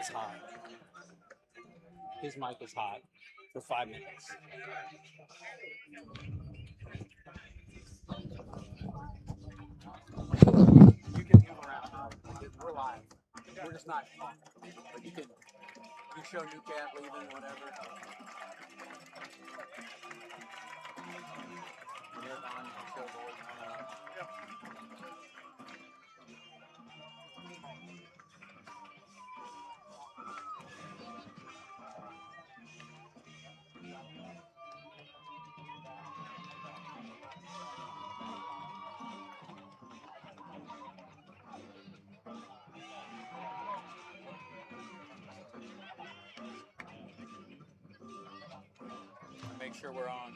is hot. His mic is hot for 5 minutes. You can move around. We're live. We're just not talking. But you show new cat leaving, whatever. When they're gone, you can show Lloyd coming up. Yep. Make sure we're on.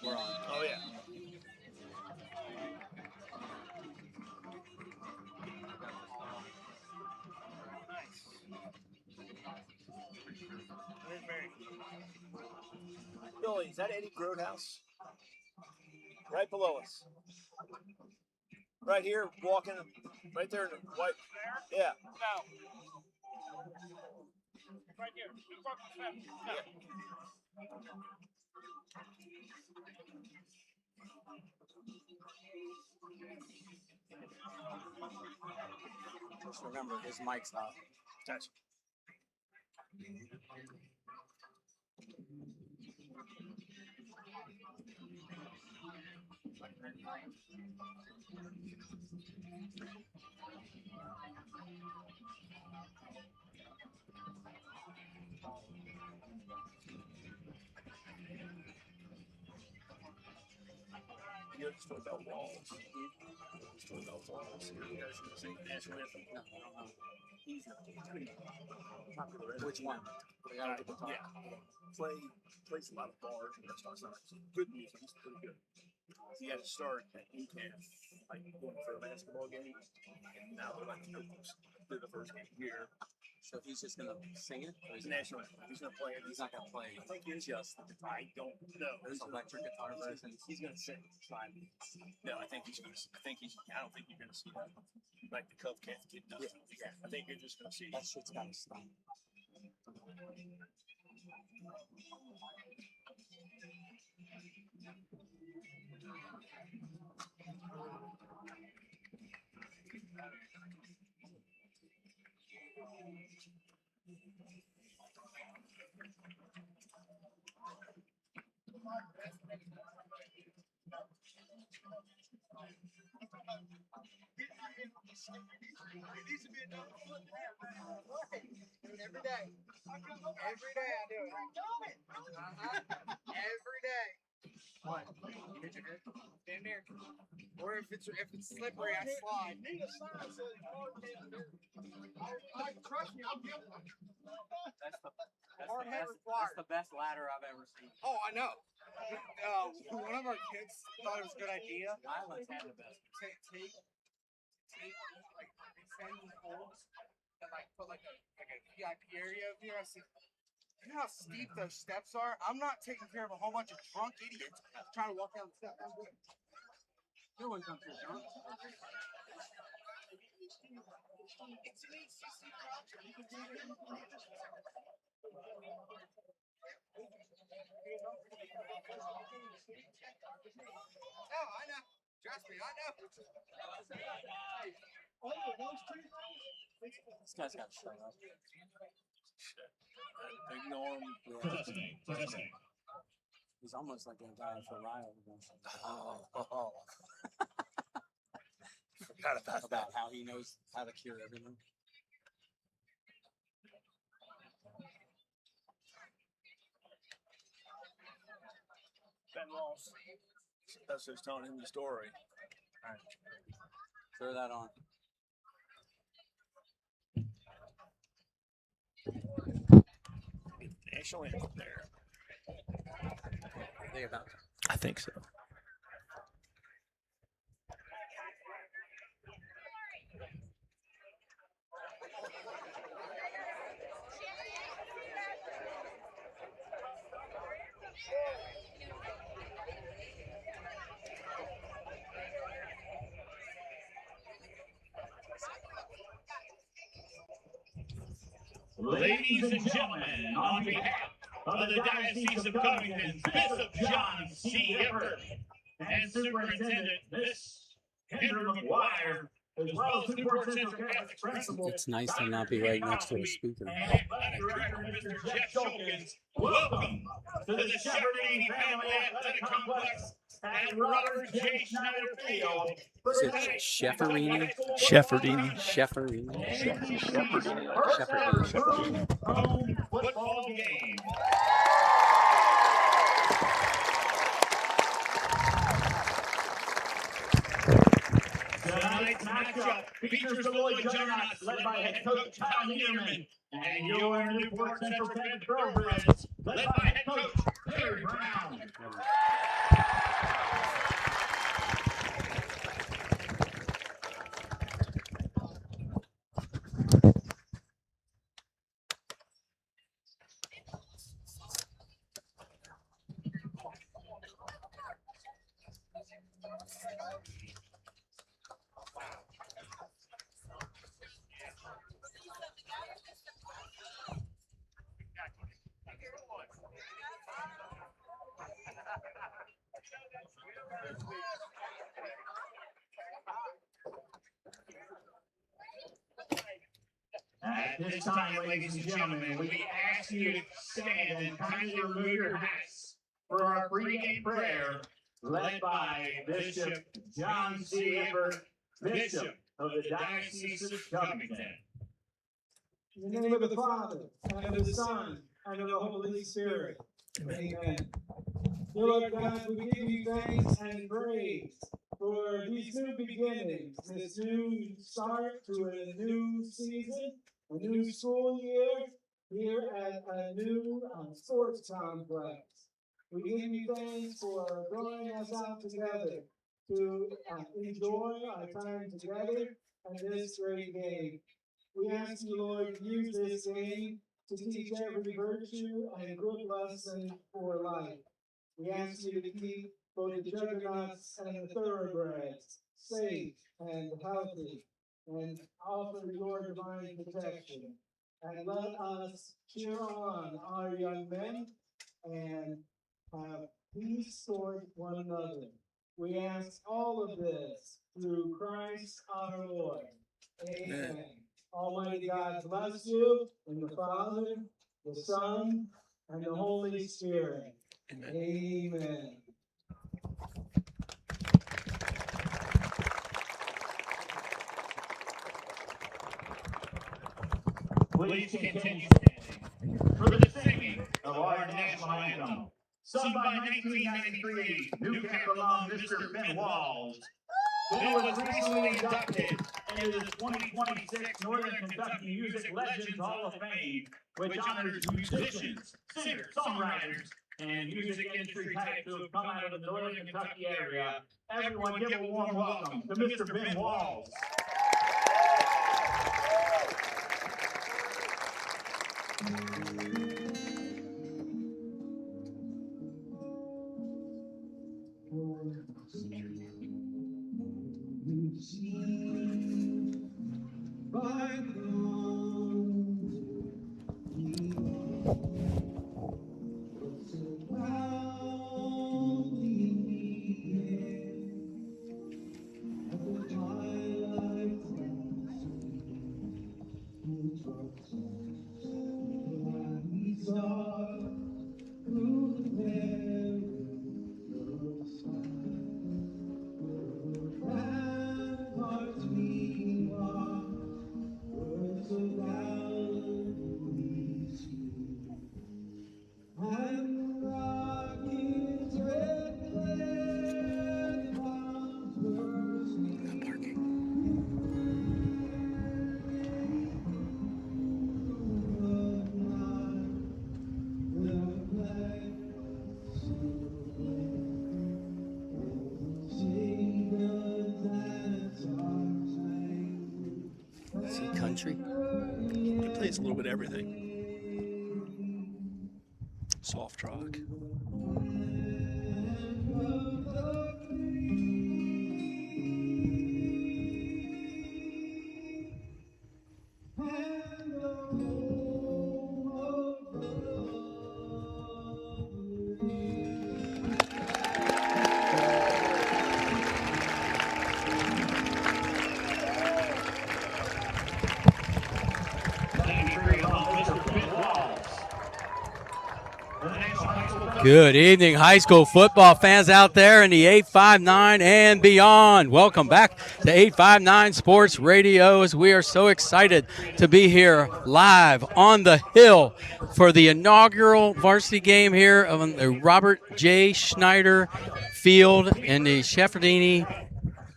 We're on. Oh, yeah. Nice. Where's Mary? Billy, is that Eddie Groothouse? Right below us. Right here, walking, right there in the white. Yeah. No. Right here. No. Just remember, his mic's off. Gotcha. You're just talking about walls. Just talking about walls. You guys can sing the national anthem. No, I don't know. He's pretty popular. Which one? Yeah. Plays a lot of bars and restaurants. Good music. He's pretty good. He had to start at UCAF, like going for a basketball game, and now they're like they're the first game here. So he's just gonna sing it? Or He's national. He's gonna play it. He's not gonna play. I think he is just. I don't know. There's electric guitar versions. He's gonna sing 5 minutes. No, I think he's gonna. I don't think you're gonna see that. Like the Cub Cat kid does. Yeah. I think you're just gonna see. That shit's gotta stop. Every day. Every day I do it. Every day. What? You hit your head? Damn near. Or if it's slippery, I slide. Trust me, I'll get one. That's the best ladder I've ever seen. Oh, I know. One of our kids thought it was a good idea. Islands had the best. Take like extend the poles and like put like a VIP area over here. I said, you know how steep those steps are? I'm not taking care of a whole bunch of drunk idiots trying to walk down the steps. No one comes here drunk. It's an NCC project. No, I know. Trust me, I know. This guy's got to shut up. Ignore him. Yeah. He's almost like a guy for Ryle. Oh. Forgot about that. How he knows how to cure everything. Ben Ross. That's who's telling him the story. All right. Throw that on. National anthem there. Are they about to? I think so. Ladies and gentlemen, on behalf of the Diocese of Covington, Bishop John C. Everett and Superintendent Miss Kendra McGuire, as well as Newport Central Catholic Principal. It's nice to not be right next to a speaker. And Athletic Director Mr. Jeff Shulkins, welcome to the Shepherdini Family Athletic Complex at Robert J. Schneider Field. Is it Shefferini? Shepherdini. Shefferini. Shepherdini. Home football game. Tonight's matchup features the Lloyd Juggernauts, led by head coach Kyle Niederman, and your Newport Central Thoroughbreds, led by head coach Larry Brown. At this time, ladies and gentlemen, we ask you to stand and kindly remove your hats for our pregame prayer, led by Bishop John C. Everett, Bishop of the Diocese of Covington. In the name of the Father, and of the Son, and of the Holy Spirit. Amen. Dear Lord God, we give you thanks and praise for these new beginnings, this new start to a new season, a new school year here at a new sports complex. We give you thanks for drawing us out together to enjoy our time together and this great game. We ask you, Lord, to use this game to teach every virtue and good lesson for life. We ask you to keep both the Juggernauts and the Thoroughbreds safe and healthy, and offer your divine protection. And let us cheer on our young men and have peace toward one another. We ask all of this through Christ our Lord. Amen. Almighty God bless you in the Father, the Son, and the Holy Spirit. Amen. Please continue standing for the singing of our national anthem, sung by 1993 Newcap alum Mr. Ben Walls. Ben was recently inducted into the 2026 Northern Kentucky Music Legends Hall of Fame, which honors musicians, singers, songwriters, and music industry types who have come out of the Northern Kentucky area. Everyone give a warm welcome to Mr. Ben Walls. Country? It plays a little bit of everything. Soft rock. Good evening, high school football fans out there in the 859 and beyond. Welcome back to 859 Sports Radio, as we are so excited to be here live on the Hill for the inaugural varsity game here on the Robert J. Schneider Field in the Sheffardini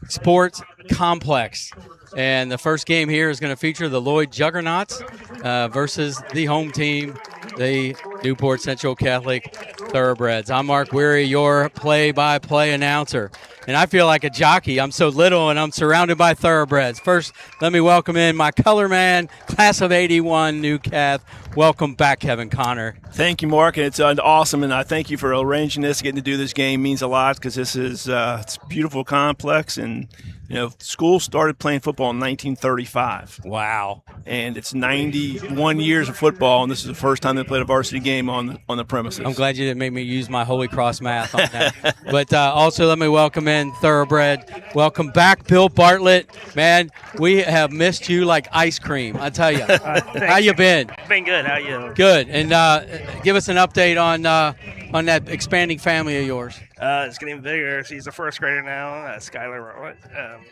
Sports Complex. And the first game here is going to feature the Lloyd Juggernauts versus the home team, the Newport Central Catholic Thoroughbreds. I'm Mark Weary, your play-by-play announcer. And I feel like a jockey. I'm so little and I'm surrounded by Thoroughbreds. First, let me welcome in my color man, class of 81, New Cath. Welcome back, Kevin Connor. Thank you, Mark. And it's awesome, and I thank you for arranging this. Getting to do this game means a lot because this is it's a beautiful complex, and school started playing football in 1935. Wow. And it's 91 years of football, and this is the first time they played a varsity game on the premises. I'm glad you didn't make me use my Holy Cross math on that. But also let me welcome in Thoroughbred. Welcome back, Bill Bartlett. Man, we have missed you like ice cream, I tell you. How you been? Been good. How you? Good. And give us an update on that expanding family of yours. It's getting bigger. She's a first grader now, Skylar Rowland.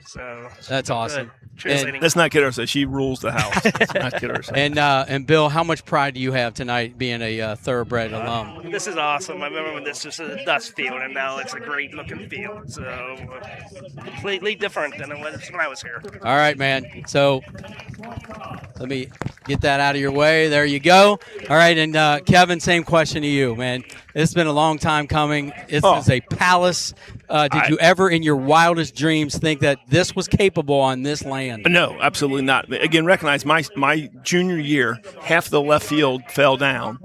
So that's awesome. Let's not kid ourselves. She rules the house. Let's not kid ourselves. And Bill, how much pride do you have tonight being a Thoroughbred alum? This is awesome. I remember when this was a dust field, and now it's a great looking field. So completely different than when I was here. All right, man. So let me get that out of your way. There you go. All right, and Kevin, same question to you, man. It's been a long time coming. This is a palace. Did you ever in your wildest dreams think that this was capable on this land? No, absolutely not. Again, recognize my junior year, half the left field fell down,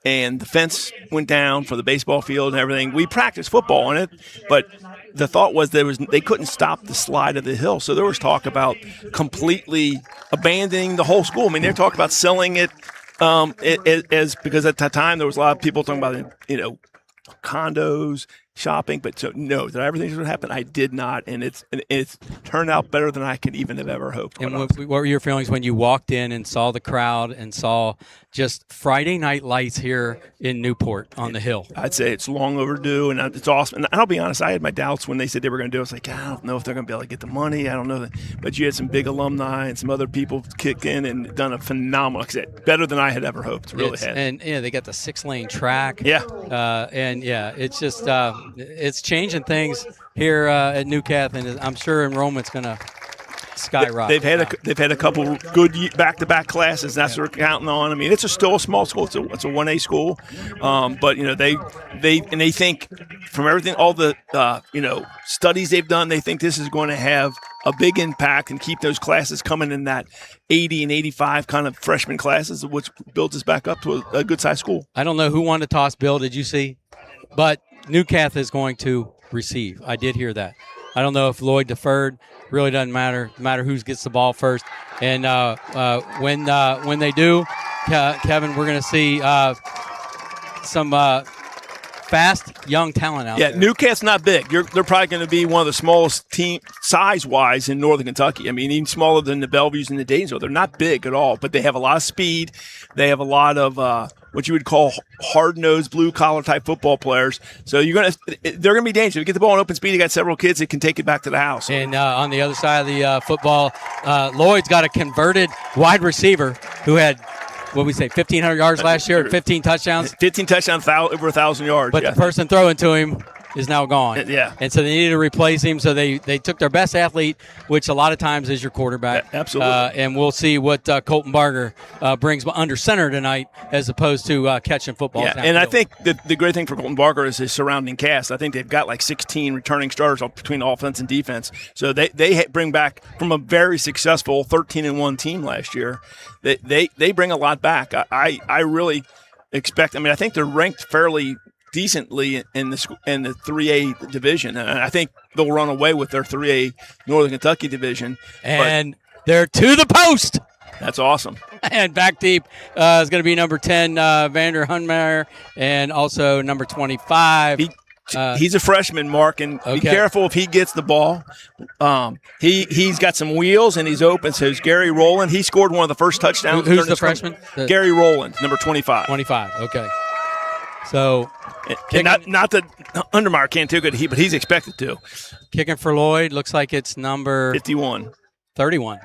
and the fence went down for the baseball field and everything. We practiced football on it, but the thought was they couldn't stop the slide of the hill. So there was talk about completely abandoning the whole school. I mean, they're talking about selling it because at the time there was a lot of people talking about condos, shopping, but so no, did I ever think this would happen? I did not, and it's turned out better than I could even have ever hoped. And what were your feelings when you walked in and saw the crowd and saw just Friday night lights here in Newport on the Hill? I'd say it's long overdue, and it's awesome. And I'll be honest, I had my doubts when they said they were going to do it. I was like, I don't know if they're going to be able to get the money. I don't know. But you had some big alumni and some other people kicked in and done a phenomenal, like I said, better than I had ever hoped. Really had. And they got the 6-lane track. Yeah. It's just it's changing things here at New Cath, and I'm sure enrollment's going to skyrocket. They've had a couple good back-to-back classes. That's what we're counting on. I mean, it's still a small school. It's a 1A school, but they think from everything, all the studies they've done, they think this is going to have a big impact and keep those classes coming in that 80 and 85 kind of freshman classes, which builds us back up to a good-sized school. I don't know who wanted to toss Bill. Did you see? But New Cath is going to receive. I did hear that. I don't know if Lloyd deferred. Really doesn't matter. No matter who gets the ball first. And when they do, Kevin, we're going to see some fast young talent out there. Yeah, New Cath's not big. They're probably going to be one of the smallest team size-wise in Northern Kentucky. I mean, even smaller than the Bellevues and the Daytonville. They're not big at all, but they have a lot of speed. They have a lot of what you would call hard-nosed, blue-collar type football players. So they're going to be dangerous. If you get the ball in open speed, you got several kids that can take it back to the house. And on the other side of the football, Lloyd's got a converted wide receiver who had, 1,500 yards last year, 15 touchdowns? 15 touchdowns, over 1,000 yards. But the person throwing to him is now gone. Yeah. And so they needed to replace him, so they took their best athlete, which a lot of times is your quarterback. Yeah, absolutely. And we'll see what Colton Barger brings under center tonight as opposed to catching football. Yeah, and I think the great thing for Colton Barger is his surrounding cast. I think they've got like 16 returning starters between offense and defense. So they bring back from a very successful 13-1 team last year. They bring a lot back. I really expect – I think they're ranked fairly – decently in the 3A division, and I think they'll run away with their 3A Northern Kentucky division. And they're to the post. That's awesome. And back deep is going to be number 10, Vander Hunmeyer, and also number 25. He's a freshman, Mark, and be careful if he gets the ball. He's got some wheels and he's open. So it's Gary Rowland. He scored one of the first touchdowns. Who's the freshman? Gary Rowland, number 25. 25. Okay. So And not that Undermeyer can't do it, but he's expected to. kicking for Lloyd. Looks like it's number 51. 31.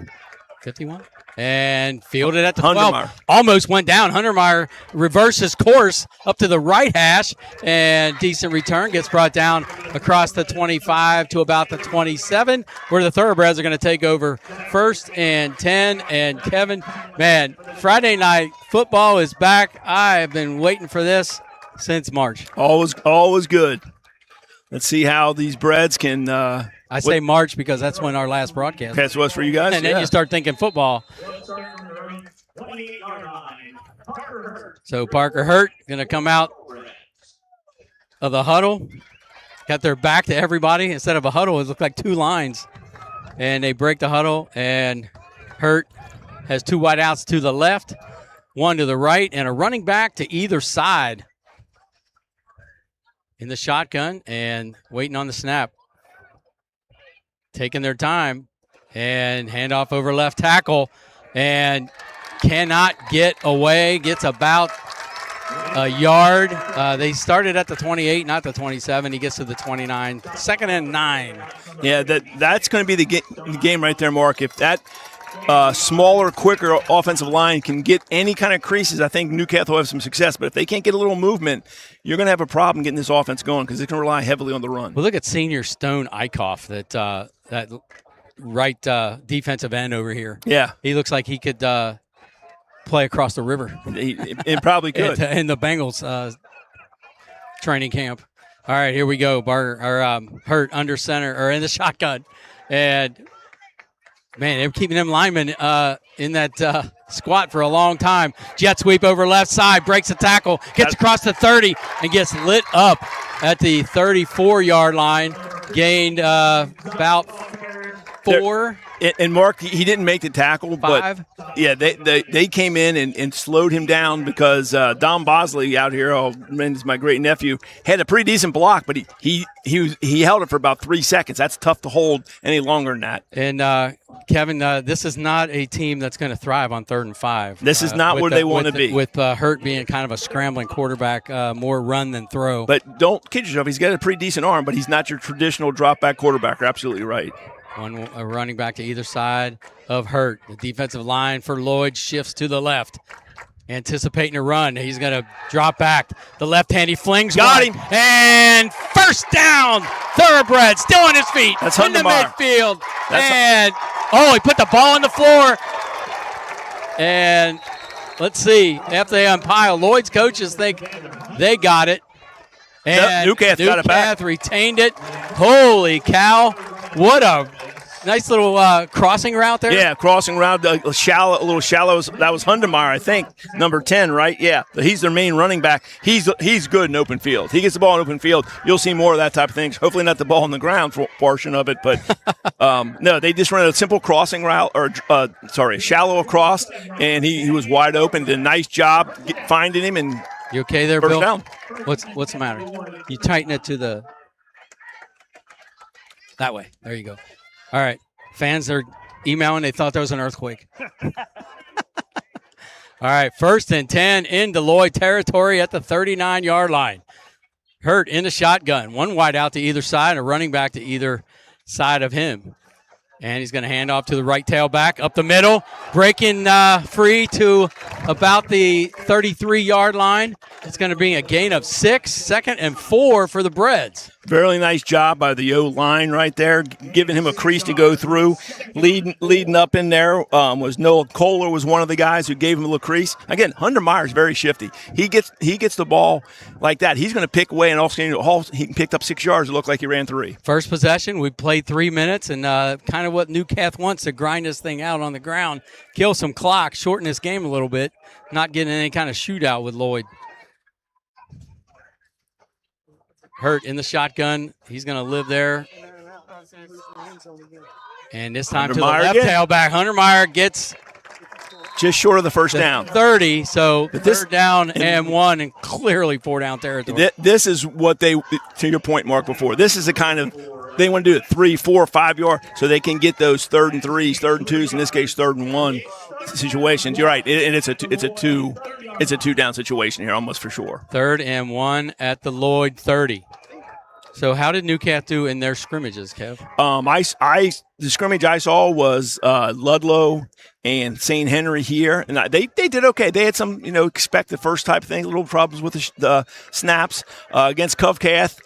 51. And fielded at the 12. Hundermeyer. Almost went down. Hundermeyer reverses course up to the right hash, and decent return gets brought down across the 25 to about the 27, where the Thoroughbreds are going to take over 1st and 10. And Kevin, man, Friday night football is back. I have been waiting for this since March. Always good. Let's see how these Breds can. I say March because that's when our last broadcast. That's what's for you guys. And then you start thinking football. 28-yard line. Parker Hurt. So Parker Hurt going to come out of the huddle. Got their back to everybody. Instead of a huddle, it looked like 2 lines. And they break the huddle, and Hurt has 2 wideouts to the left, 1 to the right, and a running back to either side in the shotgun and waiting on the snap. Taking their time, and handoff over left tackle, and cannot get away. Gets about a yard. They started at the 28, not the 27. He gets to the 29. 2nd and 9. Yeah, that's going to be the game right there, Mark. If that smaller, quicker offensive line can get any kind of creases, I think Newcastle will have some success. But if they can't get a little movement, you're going to have a problem getting this offense going because they can rely heavily on the run. Well, look at senior Stone Eichhoff, that right defensive end over here. Yeah. He looks like he could play across the river. It probably could. in the Bengals training camp. All right, here we go. Hurt under center or in the shotgun. And, man, they were keeping them linemen in that squat for a long time. Jet sweep over left side, breaks a tackle, gets across the 30, and gets lit up at the 34-yard line. Gained about 4. And Mark, he didn't make the tackle, 5. But yeah, they came in and slowed him down because Don Bosley out here, is my great nephew, had a pretty decent block, but he held it for about 3 seconds. That's tough to hold any longer than that. And Kevin, this is not a team that's going to thrive on 3rd and 5. This is not where they want to be. With Hurt being kind of a scrambling quarterback, more run than throw. But don't kid yourself. He's got a pretty decent arm, but he's not your traditional drop-back quarterback. You're absolutely right. A running back to either side of Hurt. The defensive line for Lloyd shifts to the left. Anticipating a run. He's going to drop back. The left hand, he flings. Got him. And first down. Thoroughbred still on his feet. That's in the Hundermeyer. midfield. He put the ball on the floor. And let's see. After they unpile, Lloyd's coaches think they got it. And Newcastle got it back. Retained it. Holy cow. What a nice little crossing route there. Yeah, crossing route, a little shallow. That was Hundermeyer, I think, number 10, right? Yeah, he's their main running back. He's good in open field. He gets the ball in open field. You'll see more of that type of thing. Hopefully not the ball on the ground portion of it, but no, they just ran a simple crossing route, shallow across, and he was wide open. Did a nice job finding him and you okay there, first Bill? down. What's the matter? You tighten it to the that way. There you go. All right. Fans are emailing. They thought there was an earthquake. All right. 1st and 10 into Lloyd territory at the 39-yard line. Hurt in the shotgun. 1 wide out to either side, a running back to either side of him. And he's going to hand off to the right tailback up the middle, breaking free to about the 33-yard line. It's going to be a gain of 6, 2nd and 4 for the Breds. Very nice job by the O-line right there, giving him a crease to go through. Leading up in there was Noah Kohler was one of the guys who gave him a little crease. Again, Hundermeyer is very shifty. He gets the ball like that. He's going to pick away, and also he picked up 6 yards. It looked like he ran 3. First possession, we played 3 minutes, and kind of what Newcastle wants to grind this thing out on the ground, kill some clock, shorten this game a little bit, not getting any kind of shootout with Lloyd. Hurt in the shotgun. He's going to live there. And this time to the left tailback. Hundermeyer gets just short of the first down. 30, so third down and 1, and clearly 4-down territory. This is what they, to your point, Mark, before. This is the kind of, they want to do it 3, 4, 5 yard so they can get those 3rd and 3s, 3rd and 2s, in this case 3rd and 1 situations. You're right, and it's a 2 it's a 2-down situation here, almost for sure. 3rd and 1 at the Lloyd 30. So how did Newcastle do in their scrimmages, Kev? The scrimmage I saw was Ludlow and St. Henry here, and they did okay. They had some, expected first type thing, little problems with the snaps against Covcath.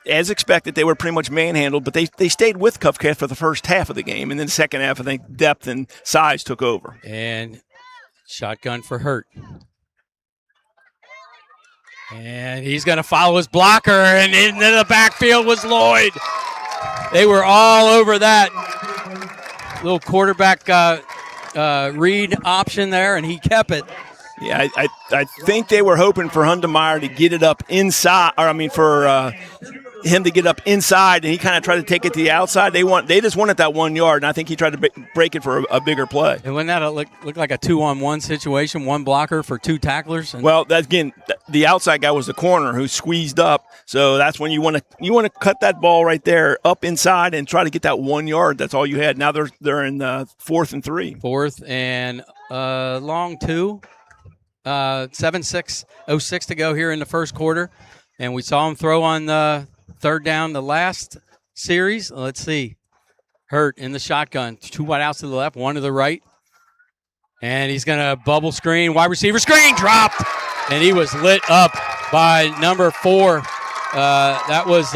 As expected, they were pretty much manhandled, but they stayed with Covcath for the first half of the game, and then the second half, I think depth and size took over. And shotgun for Hurt. And he's going to follow his blocker, and into the backfield was Lloyd. They were all over that little quarterback read option there, and he kept it. Yeah, I think they were hoping for Hundemeyer to get it up inside, for him to get up inside, and he kind of tried to take it to the outside. They just wanted that 1 yard, and I think he tried to break it for a bigger play. And wouldn't that look like a 2-on-1 situation, one blocker for 2 tacklers? Well, again, the outside guy was the corner who squeezed up, so that's when you want to cut that ball right there up inside and try to get that 1 yard. That's all you had. Now they're in 4th and 3. 4th and long 2. 7:06 to go here in the first quarter, and we saw him throw on the 3rd down the last series. Let's see. Hurt in the shotgun. 2 wide outs to the left, 1 to the right. And he's going to bubble screen. Wide receiver screen dropped. And he was lit up by number 4. That was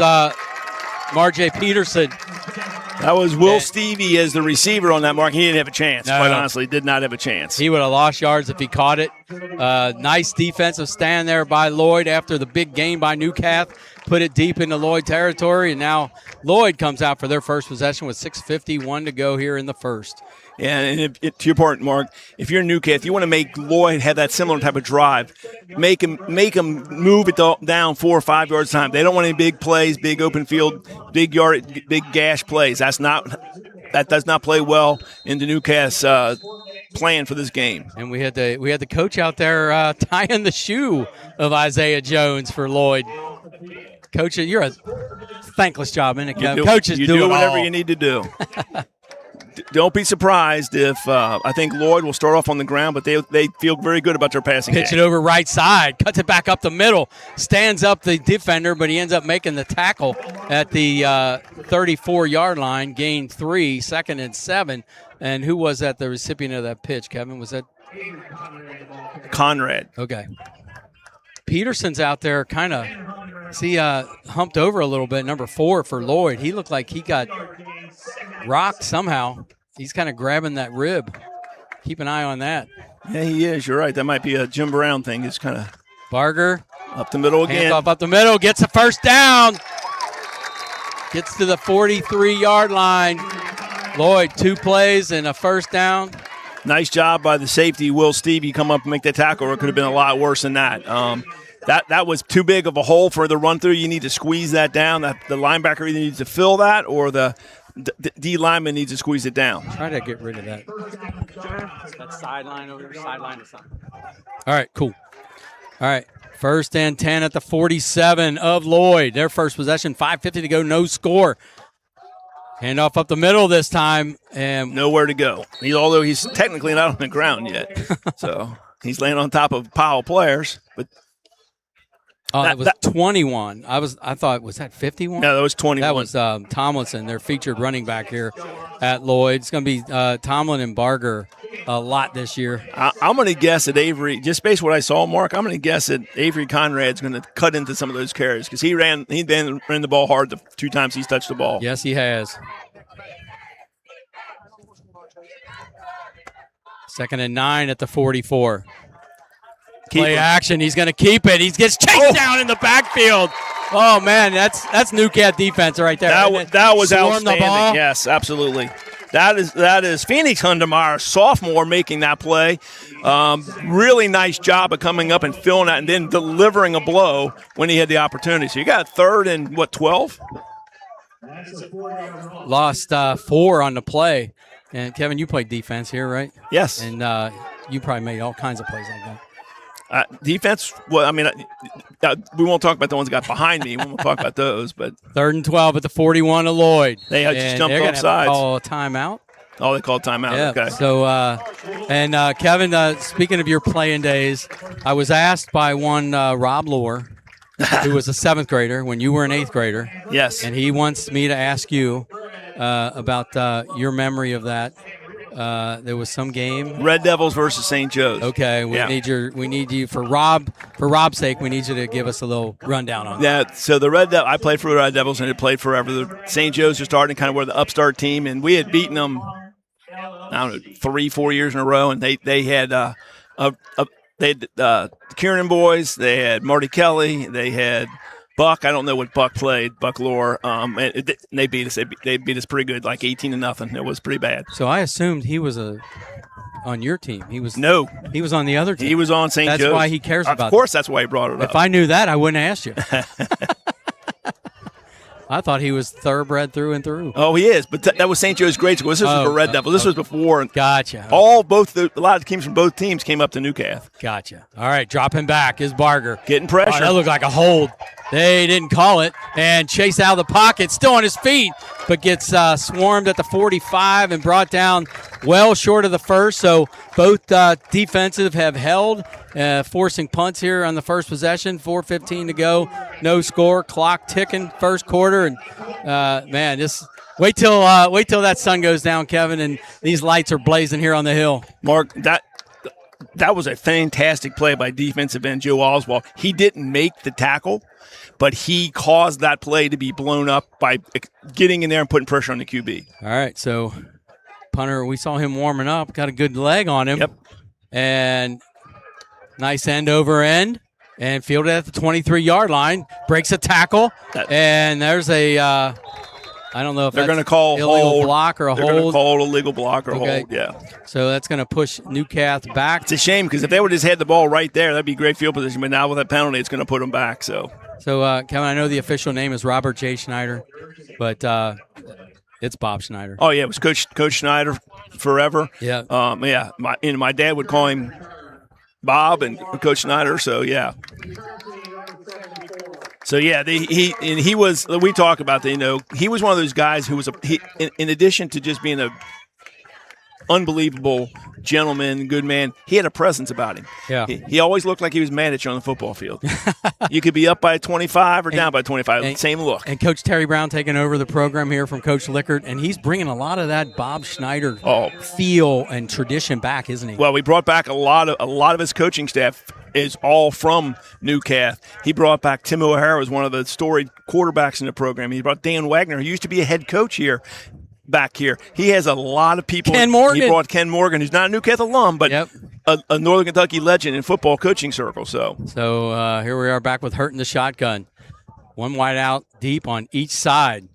Marjay Peterson. That was Will Stevie as the receiver on that mark. He didn't have a chance. No. Quite honestly, did not have a chance. He would have lost yards if he caught it. Nice defensive stand there by Lloyd after the big game by Newcastle. Put it deep into Lloyd territory, and now Lloyd comes out for their first possession with 6:51 to go here in the first. Yeah, and to your point, Mark, if you're Newcastle, if you want to make Lloyd have that similar type of drive, make him move it down 4 or 5 yards time. They don't want any big plays, big open field, big gash plays. That does not play well into Newcastle's plan for this game. And we had the coach out there tying the shoe of Isaiah Jones for Lloyd. Coach, you're a thankless job, isn't it? Coaches do whatever all. you need to do. Don't be surprised if I think Lloyd will start off on the ground, but they feel very good about their passing game. Pitch it over right side, cuts it back up the middle, stands up the defender, but he ends up making the tackle at the 34-yard line, gained 3, 2nd and 7. And who was that, the recipient of that pitch, Kevin? Was that Conrad? Okay. Peterson's out there kind of, humped over a little bit, number 4 for Lloyd. He looked like he got rocked somehow. He's kind of grabbing that rib. Keep an eye on that. Yeah, he is. You're right. That might be a Jim Brown thing. It's kind of Barger. Up the middle again. Hands off up the middle. Gets a first down. Gets to the 43-yard line. Lloyd, 2 plays and a first down. Nice job by the safety, Will Stevie, come up and make the tackle, or it could have been a lot worse than that. That was too big of a hole for the run through. You need to squeeze that down. The linebacker either needs to fill that, or the D lineman needs to squeeze it down. Try to get rid of that. That sideline over there, sideline to side. All right, cool. All right, 1st and 10 at the 47 of Lloyd. Their first possession, 5:50 to go, no score. Handoff up the middle this time. And nowhere to go. Although he's technically not on the ground yet. So he's laying on top of a pile of players. But it was 21. I thought, was that 51? No, that was 21. That was Tomlinson, their featured running back here at Lloyd. It's going to be Tomlin and Barger a lot this year. I'm going to guess that Avery, just based on what I saw, Mark, I'm going to guess that Avery Conrad's going to cut into some of those carries because he ran the ball hard the 2 times he's touched the ball. Yes, he has. 2nd and 9 at the 44. Play action. He's going to keep it. He gets chased down in the backfield. Oh, man, that's Newcat defense right there. That was outstanding. The ball. Yes, absolutely. That is Phoenix Hundemeyer, sophomore, making that play. Really nice job of coming up and filling that and then delivering a blow when he had the opportunity. So you got 3rd and, 12? Lost 4 on the play. And, Kevin, you played defense here, right? Yes. And you probably made all kinds of plays like that. Defense, well, I mean, we won't talk about the ones that got behind me. We won't talk about those. But 3rd and 12 at the 41 of Lloyd. They just jumped off sides. Call a timeout. Oh, they called timeout. Yeah. Okay. So, Kevin, speaking of your playing days, I was asked by one Rob Lohr, who was a 7th grader when you were an 8th grader. Yes. And he wants me to ask you about your memory of that. There was some game. Red Devils versus St. Joe's. Okay, we need you for Rob's sake. We need you to give us a little rundown on that. Yeah, so the I played for the Red Devils and had played forever. The St. Joe's are starting kind of were the upstart team, and we had beaten them, I don't know, 3-4 years in a row, and they had the Kieran boys, they had Marty Kelly, they had Buck. I don't know what Buck played, Buck Lohr, and they beat us. They beat us pretty good, like 18-0. It was pretty bad. So I assumed he was on your team. He was on the other team. He was on St. Joe's. That's why he cares about it. Of course, that's why he brought it up. If I knew that, I wouldn't have asked you. I thought he was thoroughbred through and through. Oh, he is, but that was St. Joe's grade school. This was for Red Devils. This was before. Gotcha. A lot of the teams from both teams came up to Newcath. Gotcha. All right, dropping back is Barger. Getting pressure. Oh, that looked like a hold. They didn't call it. And Chase out of the pocket, still on his feet, but gets swarmed at the 45 and brought down well short of the first. So both defensive have held, forcing punts here on the first possession. 4:15 to go. No score. Clock ticking first quarter. And, man, just wait till that sun goes down, Kevin, and these lights are blazing here on the hill. Mark, that was a fantastic play by defensive end Joe Oswald. He didn't make the tackle, but he caused that play to be blown up by getting in there and putting pressure on the QB. All right, so punter, we saw him warming up, got a good leg on him. Yep. And nice end over end, and fielded at the 23-yard line, breaks a tackle, and there's a I don't know if they're that's going to call illegal hold. block or a They're hold. going to call it a legal block or Okay. hold, yeah. So that's going to push Newcath back. It's a shame because if they would have just had the ball right there, that'd be great field position. But now with that penalty, it's going to put them back. So Kevin, I know the official name is Robert J. Schneider, but it's Bob Schneider. Oh yeah, it was Coach Schneider forever. Yeah. Yeah. My dad would call him Bob and Coach Schneider. So yeah. So yeah, he was. We talk about that. He was one of those guys who was in addition to just being a unbelievable gentleman, good man, he had a presence about him. Yeah. He always looked like he was mad at you on the football field. You could be up by 25 or down by 25. Same look. And Coach Terry Brown taking over the program here from Coach Lickert, and he's bringing a lot of that Bob Schneider feel and tradition back, isn't he? Well, we brought back a lot of his coaching staff is all from Newcath. He brought back Tim O'Hara, was one of the storied quarterbacks in the program. He brought Dan Wagner, who used to be a head coach here. Back here, he has a lot of people. Ken Morgan. He brought Ken Morgan, who's not a Newcath alum, but Yep. a Northern Kentucky legend in football coaching circles. So here we are back with Hurt in the shotgun. One wide out deep on each side.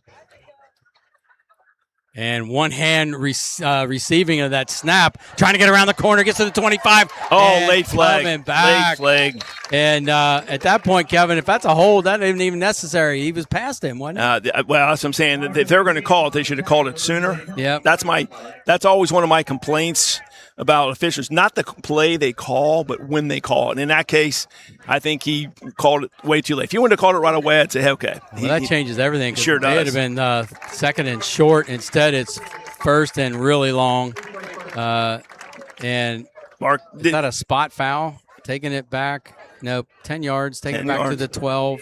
And one hand receiving of that snap, trying to get around the corner, gets to the 25. Oh, late flag. Coming back. Late flag. And at that point, Kevin, if that's a hold, that isn't even necessary. He was past him, wasn't he? Well, that's what I'm saying. If they were going to call it, they should have called it sooner. Yep. That's always one of my complaints about officials. Not the play they call, but when they call it. And in that case, I think he called it way too late. If you wanted to call it right away, I'd say, okay. Well, that changes everything. Sure does. It would have been second and short. Instead, it's first and really long. And Mark, is that a spot foul? Taking it back. Nope, 10 yards. Taking it back to the 12.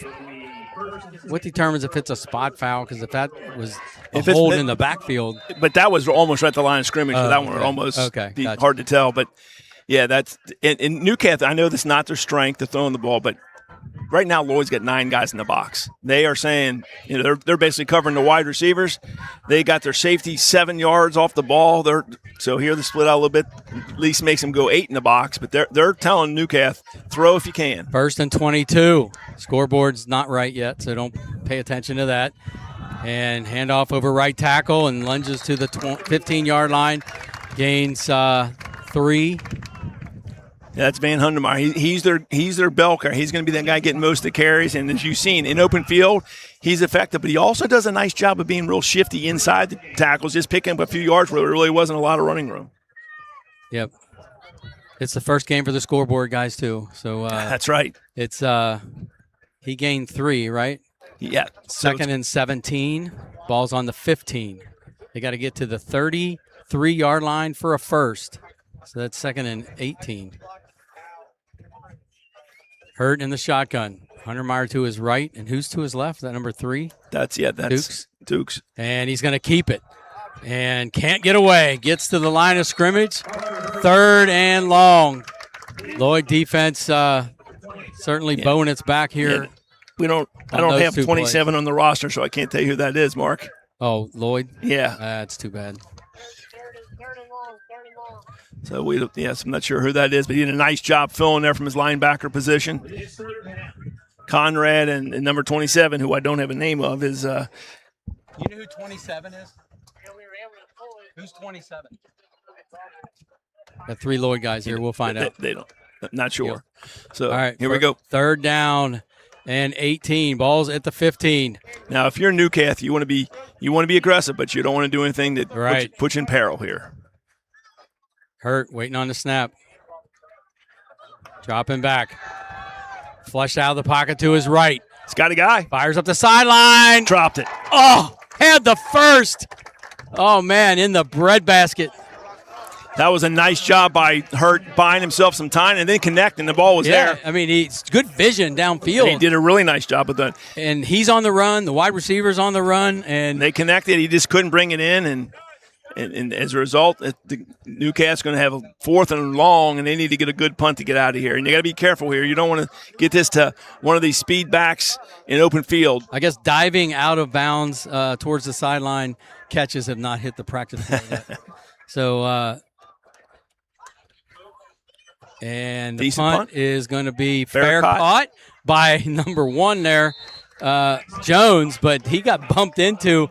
What determines if it's a spot foul? Because if that was a hold in the backfield. But that was almost right at the line of scrimmage. So that one would almost be hard to tell. But, yeah, that's – in Newcath, I know that's not their strength, they're throwing the ball, but right now Lloyd's got 9 guys in the box. They are saying – they're basically covering the wide receivers. They got their safety 7 yards off the ball. So here they split out a little bit. At least makes them go 8 in the box. But they're telling Newcath, throw if you can. First and 22. Scoreboard's not right yet, so don't pay attention to that. And handoff over right tackle and lunges to the 15-yard line. Gains 3. That's Van Hundemeyer. He's their bell carrier. He's going to be that guy getting most of the carries. And as you've seen, in open field, he's effective. But he also does a nice job of being real shifty inside the tackles, just picking up a few yards where there really wasn't a lot of running room. Yep. It's the first game for the scoreboard guys, too. So that's right. It's he gained 3, right? Yeah. Second and 17. Ball's on the 15. They got to get to the 30, 3-yard line for a first. So that's 2nd and 18. Hurt in the shotgun. Hunter Meyer to his right, and who's to his left? Is that number 3? That's Dukes. And he's going to keep it. And can't get away. Gets to the line of scrimmage. 3rd and long. Lloyd defense certainly bowing its back here. Yeah. I don't have 27 on the roster, so I can't tell you who that is, Mark. Oh, Lloyd? Yeah. That's too bad. So I'm not sure who that is, but he did a nice job filling there from his linebacker position. Conrad and number 27, who I don't have a name of, is. You know who 27 is? Who's 27? Got 3 Lloyd guys here. We'll find out. They don't. Not sure. So all right, here we go. 3rd down and 18. Ball's at the 15. Now, if you're Newcath, you want to be aggressive, but you don't want to do anything that puts you in peril here. Hurt, waiting on the snap. Dropping back. Flushed out of the pocket to his right. He's got a guy. Fires up the sideline. Dropped it. Oh, had the first. Oh, man, in the breadbasket. That was a nice job by Hurt buying himself some time and then connecting. The ball was there. I mean, he's good vision downfield. He did a really nice job with that. And he's on the run. The wide receiver's on the run. And they connected. He just couldn't bring it in. And as a result, the Newcastle's going to have a 4th and long, and they need to get a good punt to get out of here. And you got to be careful here. You don't want to get this to one of these speed backs in open field. I guess diving out of bounds towards the sideline catches have not hit the practice field yet. So, and the punt is going to be fair caught by number 1 there, Jones, but he got bumped into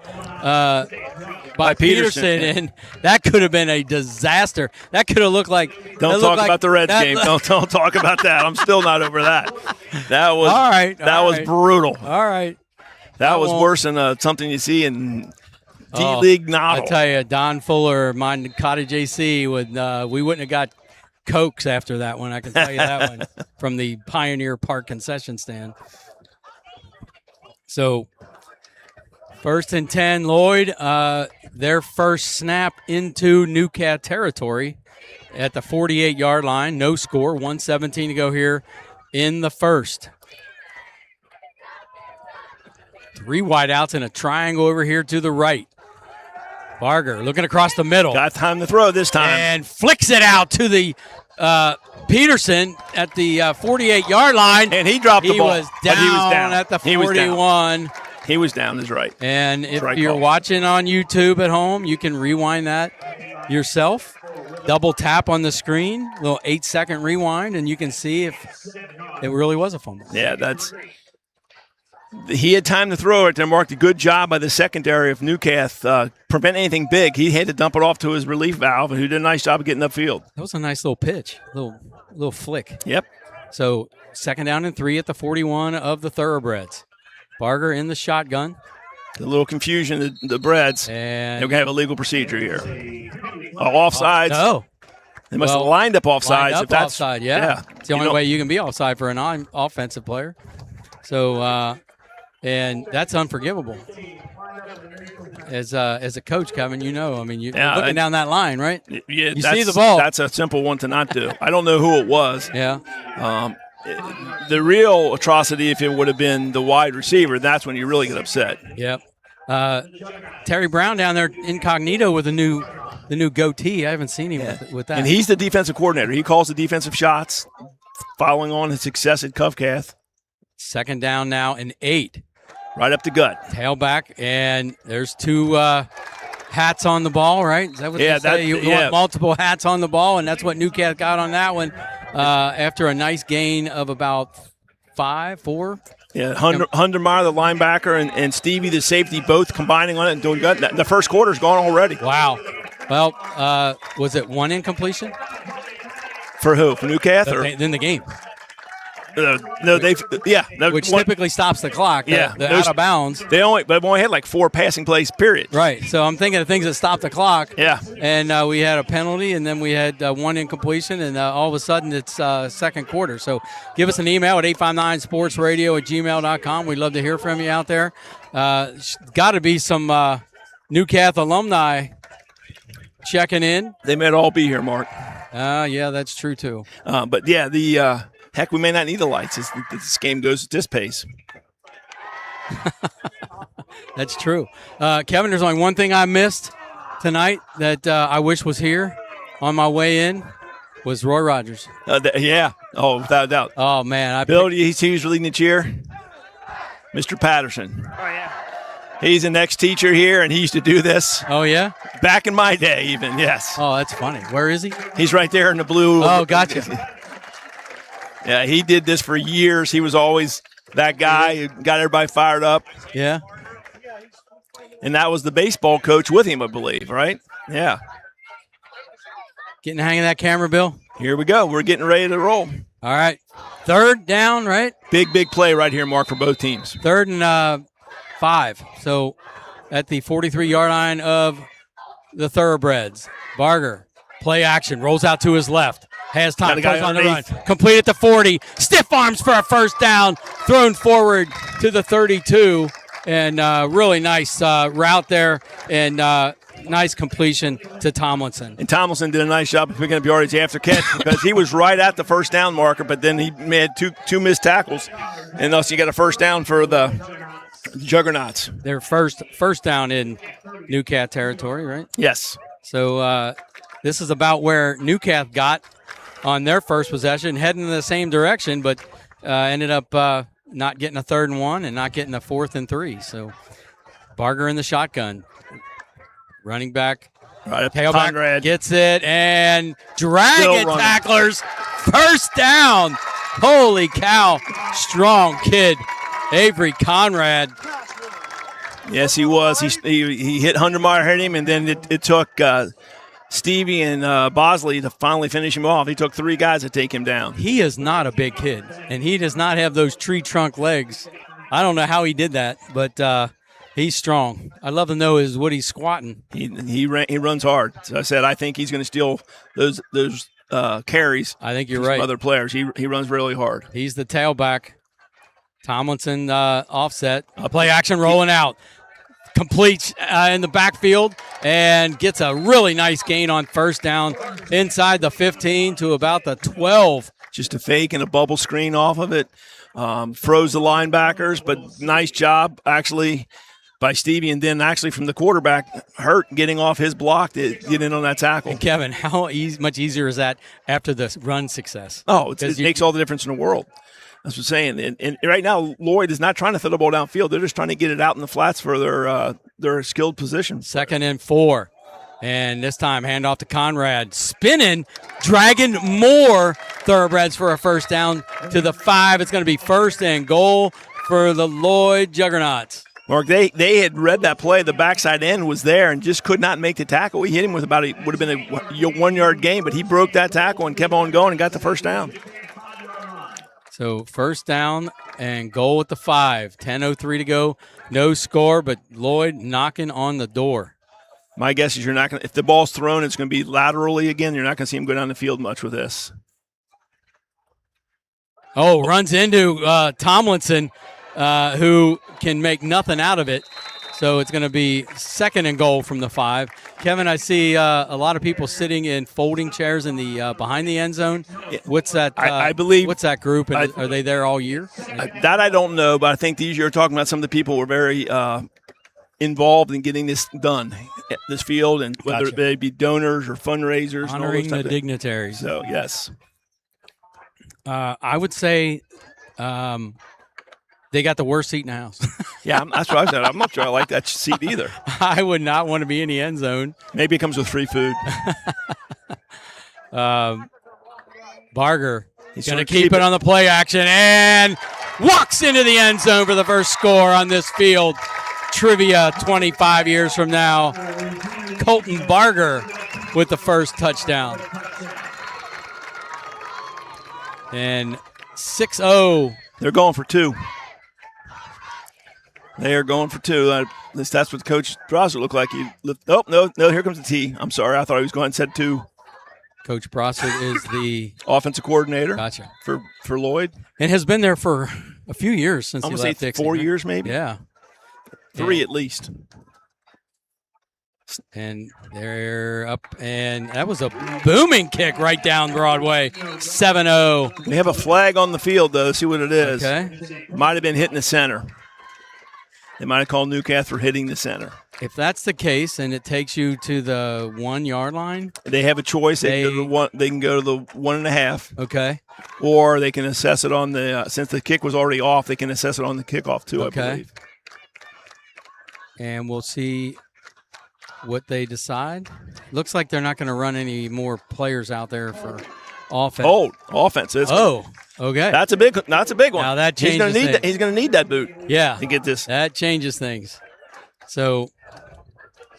by Peterson, and that could have been a disaster. That could have looked like. Don't talk about the Reds game. Don't talk about that. I'm still not over that. That was all right. That was brutal. All right. That was worse than something you see in D-League novel. I tell you, Don Fuller, my Cottage AC, we wouldn't have got Cokes after that one. I can tell you that one from the Pioneer Park concession stand. So 1st and 10, Lloyd, their first snap into Newcat territory at the 48-yard line. No score, 1:17 to go here in the first. 3 wideouts and a triangle over here to the right. Barger looking across the middle. Got time to throw this time. And flicks it out to the Peterson at the 48-yard line. And he dropped the ball. He was down at the 41. He was down, is right. And if you're watching on YouTube at home, you can rewind that yourself. Double tap on the screen, a little 8-second rewind, and you can see if it really was a fumble. Yeah, he had time to throw it there, Mark. A good job by the secondary of Newcath. Prevent anything big. He had to dump it off to his relief valve, and who did a nice job of getting upfield. That was a nice little pitch, little flick. Yep. So 2nd down and 3 at the 41 of the Thoroughbreds. Barger in the shotgun. A little confusion, the Breds. And they're going to have a legal procedure here. Offsides. No. They must have lined up offsides. If that's offside, yeah. It's the only way you can be offside for a non-offensive player. So, and that's unforgivable. As a coach, Kevin, you're looking down that line, right? Yeah, you see the ball. That's a simple one to not do. I don't know who it was. Yeah. The real atrocity, if it would have been the wide receiver, that's when you really get upset. Yep. Terry Brown down there incognito with the new goatee. I haven't seen him with that. And he's the defensive coordinator. He calls the defensive shots, following on his success at Covcath. 2nd down now and 8. Right up the gut. Tailback, and there's 2 hats on the ball, right? Is that what they say? You want multiple hats on the ball, and that's what Newcat got on that one after a nice gain of about 4. Yeah, Hundermeyer, the linebacker, and Stevie, the safety, both combining on it and doing good. The first quarter's gone already. Wow. Well, was it 1 incompletion? For who? For Newcath? In the game. No, which typically stops the clock. Out of bounds. They've only had like 4 passing plays, period. Right. So I'm thinking of things that stop the clock. Yeah. And we had a penalty, and then we had 1 incompletion, and all of a sudden it's second quarter. So give us an email at 859sportsradio@gmail.com. We'd love to hear from you out there. Got to be some Newcath alumni checking in. They might all be here, Mark. Yeah, that's true too. But yeah, heck, we may not need the lights as this game goes at this pace. That's true. Kevin, there's only one thing I missed tonight that I wish was here on my way in was Roy Rogers. Yeah. Oh, without a doubt. Oh, man. Bill, he was leading the cheer. Mr. Patterson. Oh, yeah. He's an ex-teacher here, and he used to do this. Oh, yeah? Back in my day, even, yes. Oh, that's funny. Where is he? He's right there in the blue. Oh, gotcha. Yeah, he did this for years. He was always that guy who got everybody fired up. Yeah. And that was the baseball coach with him, I believe, right? Yeah. Getting the hang of that camera, Bill? Here we go. We're getting ready to roll. All right. Third down, right? Big play right here, Mark, for both teams. 3rd and 5. So at the 43-yard line of the Thoroughbreds. Barger, play action, rolls out to his left. Has time, goes on the run. Complete at the 40. Stiff arms for a first down. Thrown forward to the 32. And really nice route there. And nice completion to Tomlinson. And Tomlinson did a nice job of picking up yardage after catch because he was right at the first down marker, but then he made two missed tackles. And thus you got a first down for the Juggernauts. Their first down in Newcat territory, right? Yes. So this is about where Newcat got on their first possession, heading in the same direction, but ended up not getting a 3rd and 1 and not getting a 4th and 3. So Barger in the shotgun. Running back, right, tailback gets it, and dragging tacklers. First down. Holy cow. Strong kid, Avery Conrad. Yes, he was. He hit Hundermeyer, hit him, and then it took Stevie and Bosley to finally finish him off. He took 3 guys to take him down. He is not a big kid, and he does not have those tree trunk legs. I don't know how he did that, but he's strong. I'd love to know what he's squatting. He runs hard. So I said I think he's going to steal those carries. I think you're right. Other players. He runs really hard. He's the tailback. Tomlinson offset. Play action rolling out. Completes in the backfield and gets a really nice gain on first down inside the 15 to about the 12. Just a fake and a bubble screen off of it. Froze the linebackers, but nice job actually by Stevie, and then actually from the quarterback, Hurt getting off his block to get in on that tackle. And Kevin, how much easier is that after the run success? Oh, it makes all the difference in the world. That's what I'm saying. And right now, Lloyd is not trying to throw the ball downfield. They're just trying to get it out in the flats for their skilled position. 2nd and 4. And this time, handoff to Conrad. Spinning, dragging more Thoroughbreds for a first down to the 5. It's going to be 1st and goal for the Lloyd Juggernauts. Mark, they had read that play. The backside end was there and just could not make the tackle. We hit him with would have been a 1-yard gain, but he broke that tackle and kept on going and got the first down. So first down and goal at the 5. 10:03 to go. No score, but Lloyd knocking on the door. My guess is you're not going to – if the ball's thrown, it's going to be laterally again. You're not going to see him go down the field much with this. Oh, runs into Tomlinson, who can make nothing out of it. So it's going to be 2nd and goal from the 5. Kevin, I see a lot of people sitting in folding chairs in the behind the end zone. What's that? I believe. What's that group? And are they there all year? That I don't know, but I think these you're talking about some of the people were very involved in getting this done, this field, and whether they be donors or fundraisers, honoring and all the dignitaries. So yes, I would say. They got the worst seat in the house. Yeah, that's what I said. I'm not sure I like that seat either. I would not want to be in the end zone. Maybe it comes with free food. Barger is going to keep it on the play action and walks into the end zone for the first score on this field. Trivia 25 years from now. Colton Barger with the first touchdown. And 6-0. They're going for 2. They are going for 2. At least that's what Coach Prosser looked like. No, here comes the T. I'm sorry. I thought he was going and said 2. Coach Prosser is the offensive coordinator. Gotcha. For Lloyd. And has been there for a few years since he left Dixie. 4 years maybe? Yeah. 3 at least. And they're up, and that was a booming kick right down Broadway. 7-0. We have a flag on the field, though. See what it is. Okay. Might have been hitting the center. They might have called Newcastle for hitting the center. If that's the case, and it takes you to the 1 yard line, they have a choice. They can go to the 1.5. Okay. Or they can assess it on the since the kick was already off. They can assess it on the kickoff too. Okay. I believe. And we'll see what they decide. Looks like they're not going to run any more players out there for offense. Oh, offense. Okay. That's a big one. Now that changes things. He's going to need that boot. Yeah. To get this. That changes things. So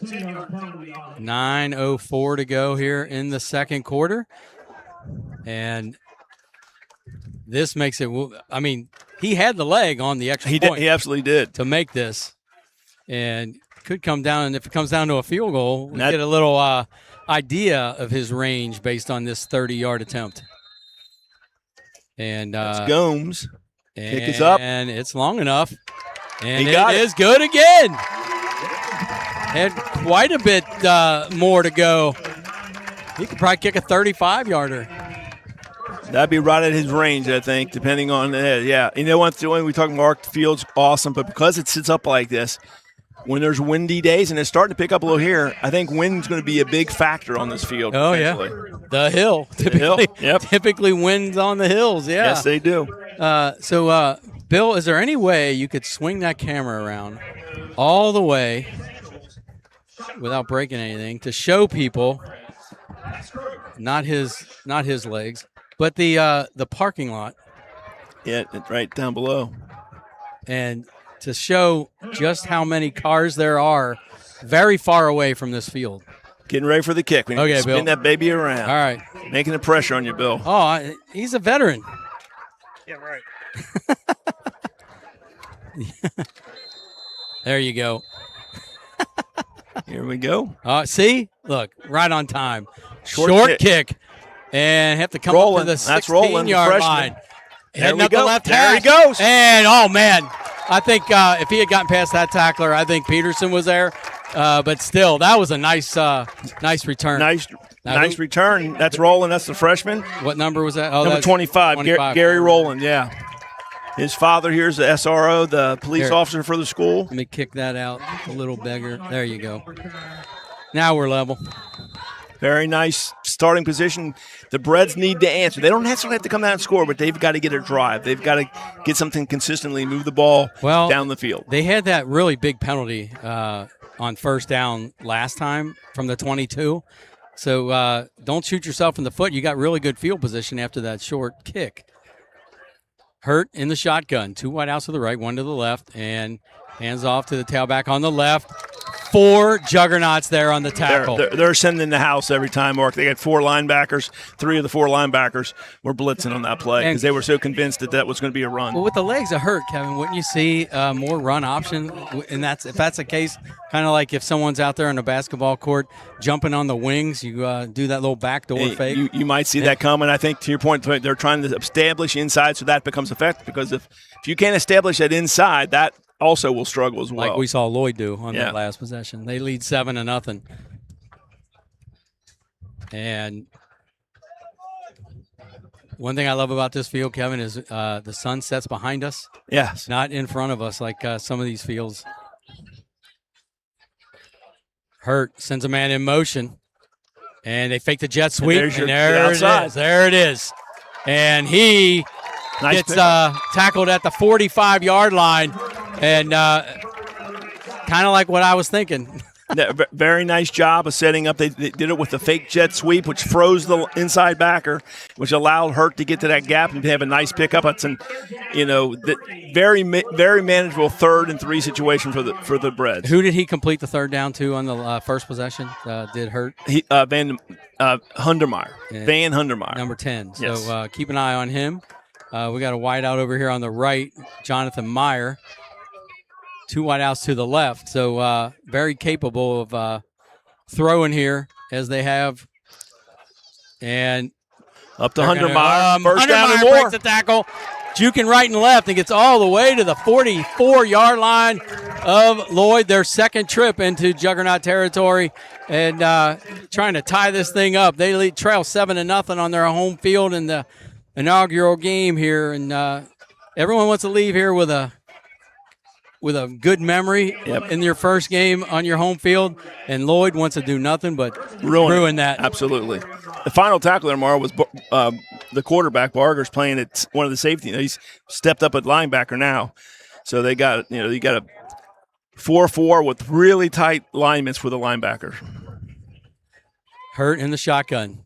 9:04 to go here in the second quarter. And this makes it, I mean, he had the leg on the extra point. He absolutely did. To make this. And could come down, and if it comes down to a field goal, we get a little idea of his range based on this 30-yard attempt. And that's Gomes. Kick is up. And it's long enough. And it is good again. Had quite a bit more to go. He could probably kick a 35-yarder. That'd be right at his range, I think, depending on that. Yeah. You know what? When we talk Mark, the field's awesome, but because it sits up like this, when there's windy days, and it's starting to pick up a little here, I think wind's going to be a big factor on this field. Oh, yeah. The hill. Typically winds on the hills, yeah. Yes, they do. So, Bill, is there any way you could swing that camera around all the way without breaking anything to show people, not his legs, but the parking lot? Yeah, right down below. And to show just how many cars there are very far away from this field. Getting ready for the kick. We need to spin Bill. that baby around. All right. Making the pressure on you, Bill. Oh, he's a veteran. Yeah, right. There you go. Here we go. See? Look, right on time. Short kick. And have to come up to the 16-yard line. Heading up the left hash. There he goes. And, oh, man. I think if he had gotten past that tackler, I think Peterson was there. But still, that was a nice return. Nice return. That's Rowland. That's the freshman. What number was that? Oh, number 25. Gary Rowland, yeah. His father here is the SRO, the police officer for the school. Let me kick that out a little bigger. There you go. Now we're level. Very nice starting position. The Breds need to answer. They don't necessarily have to come down and score, but they've got to get a drive. They've got to get something consistently, move the ball down the field. They had that really big penalty on first down last time from the 22. So don't shoot yourself in the foot. You got really good field position after that short kick. Hurt in the shotgun. 2 wide outs to the right, 1 to the left, and hands off to the tailback on the left. 4 Juggernauts there on the tackle. They're sending the house every time, Mark. They got 4 linebackers. 3 of the 4 linebackers were blitzing on that play because they were so convinced that was going to be a run. Well, with the legs of Hurt, Kevin, wouldn't you see more run option? And if that's the case, kind of like if someone's out there on a basketball court jumping on the wings, you do that little backdoor fake. You might see that coming. I think, to your point, they're trying to establish inside so that becomes effective because if you can't establish that inside, that also will struggle as well. Like we saw Lloyd do on that last possession. They lead 7-0. And one thing I love about this field, Kevin, is the sun sets behind us. Yes. Not in front of us like some of these fields. Hurt sends a man in motion. And they fake the jet sweep. And there it is. There it is. And he gets tackled at the 45-yard line. And kind of like what I was thinking. Very nice job of setting up. They did it with the fake jet sweep, which froze the inside backer, which allowed Hurt to get to that gap and to have a nice pickup. It's very manageable 3rd and 3 situation for the Breds. Who did he complete the third down to on the first possession? Did Hurt? Van Hundermeyer. Van Hundermeyer. Number 10. Yes. So keep an eye on him. We got a wide out over here on the right, Jonathan Meyer. 2 wide outs to the left. So very capable of throwing here as they have. And up to Hundermeyer. First down and more. Breaks the tackle. juking right and left and gets all the way to the 44-yard line of Lloyd, their second trip into Juggernaut territory, and trying to tie this thing up. They trail 7-0 on their home field in the inaugural game here, and everyone wants to leave here with a good memory in your first game on your home field, and Lloyd wants to do nothing but ruin that. Absolutely. The final tackler tomorrow was the quarterback. Barger's playing at one of the safety. He's stepped up at linebacker now, so they got you got a 4-4 with really tight linemen for the linebacker. Hurt in the shotgun.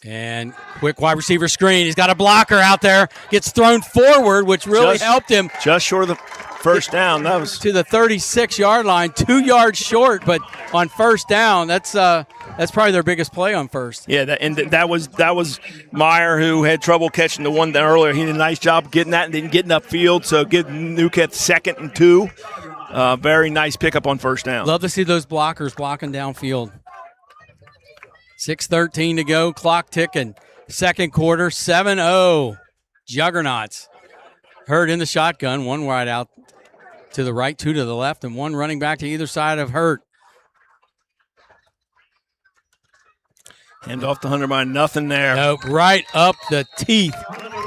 And quick wide receiver screen. He's got a blocker out there. Gets thrown forward, which really helped him. Just short of the first down. That was to the 36-yard line, 2 yards short, but on first down, that's probably their biggest play on first. Yeah, that was Meyer, who had trouble catching the one down earlier. He did a nice job getting that and didn't get upfield, so give Newcat 2nd and 2. Very nice pickup on first down. Love to see those blockers blocking downfield. 6:13 to go, clock ticking. Second quarter, 7-0. Juggernauts. Hurt in the shotgun, one wide out to the right, two to the left, and one running back to either side of Hurt. Hand off to Hunter by nothing there. Nope, right up the teeth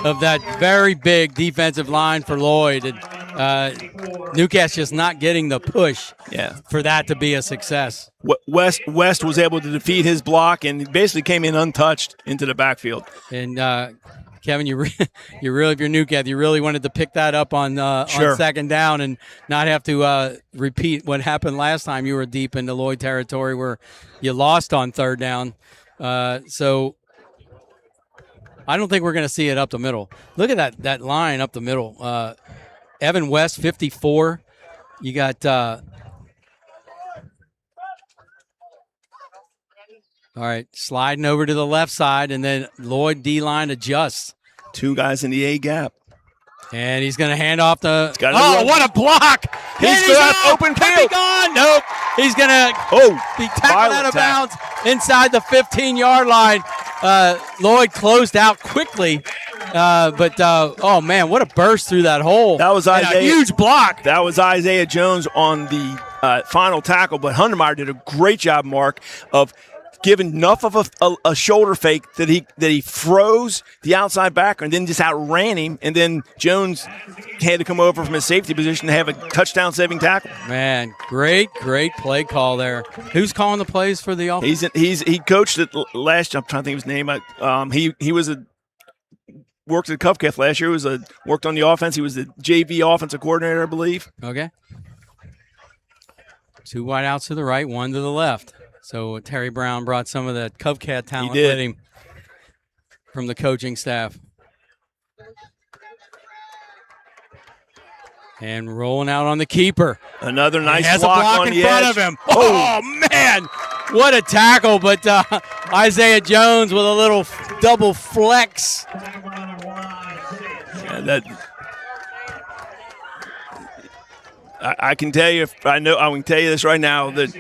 of that very big defensive line for Lloyd. And, Newcastle just not getting the push for that to be a success. West was able to defeat his block and basically came in untouched into the backfield. And Kevin, you really, if you're Newcastle, you really wanted to pick that up on second down and not have to repeat what happened last time you were deep into Lloyd territory where you lost on third down. So I don't think we're going to see it up the middle. Look at that line up the middle. Evan West, 54. You got all right, sliding over to the left side, and then Lloyd D-line adjusts. Two guys in the A gap. And he's going to hand off the – what a block! He's got open field. Be gone. Nope. He's going to be tackled out of bounds inside the 15-yard line. Lloyd closed out quickly. Oh, man, what a burst through that hole. That was Isaiah. A huge block. That was Isaiah Jones on the final tackle, but Huntermeyer did a great job, Mark, of giving enough of a shoulder fake that he froze the outside backer and then just outran him, and then Jones had to come over from his safety position to have a touchdown-saving tackle. Man, great play call there. Who's calling the plays for the offense? He coached it last. I'm trying to think of his name. He was worked at Covcath last year. Worked on the offense. He was the JV offensive coordinator, I believe. Okay. Two wide outs to the right, one to the left. So Terry Brown brought some of the Covcat talent with him from the coaching staff. And rolling out on the keeper. Another nice block. Has block a block on in the front edge. of him. Oh, man. What a tackle. But Isaiah Jones with a little double flex. I can tell you, I can tell you this right now, that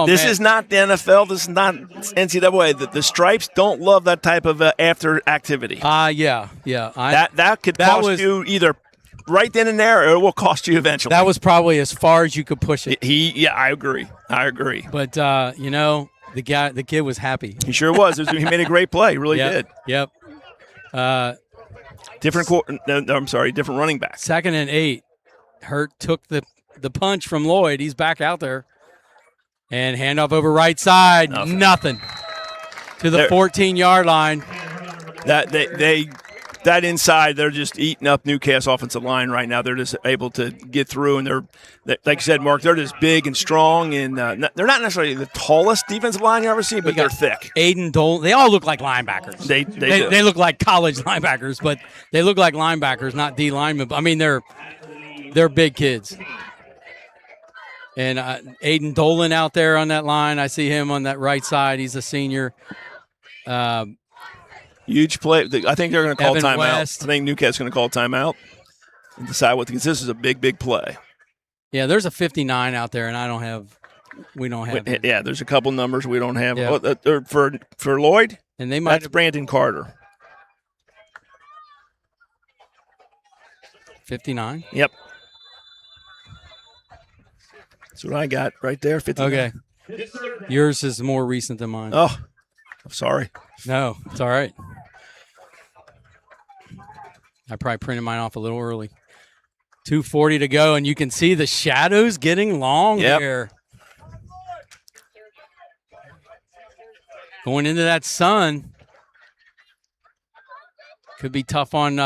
this is not the NFL. This is not NCAA. The Stripes don't love that type of after activity. Yeah. That could cost you either right then and there, or it will cost you eventually. That was probably as far as you could push it. I agree. But the kid was happy. He sure was. He made a great play. He really did. Yep. Different running back. 2nd and 8. Hurt took the punch from Lloyd. He's back out there. And handoff over right side. Nothing. To the 14-yard line. That inside, they're just eating up Newcastle offensive line right now. They're just able to get through, and they're, like you said, Mark, they're just big and strong, and they're not necessarily the tallest defensive line you ever see, but they're thick. Aiden Dole, they all look like linebackers. They do. They look like college linebackers, but they look like linebackers, not D linemen. I mean, they're big kids. And Aiden Dolan out there on that line. I see him on that right side. He's a senior. Huge play. I think they're going to call Evan timeout. West. I think Newcastle's going to call timeout and decide what, because this is a big play. Yeah, there's a 59 out there, and we don't have it. Yeah, there's a couple numbers we don't have. Yeah. For Lloyd, and they that's Brandon Carter. 59? Yep. That's what I got right there, 59. Okay. Yours is more recent than mine. Oh, I'm sorry. No, it's all right. I probably printed mine off a little early. 2:40 to go, and you can see the shadows getting long here. Going into that sun. Could be tough on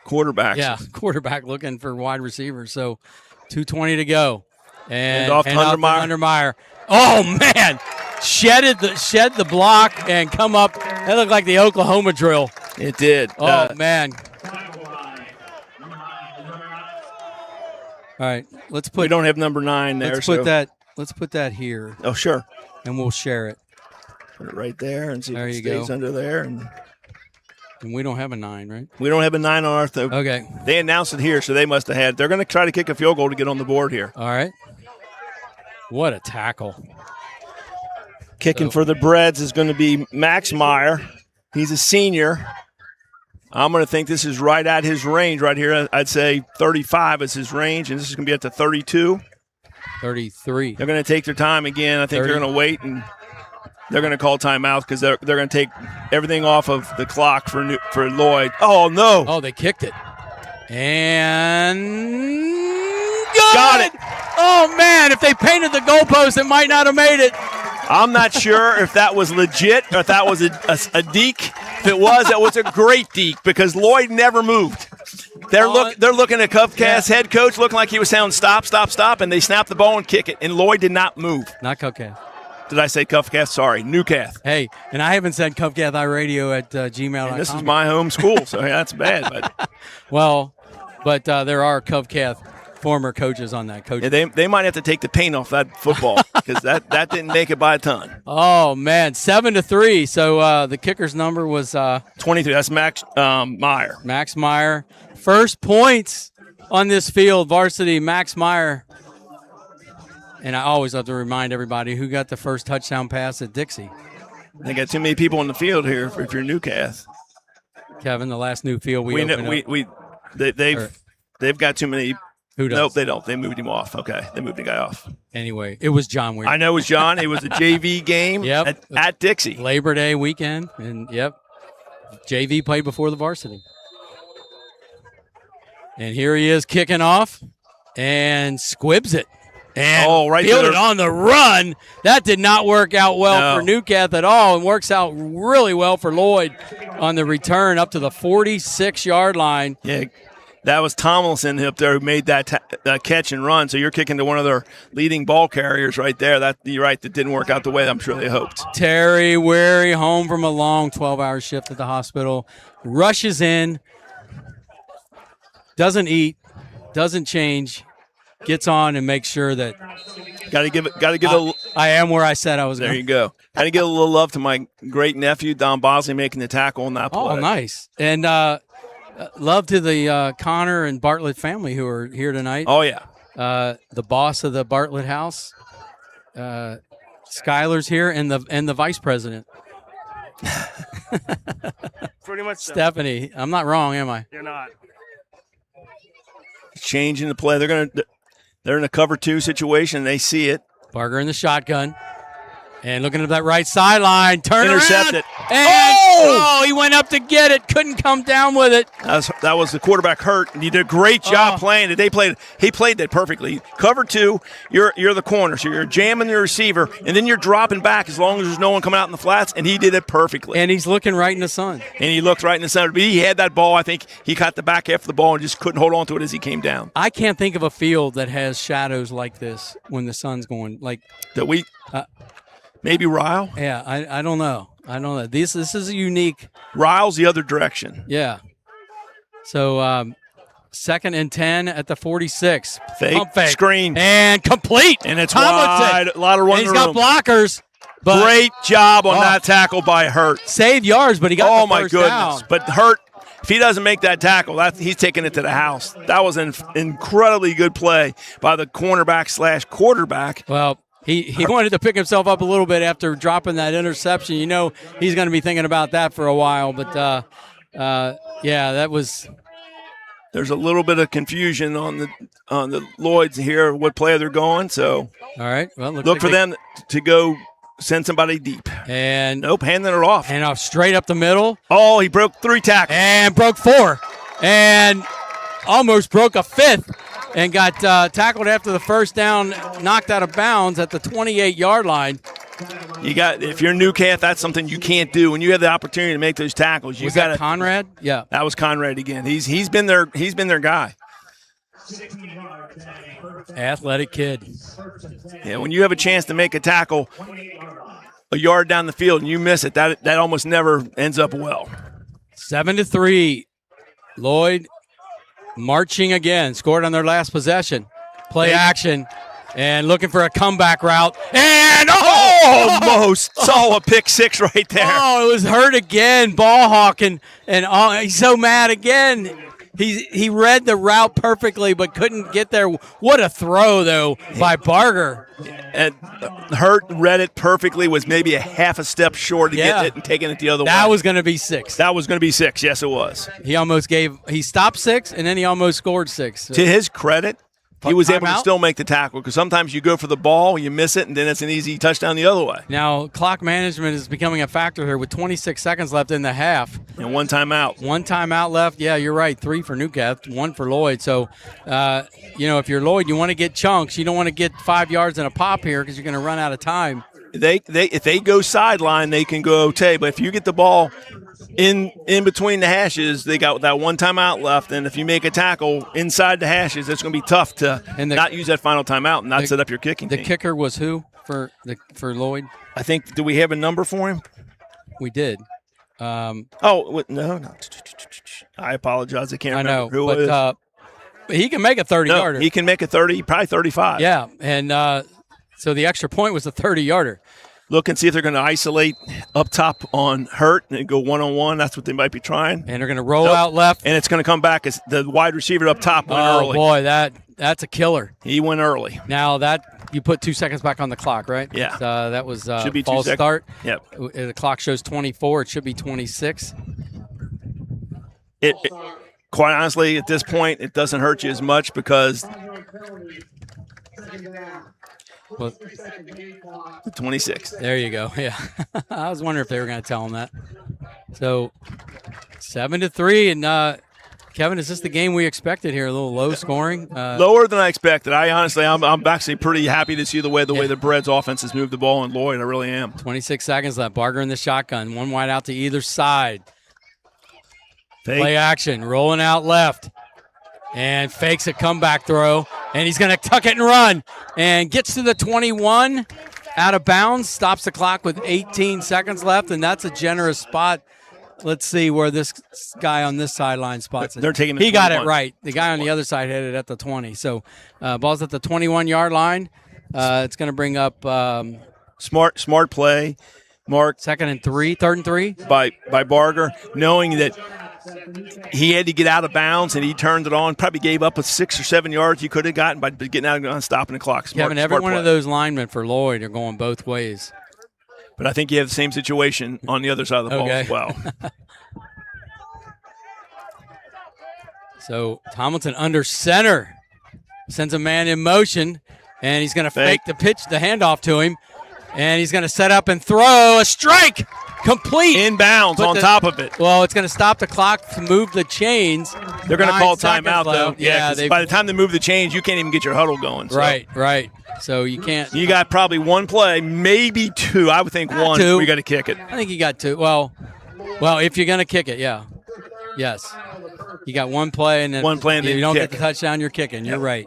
Quarterbacks. Yeah, quarterback looking for wide receivers. So 2:20 to go. And off to Undermeyer. Oh, man. Shed the block and come up. That looked like the Oklahoma drill. It did. Oh, man. All right, let's put. We don't have number 9 there. Let's put that here. Oh, sure. And we'll share it. Put it right there and see there if it you stays go. under there. And we don't have a 9, right? We don't have a 9 on our thing. Okay. They announced it here, so they must have had. They're going to try to kick a field goal to get on the board here. All right. What a tackle. Kicking for the Breds is going to be Max Meyer. He's a senior. I'm going to think this is right at his range right here. I'd say 35 is his range, and this is going to be at the 32. 33. They're going to take their time again. I think 30. They're going to wait, and they're going to call timeout because they're going to take everything off of the clock for Lloyd. Oh, no. Oh, they kicked it. And got it. Oh, man, if they painted the goalpost, it might not have made it. I'm not sure if that was legit or if that was a deke. If it was, that was a great deke because Lloyd never moved. They're looking at Covcast head coach looking like he was saying stop, stop, stop, and they snapped the ball and kick it, and Lloyd did not move. Not Covcast. Did I say Covcast? Sorry, Newcath. Hey, and I haven't said Covcast iRadio at gmail.com. This is my home school, so that's bad. But well, but there are Covcast former coaches on that coach. Yeah, they might have to take the paint off that football because that didn't make it by a ton. Oh man, 7-3. So the kicker's number was 23. That's Max Meyer. Max Meyer, first points on this field, varsity Max Meyer. And I always have to remind everybody who got the first touchdown pass at Dixie. They got too many people on the field here if you're Newcath. Kevin, the last new field they've got too many. Who does? Nope, they don't. They moved him off. Okay, they moved the guy off. Anyway, it was John Weir. I know it was John. It was a JV game at Dixie. Labor Day weekend, and JV played before the varsity. And here he is kicking off and squibs it. And fielded on the run. That did not work out well for Newcath at all, and works out really well for Lloyd on the return up to the 46-yard line. Yeah. That was Tomlinson up there who made that catch and run. So you're kicking to one of their leading ball carriers right there. You're right. That didn't work out the way I'm sure they hoped. Terry Weary, home from a long 12-hour shift at the hospital, rushes in, doesn't eat, doesn't change, gets on and makes sure that. I am where I said I was. There you go. Got to give a little love to my great nephew Don Bosley making the tackle on that play. Oh, nice. And love to the Connor and Bartlett family who are here tonight. Oh, yeah. The boss of the Bartlett house, Skylar's here, and the vice president. Pretty much so. Stephanie. I'm not wrong, am I? You're not. Changing the play. They're in a cover 2 situation. They see it. Barger in the shotgun. And looking at that right sideline, intercepted. And he went up to get it, couldn't come down with it. That was the quarterback hurt, and he did a great job playing it. He played that perfectly. Cover 2, you're the corner, so you're jamming the receiver, and then you're dropping back as long as there's no one coming out in the flats, and he did it perfectly. And he's looking right in the sun. And he looked right in the sun. But he had that ball. I think he caught the back half of the ball and just couldn't hold on to it as he came down. I can't think of a field that has shadows like this when the sun's going. Maybe Ryle? Yeah, I don't know. This is a unique. Ryle's the other direction. Yeah. So 2nd and 10 at the 46. Fake. Screen. And complete. And it's wide. A lot of running room. He's got blockers. But great job on that tackle by Hurt. Saved yards, but he got the first down. Oh, my goodness. But Hurt, if he doesn't make that tackle, he's taking it to the house. That was an incredibly good play by the cornerback/quarterback. Well, He wanted to pick himself up a little bit after dropping that interception. You know he's going to be thinking about that for a while. But Yeah, that was. There's a little bit of confusion on the Lloyds here, what player they're going. So All right. Well, look for them to go send somebody deep. And nope, handing it off. Hand off straight up the middle. Oh, he broke 3 tackles. And broke 4. And almost broke a 5th. And got tackled after the first down, knocked out of bounds at the 28-yard line. If you're Newcastle, that's something you can't do. When you have the opportunity to make those tackles, you got that Conrad? Yeah, that was Conrad again. He's been their guy. Athletic kid. Yeah, when you have a chance to make a tackle a yard down the field and you miss it, that almost never ends up well. 7-3. Lloyd marching again. Scored on their last possession. Play action. And looking for a comeback route. And almost saw a pick 6 right there. Oh, it was hurt again. Ball hawking. And he's so mad again. He read the route perfectly but couldn't get there. What a throw, though, by Barger. And Hurt read it perfectly, was maybe a half a step short to get it and taking it the other way. That was going to be 6. That was going to be 6. Yes, it was. He stopped 6, and then he almost scored 6. So. To his credit, he was able to still make the tackle because sometimes you go for the ball, you miss it, and then it's an easy touchdown the other way. Now, clock management is becoming a factor here with 26 seconds left in the half. And 1 timeout. 1 timeout left. Yeah, you're right. 3 for Newcastle, 1 for Lloyd. So, if you're Lloyd, you want to get chunks. You don't want to get 5 yards and a pop here because you're going to run out of time. If they go sideline, they can go okay. But if you get the ball in between the hashes, they got that 1 timeout left. And if you make a tackle inside the hashes, it's going to be tough to not use that final timeout and not set up your kicking The team. kicker was who for Lloyd? I think, do we have a number for him? We did. No. I apologize. I can't remember who it is. But he can make a 30-yarder. He can make a 30, probably 35. Yeah, and so the extra point was a 30-yarder. Look and see if they're going to isolate up top on Hurt and go one-on-one. That's what they might be trying. And they're going to roll out left. And it's going to come back as the wide receiver up top went early. Oh, boy, that's a killer. He went early. Now, you put 2 sequence back on the clock, right? Yeah. That was should be false start. Yep. The clock shows 24. It should be 26. Quite honestly, at this point, it doesn't hurt you as much because Well, the 26th. There you go. Yeah. I was wondering if they were going to tell him that. So 7-3. And Kevin, is this the game we expected here? A little low scoring? Lower than I expected. I'm actually pretty happy to see the way the Breads offense has moved the ball in Lloyd. I really am. 26 seconds left. Barger in the shotgun. 1 wide out to either side. Play action. Rolling out left. And fakes a comeback throw. And he's going to tuck it and run. And gets to the 21. Out of bounds. Stops the clock with 18 seconds left. And that's a generous spot. Let's see where this guy on this sideline spots it. They're taking He got it right. The guy on the other side hit it at the 20. So ball's at the 21-yard line. It's going to bring up smart play, Mark. Third and three by Barger, knowing that he had to get out of bounds and he turned it on. Probably gave up a 6 or 7 yards he could have gotten by getting out and stopping the clock. Kevin, every one of those linemen for Lloyd are going both ways. But I think you have the same situation on the other side of the ball as well. So Tomlinson under center. Sends a man in motion, and he's going to fake the handoff to him. And he's going to set up and throw a strike. Complete. Inbounds on top of it. Well, it's going to stop the clock to move the chains. They're going to call timeout, though. Yeah, by the time they move the chains, you can't even get your huddle going. So. Right. So you can't. You got probably one play, maybe two. I would think one. Two. We got to kick it. I think you got two. Well, if you're going to kick it, yeah. Yes. You got one play, and then if you don't get the touchdown, you're kicking. You're right.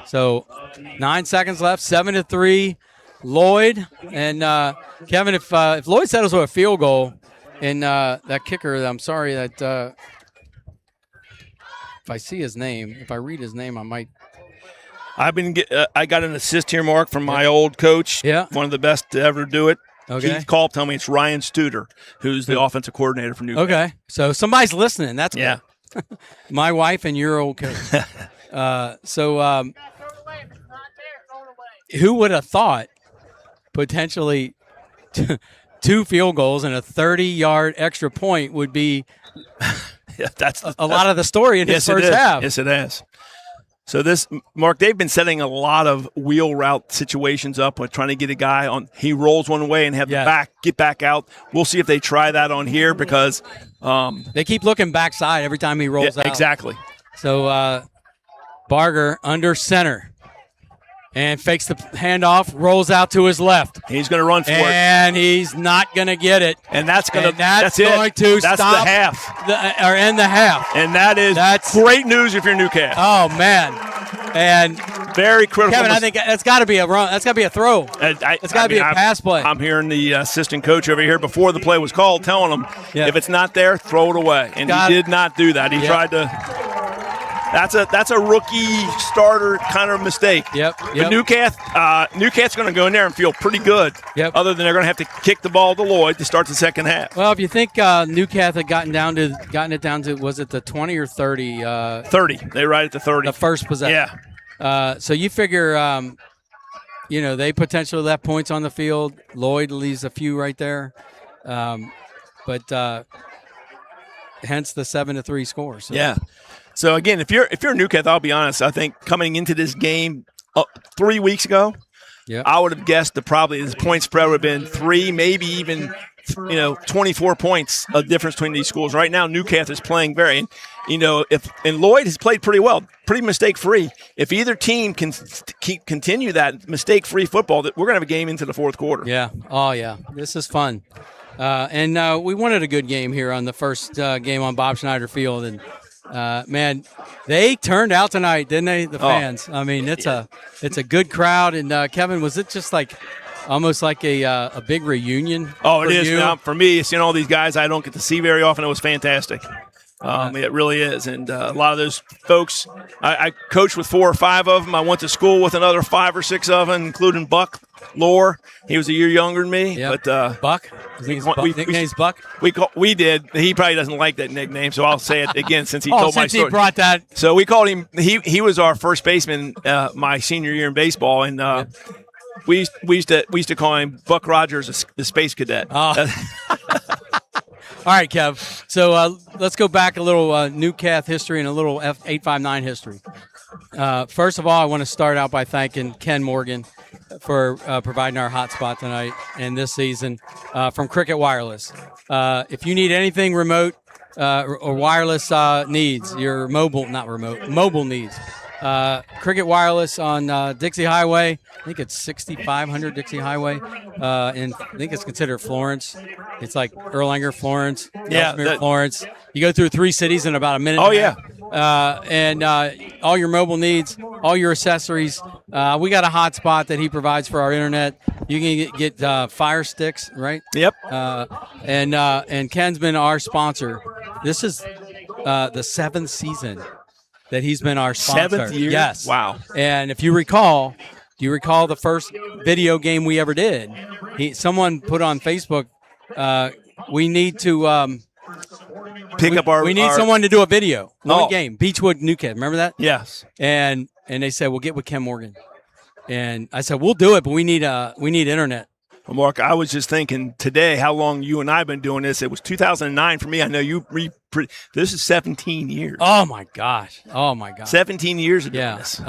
So 9 seconds left, 7-3. Lloyd and Kevin, if Lloyd settles with a field goal, and that kicker, I'm sorry that if I see his name, if I read his name, I might. I got an assist here, Mark, from my old coach. Yeah, one of the best to ever do it. Okay. He called, tell me it's Ryan Studer, who's the offensive coordinator for Newcastle. Okay, so somebody's listening. That's yeah. My wife and your old coach. Who would have thought? Potentially 2 field goals and a 30-yard extra point would be Yeah, a lot of the story in his first half. Yes, it is. So this, Mark, they've been setting a lot of wheel route situations up with trying to get a guy on. He rolls one way and have the get back out. We'll see if they try that on here because they keep looking backside every time he rolls out. Exactly. So Barger under center and fakes the handoff, rolls out to his left. He's going to run for it. And he's not going to get it. And that's going to that's going to that's stop the half. Or end the half. And that's great news if you're Newcastle. Oh, man. And very critical. Kevin, I think that's got to be a run. That's got to be a throw. It's got to be a pass play. I'm hearing the assistant coach over here before the play was called telling him, if it's not there, throw it away. And he did not do that. He tried to. That's a rookie starter kind of mistake. Yep. But Newcastle's going to go in there and feel pretty good. Yep. Other than they're going to have to kick the ball to Lloyd to start the second half. Well, if you think Newcastle had gotten it down to was it the 20 or 30? 30. They right at the 30. The first possession. Yeah. So you figure, they potentially left points on the field. Lloyd leaves a few right there, but hence the 7-3 score. So. Yeah. So again, if you're Newcastle, I'll be honest. I think coming into this game 3 weeks ago, I would have guessed that probably his point spread would have been 3, maybe even 24 points of difference between these schools. Right now, Newcastle is playing and Lloyd has played pretty well, pretty mistake free. If either team can continue that mistake free football, that we're going to have a game into the fourth quarter. Yeah. Oh yeah. This is fun. And we wanted a good game here on the first game on Bob Schneider Field, and man, they turned out tonight, didn't they? The fans. I mean, it's a good crowd. And Kevin, was it just like almost like a big reunion? Oh, it is. Now, for me, seeing all these guys I don't get to see very often, it was fantastic. It really is. And a lot of those folks, I coached with 4 or 5 of them. I went to school with another 5 or 6 of them, including Buck Lohr. He was a year younger than me. Yep. But Buck? Nickname's Buck? We did. He probably doesn't like that nickname, so I'll say it again since he told my story. He brought that. So we called him. He was our first baseman my senior year in baseball, and we used to call him Buck Rogers, the space cadet. All right, Kev. So let's go back a little Newcastle history and a little F859 history. First of all, I want to start out by thanking Ken Morgan for providing our hotspot tonight and this season from Cricket Wireless. If you need anything remote or wireless needs, your mobile needs, Cricket Wireless on Dixie Highway. I think it's 6500 Dixie Highway, and I think it's considered Florence. It's like Erlanger, Florence, Ellesmere, Florence. You go through 3 cities in about a minute. Oh, yeah. And all your mobile needs, all your accessories. We got a hotspot that he provides for our internet. You can get Fire Sticks, right? Yep. And Ken's been our sponsor. This is the 7th season that he's been our sponsor. 7th year? Yes. Wow. And if you recall, do you recall the first video game we ever did? Someone put on Facebook, we need to we need someone to do a video. One game, Beechwood Newcastle. Remember that? Yes. And they said, we'll get with Ken Morgan. And I said, we'll do it, but we need internet. Well, Mark, I was just thinking today how long you and I have been doing this. It was 2009 for me. I know you. This is 17 years. Oh my gosh. 17 years of doing this.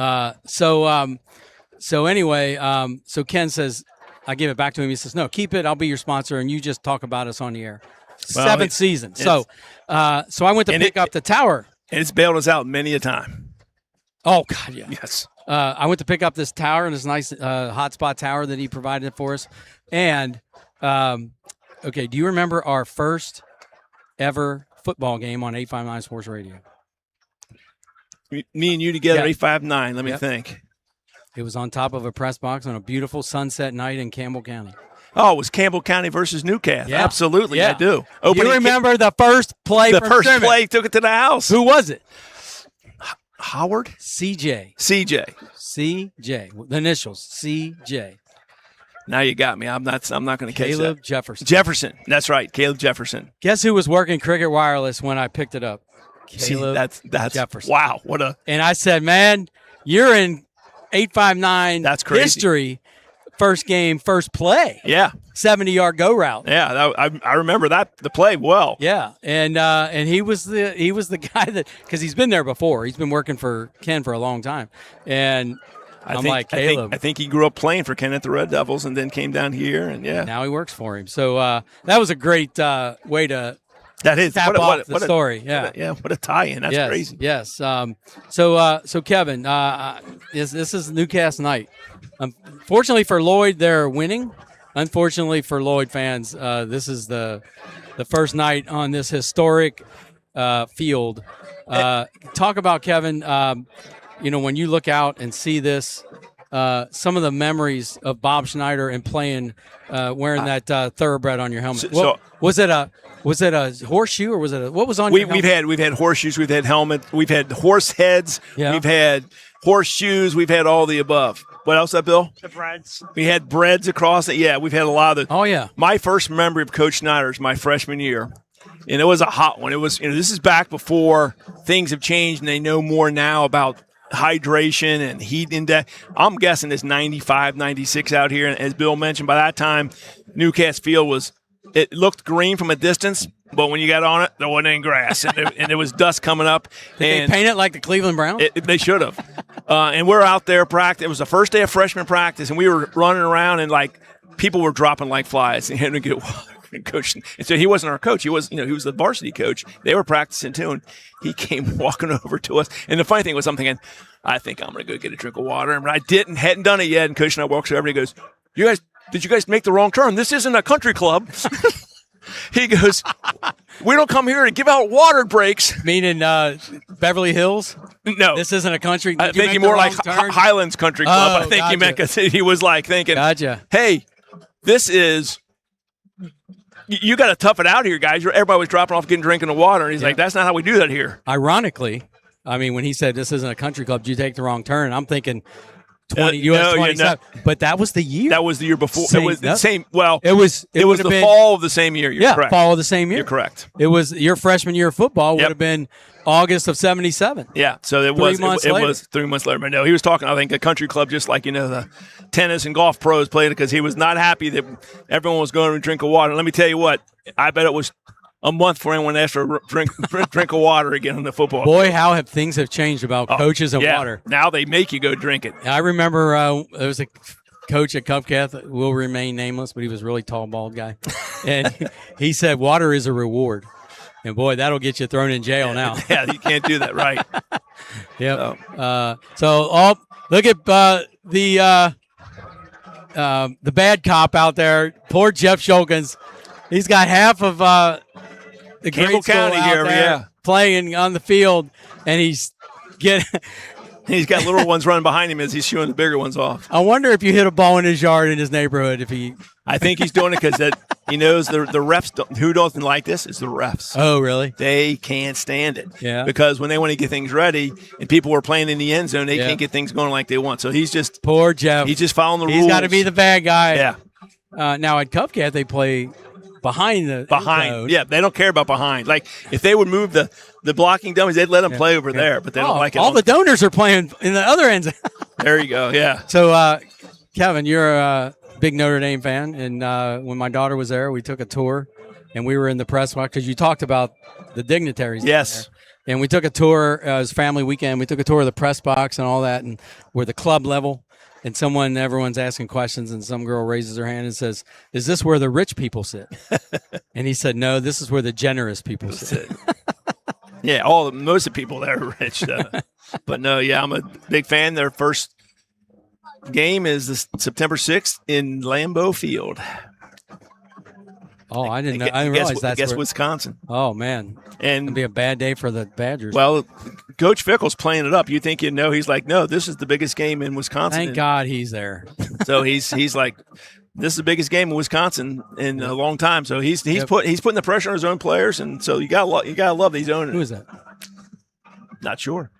So anyway, so Ken says, I give it back to him. He says, no, keep it. I'll be your sponsor, and you just talk about us on the air. Well, 7th season. So I went to pick up the tower. And it's bailed us out many a time. Oh, God, yeah. Yes. I went to pick up this tower, and this nice hotspot tower that he provided for us. And, okay, do you remember our first ever football game on 859 Sports Radio? Me and you together, 859, let me think. It was on top of a press box on a beautiful sunset night in Campbell County. Oh, it was Campbell County versus Newcastle. Yeah. Absolutely, I do. You remember the first play The first play took it to the house. Who was it? Howard? CJ. The initials, CJ. Now you got me. I'm not going to catch that. Caleb Jefferson. Jefferson. That's right. Caleb Jefferson. Guess who was working Cricket Wireless when I picked it up? Caleb that's Jefferson. Wow. And I said, man, you're in 859 that's crazy. history first game, first play. Yeah. 70-yard go route. Yeah, I remember the play well. Yeah, and he was the guy that, because he's been there before. He's been working for Ken for a long time, and I'm like, Caleb. I think he grew up playing for Ken at the Red Devils, and then came down here, and now he works for him. So that was a great way to tap off the story. What a tie-in. That's crazy. Yes. So Kevin, this is Newcastle night. Fortunately for Lloyd, they're winning. Unfortunately for Lloyd fans, this is the first night on this historic field. Talk about, Kevin, when you look out and see this, some of the memories of Bob Schneider and playing, wearing that thoroughbred on your helmet. Was it a horseshoe, or what was on your helmet? We've had horseshoes, we've had helmets, we've had horse heads, we've had horseshoes, we've had all the above. What else, Bill? The breads. We had breads across it. Yeah, we've had a lot of the. Oh, yeah. My first memory of Coach Schneider's my freshman year, and it was a hot one. It was, this is back before things have changed, and they know more now about hydration and heat index. I'm guessing it's 95, 96 out here, and as Bill mentioned, by that time, Newcastle Field it looked green from a distance, but when you got on it, there wasn't any grass, and there was dust coming up. Did they paint it like the Cleveland Browns? They should have. And we're out there practice. It was the first day of freshman practice, and we were running around, and people were dropping like flies. And he had to get coach. And so he wasn't our coach. He was, he was the varsity coach. They were practicing too, and he came walking over to us. And the funny thing was, I'm thinking, I think I'm going to go get a drink of water. And I hadn't done it yet. And Coach and I walks over, and he goes, did you guys make the wrong turn? This isn't a country club. He goes, we don't come here to give out water breaks. Meaning Beverly Hills? No. This isn't a country. I think he more like Highlands Country Club. I think he meant, because he was thinking, hey, this is, you got to tough it out here, guys. Everybody was dropping off, drinking the water. And he's like, that's not how we do that here. Ironically, when he said this isn't a country club, did you take the wrong turn? I'm thinking, US 27. But that was the year. That was the year before. It was the same. Well, it was the fall of the same year. You're correct. Fall of the same year. You're correct. It was your freshman year of football would have been August of 77. Yeah. So it was 3 months later. But no, he was talking, I think, a country club, just like, the tennis and golf pros played it, because he was not happy that everyone was going to drink of water. Let me tell you what, I bet it was a month for anyone asked for a drink of water again on the football. Boy, how things have changed about coaches and water. Now they make you go drink it. I remember there was a coach at Cupcake that will remain nameless, but he was a really tall, bald guy. And he said water is a reward. And, boy, that'll get you thrown in jail now. Yeah, you can't do that, right. Yep. Look at the bad cop out there. Poor Jeff Shulkins. He's got half of the Campbell County here, playing on the field, and he's got little ones running behind him as he's shooing the bigger ones off. I wonder if you hit a ball in his yard in his neighborhood. I think he's doing it because he knows the refs. Who doesn't like this is the refs. Oh, really? They can't stand it. Yeah. Because when they want to get things ready and people are playing in the end zone, they can't get things going like they want. So he's just poor Jeff. He's just following the rules. He's got to be the bad guy. Yeah. Now at Cupcake they play behind. Yeah, they don't care about behind. Like, if they would move the blocking dummies, they'd let them play over there, but they don't like it. All the donors are playing in the other ends. There you go, yeah. So, Kevin, you're a big Notre Dame fan, and when my daughter was there, we took a tour, and we were in the press box, because you talked about the dignitaries. Yes. And we took a tour, it was family weekend, we took a tour of the press box and all that, and we're the club level. And everyone's asking questions, and some girl raises her hand and says, "Is this where the rich people sit?" And he said, "No, this is where the generous people sit." Yeah, most of the people there are rich. But no, I'm a big fan. Their first game is September 6th in Lambeau Field. Oh, I didn't know. I didn't realize that's where Wisconsin. Oh, man. And it'd be a bad day for the Badgers. Well, Coach Fickle's playing it up. You think he's like, no, this is the biggest game in Wisconsin. Thank God he's there. So he's like, this is the biggest game in Wisconsin in a long time. So he's putting the pressure on his own players, and so you gotta love these owners. Who is that? Not sure.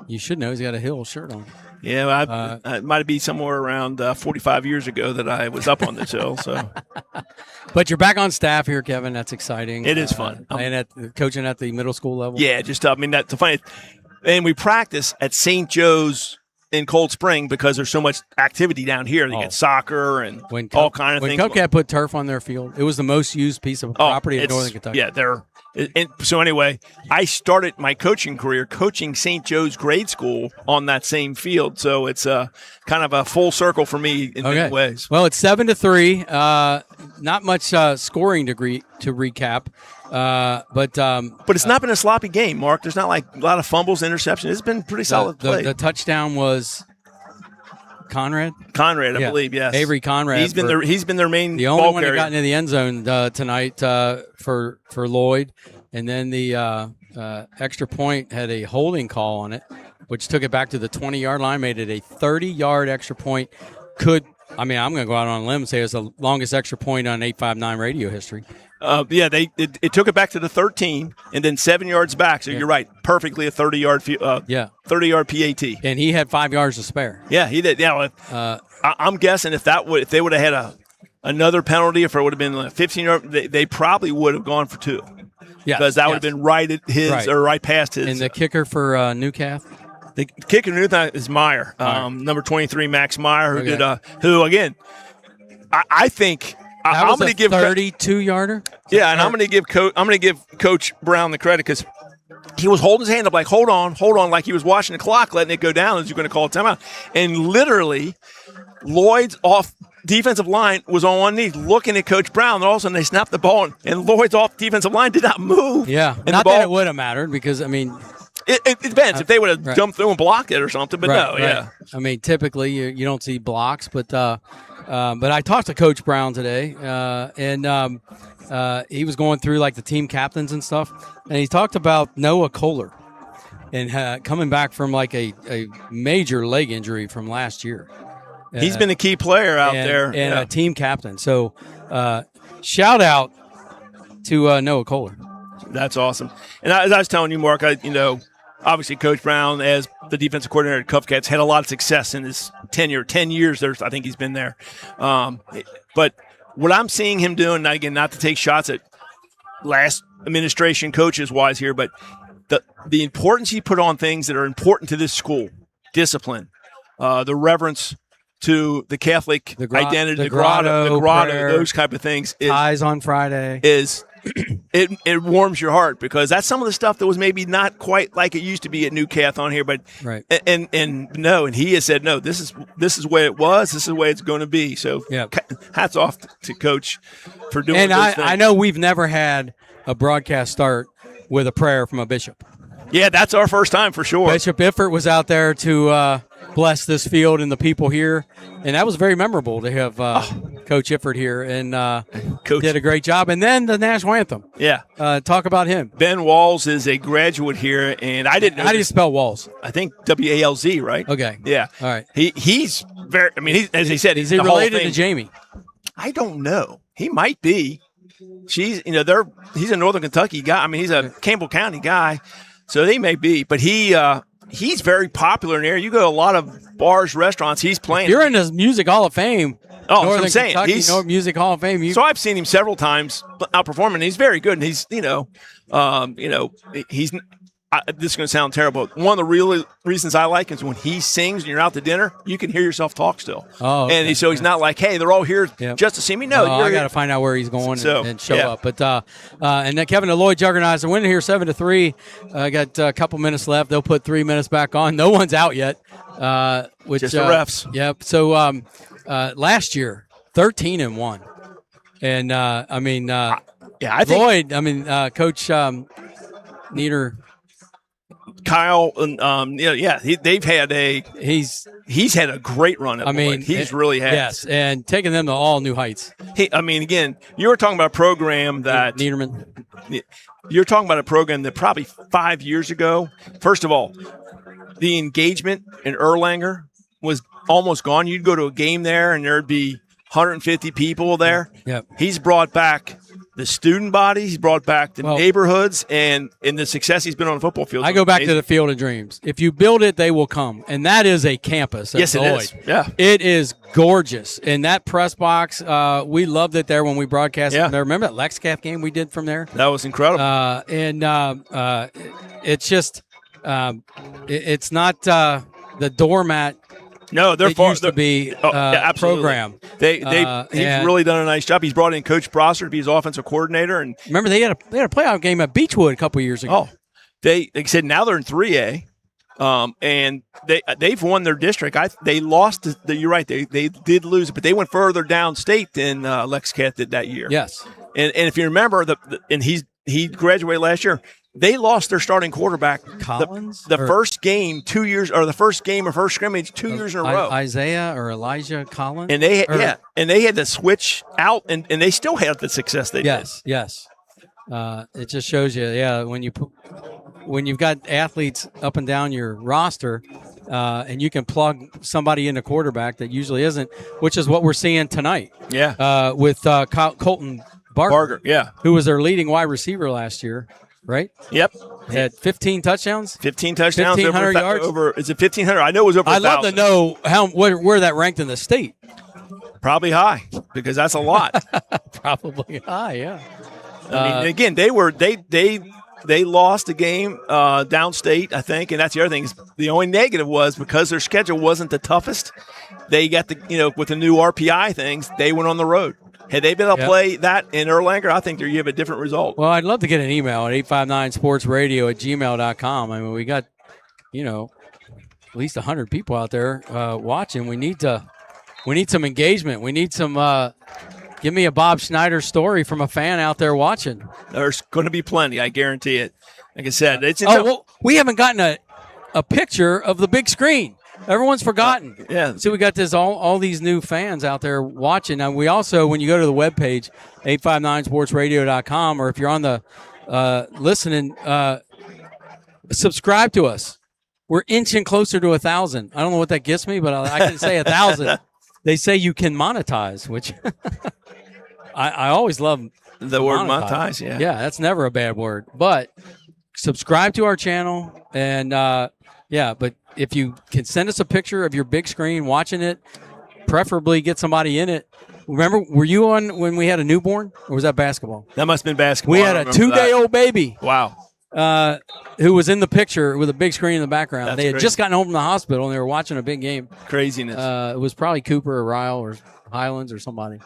You should know. He's got a Hill shirt on. Yeah, it might be somewhere around 45 years ago that I was up on this hill. So, but you're back on staff here, Kevin. That's exciting. It is fun. And coaching at the middle school level. Yeah, that's the funny. And we practice at St. Joe's in Cold Spring because there's so much activity down here. They get soccer and all kind of things. When Cubcat put turf on their field, it was the most used piece of property in Northern Kentucky. Yeah, so anyway, I started my coaching career coaching St. Joe's grade school on that same field. So it's kind of a full circle for me in many ways. Well, it's 7-3. Not much scoring to recap. But it's not been a sloppy game, Mark. There's not like a lot of fumbles, interceptions. It's been pretty solid play. The touchdown was Conrad, I believe, yes. Avery Conrad. He's been their main. The only one that got into the end zone tonight for Lloyd, and then the extra point had a holding call on it, which took it back to the 20-yard line, made it a 30-yard extra point. I'm going to go out on a limb and say it was the longest extra point on 859 radio history. It took it back to the 13 and then 7 yards back. So you're right, perfectly a 30-yard 30-yard PAT. And he had 5 yards to spare. Yeah, he did. Yeah, I'm guessing if they would have had another penalty, if it would have been 15-yard, they probably would have gone for 2. Yeah, because that would have been right at his or right past his. And the kicker for Newcastle. The kicker for Newcastle is Meyer, number 23, Max Meyer, who again, I think. I'm going to give 32-yarder. Yeah, and I'm going to give Coach Brown the credit because he was holding his hand up like, hold on, like he was watching the clock, letting it go down as you're going to call a timeout. And literally, Lloyd's off defensive line was on one knee looking at Coach Brown. And all of a sudden, they snapped the ball, and Lloyd's off defensive line did not move. Yeah, and not that it would have mattered because, I mean – It depends if they would have jumped through and blocked it or something, but yeah. I mean, typically you don't see blocks, but I talked to Coach Brown today, and he was going through like the team captains and stuff, and he talked about Noah Kohler and coming back from like a major leg injury from last year. He's been a key player out there and a team captain. So shout out to Noah Kohler. That's awesome. And as I was telling you, Mark, obviously Coach Brown, as the defensive coordinator at Cubcats, had a lot of success in his tenure. 10 years, I think he's been there. But what I'm seeing him doing, again, not to take shots at last administration coaches-wise here, but the importance he put on things that are important to this school, discipline, the reverence to the Catholic identity, the grotto, those type of things. Ties on Friday. It warms your heart because that's some of the stuff that was maybe not quite like it used to be at Newcath on here, but and he has said no. This is the way it was. This is the way it's going to be. So hats off to Coach for doing. And I know we've never had a broadcast start with a prayer from a bishop. Yeah, that's our first time for sure. Bishop Iffert was out there to bless this field and the people here, and that was very memorable to have Coach Iffert here, and Coach did a great job. And then the national anthem. Yeah. Talk about him. Ben Walls is a graduate here, and I didn't know. How do you spell Walls? I think WALZ, right? Okay. Yeah. All right. He's very, as he said, is he related to Jamie? I don't know. He might be. He's a Northern Kentucky guy. I mean, he's a Campbell County guy. So they may be, but he's very popular in there. You go to a lot of bars, restaurants. He's playing. You're in the Music Hall of Fame. Oh, Northern Kentucky, he's Music Hall of Fame. So I've seen him several times out performing. He's very good, and he's he's. This is going to sound terrible. One of the real reasons I like is when he sings and you're out to dinner, you can hear yourself talk still. Oh, okay. And he's not like, hey, they're all here just to see me. No, I got to find out where he's going and show up. But and then Kevin, the Lloyd Juggernauts are winning here 7-3. Got a couple minutes left. They'll put 3 minutes back on. No one's out yet. Which just the refs. Yep. So last year, 13-1, and I think Lloyd. I mean, Coach Nieder. Kyle, they've had he's had a great run at Lloyd. He's really had. Yes, and taking them to all new heights. Again, you were talking about a program that Niederman. You're talking about a program that probably 5 years ago. First of all, the engagement in Erlanger was almost gone. You'd go to a game there, and there'd be 150 people there. Yep. He's brought back the student body, he's brought back the neighborhoods, and the success he's been on the football field. I go back to the Field of Dreams. If you build it, they will come. And that is a campus. Yes, Lloyd. It is. Yeah. It is gorgeous. And that press box, we loved it there when we broadcast from there. Remember that Lexcalf game we did from there? That was incredible. It's just it's not the doormat. No, they're it far. used to be absolutely. program. He's and really done a nice job. He's brought in Coach Brosser to be his offensive coordinator, and remember they had a playoff game at Beechwood a couple years ago. Oh, they said now they're in 3A, and they've won their district. They lost. You're right. They did lose, but they went further downstate than Lexington did that year. Yes, and if you remember, he graduated last year. They lost their starting quarterback Collins. The first game 2 years, or the first game of first scrimmage 2 years in a row. Isaiah or Elijah Collins, and they had to switch out, and they still had the success they did. Yes. It just shows you, when you've got athletes up and down your roster, and you can plug somebody in the quarterback that usually isn't, which is what we're seeing tonight. Yeah. With Colton Barger, who was their leading wide receiver last year. Right? Yep. Had 15 touchdowns. 15 touchdowns. 1,500 yards. Is it 1,500? I know it was over 1,000. I'd love to know where that ranked in the state. Probably high, because that's a lot. Probably high, yeah. I mean, again, they lost the game downstate, I think, and that's the other thing. The only negative was because their schedule wasn't the toughest. They got with the new RPI things, they went on the road. Had they been able to play that in Erlanger, I think you have a different result. Well, I'd love to get an email at 859sportsradio@gmail.com. I mean, we got, at least 100 people out there watching. We need some engagement. We need some give me a Bob Schneider story from a fan out there watching. There's going to be plenty, I guarantee it. Like I said, we haven't gotten a picture of the big screen. Everyone's forgotten. Yeah. So we got all these new fans out there watching. And we also, when you go to the webpage, 859sportsradio.com, or if you're on the listening, subscribe to us. We're inching closer to 1,000. I don't know what that gets me, but I can say 1,000. They say you can monetize, which I always love the word monetize. Yeah. Yeah, that's never a bad word. But subscribe to our channel, and but if you can send us a picture of your big screen watching it, preferably get somebody in it. Remember, were you on when we had a newborn, or was that basketball? That must have been basketball. We had a 2-day-old baby. Wow. Who was in the picture with a big screen in the background. That's they had crazy. just gotten home from the hospital, and they were watching a big game. Craziness. It was probably Cooper or Ryle or Highlands or somebody.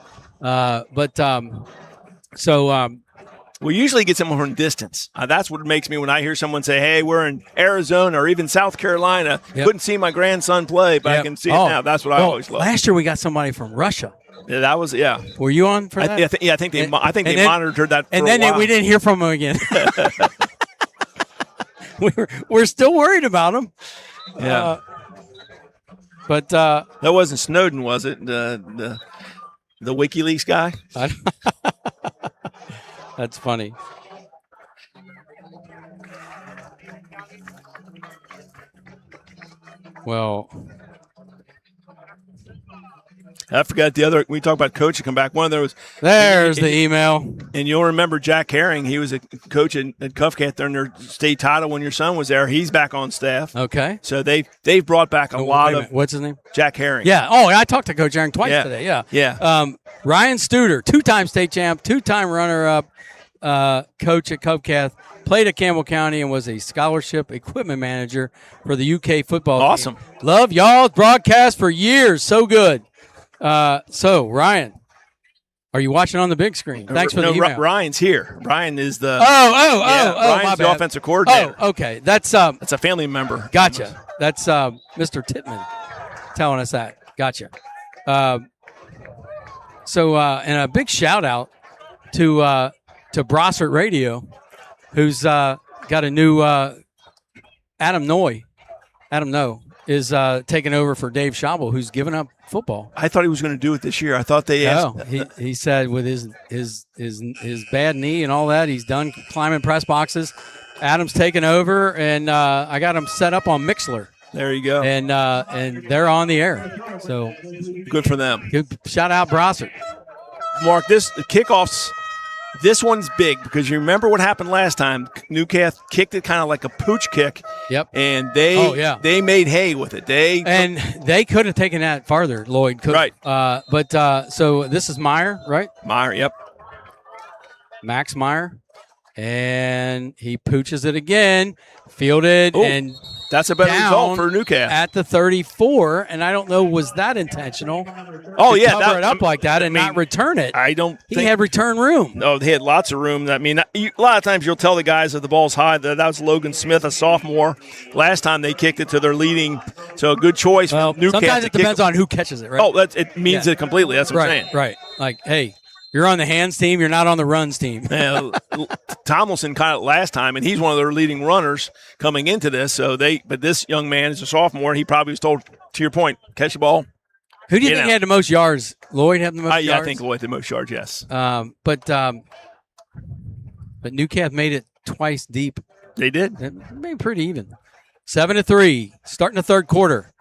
We usually get someone from distance. That's what makes me when I hear someone say, hey, we're in Arizona or even South Carolina. Yep. Couldn't see my grandson play, but I can see it now. That's what I always love. Last year we got somebody from Russia. Yeah, that was, yeah. Were you on for that? I think they monitored that for and a then while. we didn't hear from them again. we're still worried about them. Yeah. But that wasn't Snowden, was it? The WikiLeaks guy? That's funny. Well, I forgot the other. We talked about coach to come back. One of those. There's the email. And you'll remember Jack Herring. He was a coach at Cuffcat during their state title when your son was there. He's back on staff. Okay. So they've brought back a lot of. What's his name? Jack Herring. Yeah. Oh, I talked to Coach Herring twice today. Yeah. Yeah. Ryan Studer, 2-time state champ, 2-time runner-up, coach at Cubcath, played at Campbell County and was a scholarship equipment manager for the UK football team. Awesome. Love y'all's broadcast for years. So good. So, Ryan, are you watching on the big screen? Thanks for the email. Ryan's here. Ryan is the my Ryan's the bad. offensive coordinator. Oh, okay. That's a family member. Gotcha. That's Mr. Titman telling us that. Gotcha. And a big shout out to Brossart Radio, who's got a new Adam Noe is taking over for Dave Schabel, who's given up football. I thought he was going to do it this year. I thought they asked. He said with his bad knee and all that, he's done climbing press boxes. Adam's taken over, and I got him set up on Mixler. There you go. And they're on the air. So good for them. Good shout out Brossart. Mark, the kickoffs. This one's big because you remember what happened last time. Newcastle kicked it kind of like a pooch kick. Yep. And they made hay with it. They could have taken that farther. Lloyd could. Right. So this is Meyer, right? Meyer. Yep. Max Meyer, and he pooches it again, fielded, and That's a better down result for Newcastle. at the 34, and I don't know, was that intentional? Oh, to yeah. cover it up like that and not return it. I don't He think. had return room. No, they had lots of room. I mean, a lot of times you'll tell the guys that the ball's high. That was Logan Smith, a sophomore. Last time they kicked it to their leading, so a good choice. Well, for Newcastle sometimes it depends on who catches it, right? Oh, it means it completely. That's what I'm saying. Right. Like, hey, you're on the hands team. You're not on the runs team. Yeah, Tomlinson caught it last time, and he's one of their leading runners coming into this. But this young man is a sophomore. He probably was told, to your point, catch the ball. Who do you think had the most yards? Lloyd had the most yards? Yeah, I think Lloyd had the most yards, yes. But Newcastle made it twice deep. They did. It made pretty even. 7-3, starting the third quarter.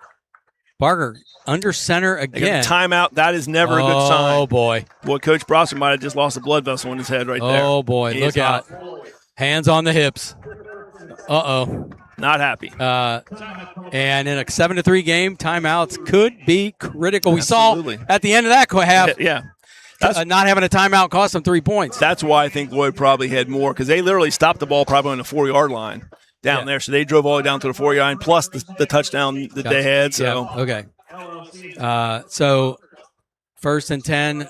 Barger under center They got again. a timeout. That is never a good sign. Oh, boy. Boy, Coach Brosser might have just lost a blood vessel in his head right there. Oh, boy. He Look is out. Hands on the hips. Uh-oh. Not happy. And in a 7-3 game, timeouts could be critical. We Absolutely. saw at the end of that half, Yeah. not having a timeout cost them 3 points. That's why I think Lloyd probably had more, because they literally stopped the ball probably on the 4-yard line down there. So they drove all the way down to the 4-yard line, plus the touchdown that they had. So Okay. So 1st and 10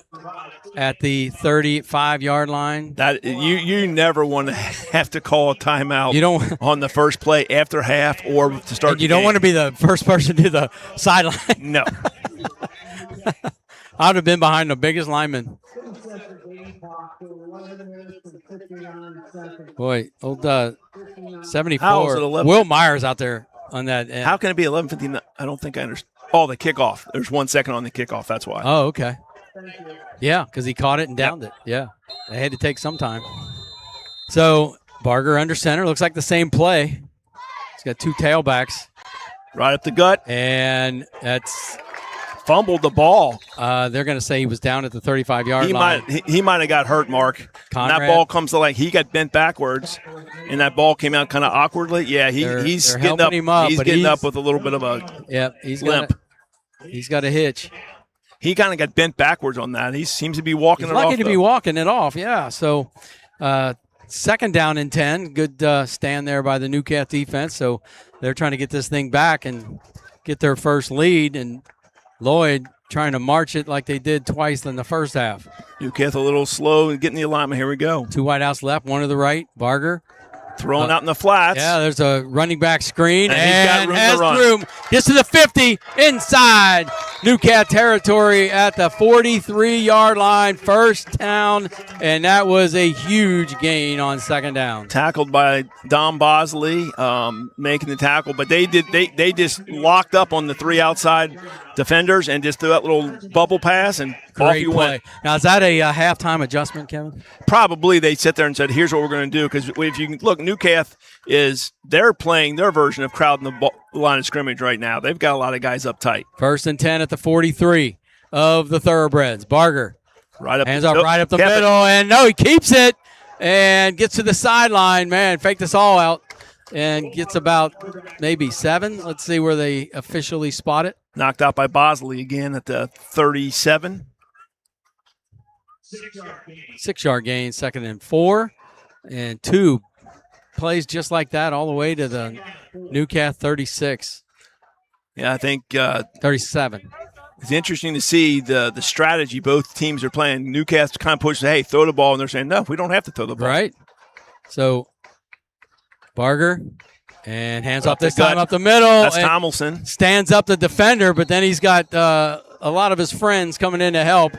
at the 35-yard line. that you never want to have to call a timeout You don't. on the first play after half or to start And you don't want to be the first person to the sideline. No. I would have been behind the biggest lineman. Boy, old 74. How is it 11? Will Myers out there on that end. How can it be 11:59? I don't think I understand. Oh, the kickoff. There's 1 second on the kickoff. That's why. Oh, okay. Yeah, because he caught it and downed it. Yeah, they had to take some time. So Barger under center. Looks like the same play. He's got two tailbacks. Right up the gut. And that's Fumbled the ball. they're going to say he was down at the 35-yard line. He might have got hurt, Mark. And Conrad? that ball comes to he got bent backwards, and that ball came out kind of awkwardly. Yeah, he's they're getting helping up. him up, He's but getting up with a little bit of a Yep, he's limp. got a hitch. He kind of got bent backwards on that. He seems to be walking He's it off. lucky to be though. walking it off. Yeah. So 2nd down and 10. Good stand there by the Newcastle defense. So they're trying to get this thing back and get their first lead. And Lloyd trying to march it like they did twice in the first half. Newcastle a little slow and getting the alignment. Here we go. Two wideouts left, one to the right. Barger. Throwing out in the flats. Yeah, there's a running back screen. And he's got room to has run. room. Gets to the 50 inside Newcastle territory at the 43-yard line. First down, and that was a huge gain on 2nd down. Tackled by Dom Bosley, making the tackle, but they just locked up on the 3 outside defenders and just threw that little bubble pass and off Great you play. went. Now, is that a halftime adjustment, Kevin? Probably they sat there and said, "Here's what we're going to do." Because if you can look, Newcastle they're playing their version of crowding the line of scrimmage right now. They've got a lot of guys up tight. 1st and 10 at the 43 of the Thoroughbreds. Barger hands off right up the middle, and no, he keeps it and gets to the sideline. Man, faked us all out and gets about maybe 7. Let's see where they officially spot it. Knocked out by Bosley again at the 37. 6-yard gain, 2nd and 4, and 2 plays just like that all the way to the Newcastle 36. Yeah, I think 37. it's interesting to see the strategy both teams are playing. Newcastle kind of pushes, hey, throw the ball, and they're saying, no, we don't have to throw the ball. Right. So Barger and hands off the this time gut. up the middle. That's and Tomlinson. stands up the defender, but then he's got a lot of his friends coming in to help.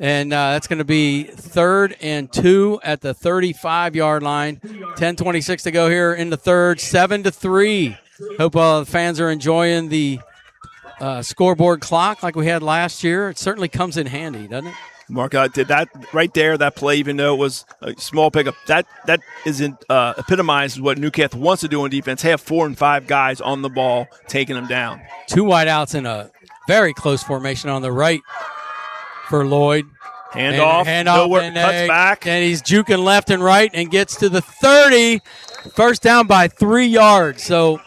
And that's going to be 3rd and 2 at the 35-yard line. 10:26 to go here in the third. 7-3. Hope the fans are enjoying the scoreboard clock like we had last year. It certainly comes in handy, doesn't it? Mark did that right there, that play, even though it was a small pickup. That epitomizes what Newcastle wants to do on defense. Have 4 and 5 guys on the ball, taking them down. 2 wideouts in a very close formation on the right for Lloyd. Hand off, nowhere, cuts back. And he's juking left and right and gets to the 30. First down by 3 yards. So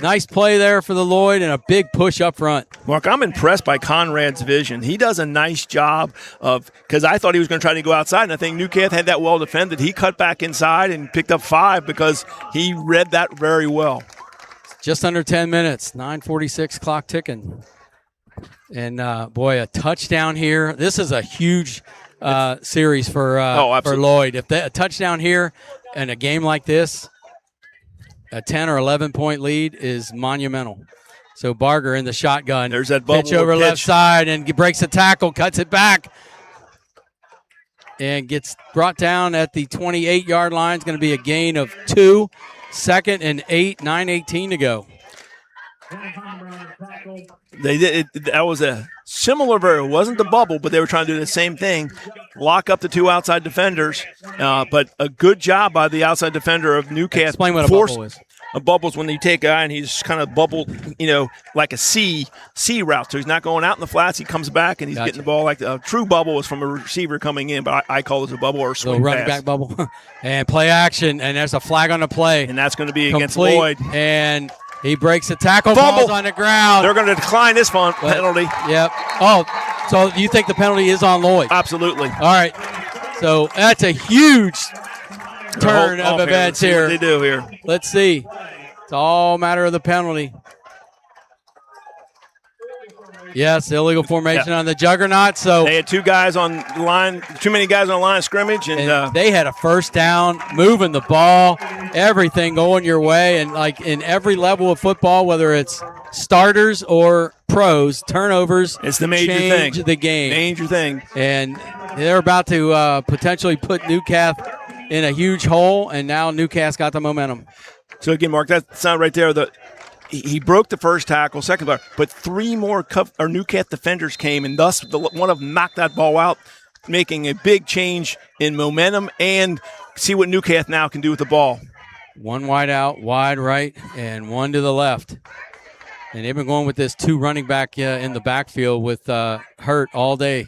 nice play there for the Lloyd and a big push up front. Mark, I'm impressed by Conrad's vision. He does a nice job because I thought he was going to try to go outside, and I think Newcastle had that well defended. He cut back inside and picked up 5 because he read that very well. Just under 10 minutes, 9:46 clock ticking. And, boy, a touchdown here. This is a huge series for Lloyd. If a touchdown here in a game like this, a 10 or 11-point lead is monumental. So Barger in the shotgun. There's that bubble pitch over pitch. left side and breaks a tackle, cuts it back, and gets brought down at the 28-yard line. It's going to be a gain of 2. 2nd and 8, 9:18 to go. They did it, that was a similar variant. It wasn't the bubble, but they were trying to do the same thing, lock up the 2 outside defenders. But a good job by the outside defender of Newcastle. Explain what a bubble is. A bubble is when you take a guy and he's kind of bubbled, like a C route. So he's not going out in the flats. He comes back and he's getting the ball. Like a true bubble is from a receiver coming in, but I call it a bubble or a swing running pass. back bubble. And play action, and there's a flag on the play. And that's going to be Complete, against Lloyd. And he breaks the tackle, Fumble. falls on the ground. They're going to decline this penalty. Yep. Oh, so you think the penalty is on Lloyd? Absolutely. All right. So that's a huge turn of events here. What they do here. Let's see. It's all a matter of the penalty. Yes, illegal formation on the Juggernauts. So they had 2 guys on the line, too many guys on the line of scrimmage, and they had a first down, moving the ball, everything going your way, and like in every level of football, whether it's starters or pros, turnovers. It's the major change thing. The game. Major thing. And they're about to potentially put Newcastle in a huge hole, and now Newcastle got the momentum. So again, Mark, that's not right there. He broke the first tackle, second bar, but 3 more Newcastle defenders came, and thus one of them knocked that ball out, making a big change in momentum and see what Newcastle now can do with the ball. 1 wide out, wide right, and 1 to the left. And they've been going with this 2 running back in the backfield with Hurt all day.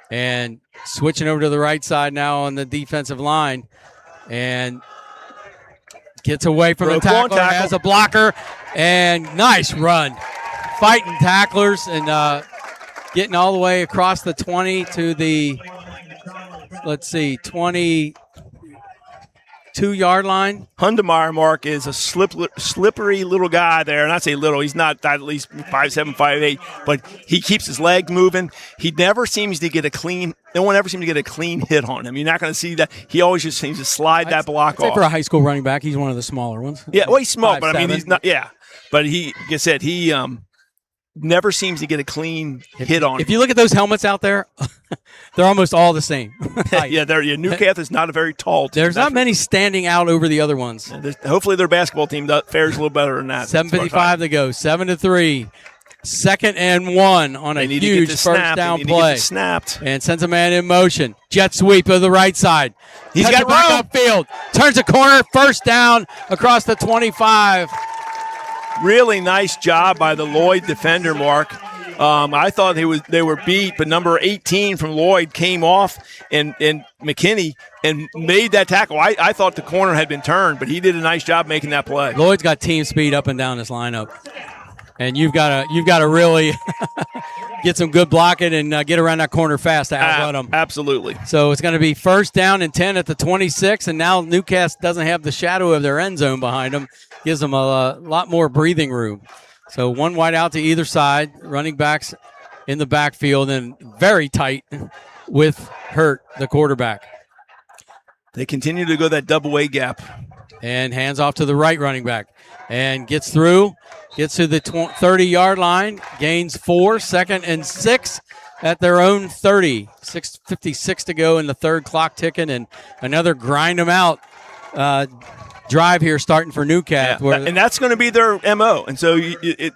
And switching over to the right side now on the defensive line. And gets away from the tackler, has a blocker, and nice run. Fighting tacklers and getting all the way across the 20 to the, 22-yard line. Hundemeyer, Mark, is a slippery little guy there. And I say little, he's not at least 5'7", 5'8", but he keeps his legs moving. He never seems to get no one ever seems to get a clean hit on him. You're not going to see that. He always just seems to slide that block off. For a high school running back, he's one of the smaller ones. Yeah, well, he's small, but 5'7". he's not, yeah. But he, like I said, he never seems to get a clean hit on him. If you look at those helmets out there, they're almost all the same. Newcastle is not a very tall team. There's not many standing out over the other ones. Hopefully their basketball team fares a little better than that. 7:55 to go, 7-3. 2nd and 1 on a huge first down play. Snapped. And sends a man in motion. Jet sweep of the right side. He's got back upfield. Turns a corner. First down across the 25. Really nice job by the Lloyd defender, Mark. I thought they were beat, but number 18 from Lloyd came off and McKinney and made that tackle. I thought the corner had been turned, but he did a nice job making that play. Lloyd's got team speed up and down this lineup. And you've got to really get some good blocking and get around that corner fast to outrun them. Absolutely. So it's going to be first down and 10 at the 26, and now Newcastle doesn't have the shadow of their end zone behind them. Gives them a lot more breathing room. So 1 wide out to either side, running backs in the backfield, and very tight with Hurt, the quarterback. They continue to go that double A gap. And hands off to the right running back. And gets through. Gets to the 30-yard line, gains 4, 2nd and 6 at their own 30. 6:56 to go in the third, clock ticking, and another grind them out drive here starting for Newcastle. Yeah. And that's going to be their MO. And so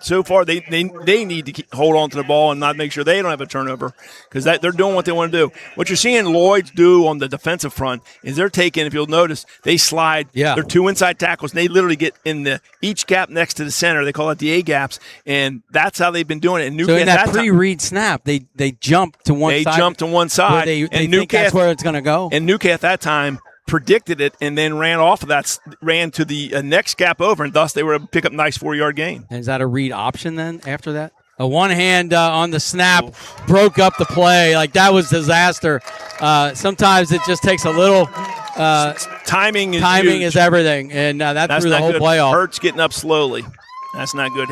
so far they need to hold on to the ball and not make sure they don't have a turnover because they're doing what they want to do. What you're seeing Lloyd do on the defensive front is they're taking, if you'll notice, they slide. Yeah. They're 2 inside tackles. And they literally get in each gap next to the center. They call it the A gaps. And that's how they've been doing it. And Newcastle, so in that pre-read snap, they jump to one side. They jump to one side. They think that's where it's going to go. And Newcastle at that time predicted it and then ran off of that, ran to the next gap over, and thus they were able to pick up a nice 4-yard gain. And is that a read option then after that? A one hand on the snap broke up the play. Like, that was disaster. Sometimes it just takes a little timing is everything, and that threw the whole play off. Hurts getting up slowly. That's not good.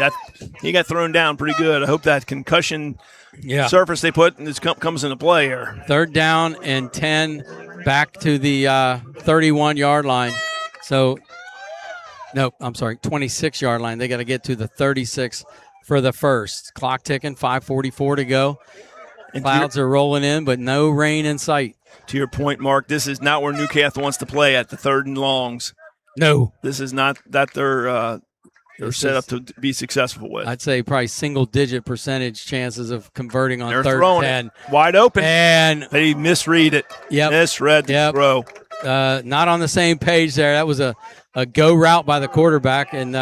He got thrown down pretty good. I hope that concussion surface they put comes into play here. 3rd down and 10 back to the 31-yard line. So, no, I'm sorry, 26-yard line. They got to get to the 36 for the first. Clock ticking, 5:44 to go. Clouds are rolling in, but no rain in sight. To your point, Mark, this is not where Newcastle wants to play at the 3rd and longs. No. This is not that they're set up to be successful with. I'd say probably single-digit percentage chances of converting on They're 3rd throwing and 10. It wide open. And they misread it. Yep. Misread the throw. Not on the same page there. That was a go route by the quarterback and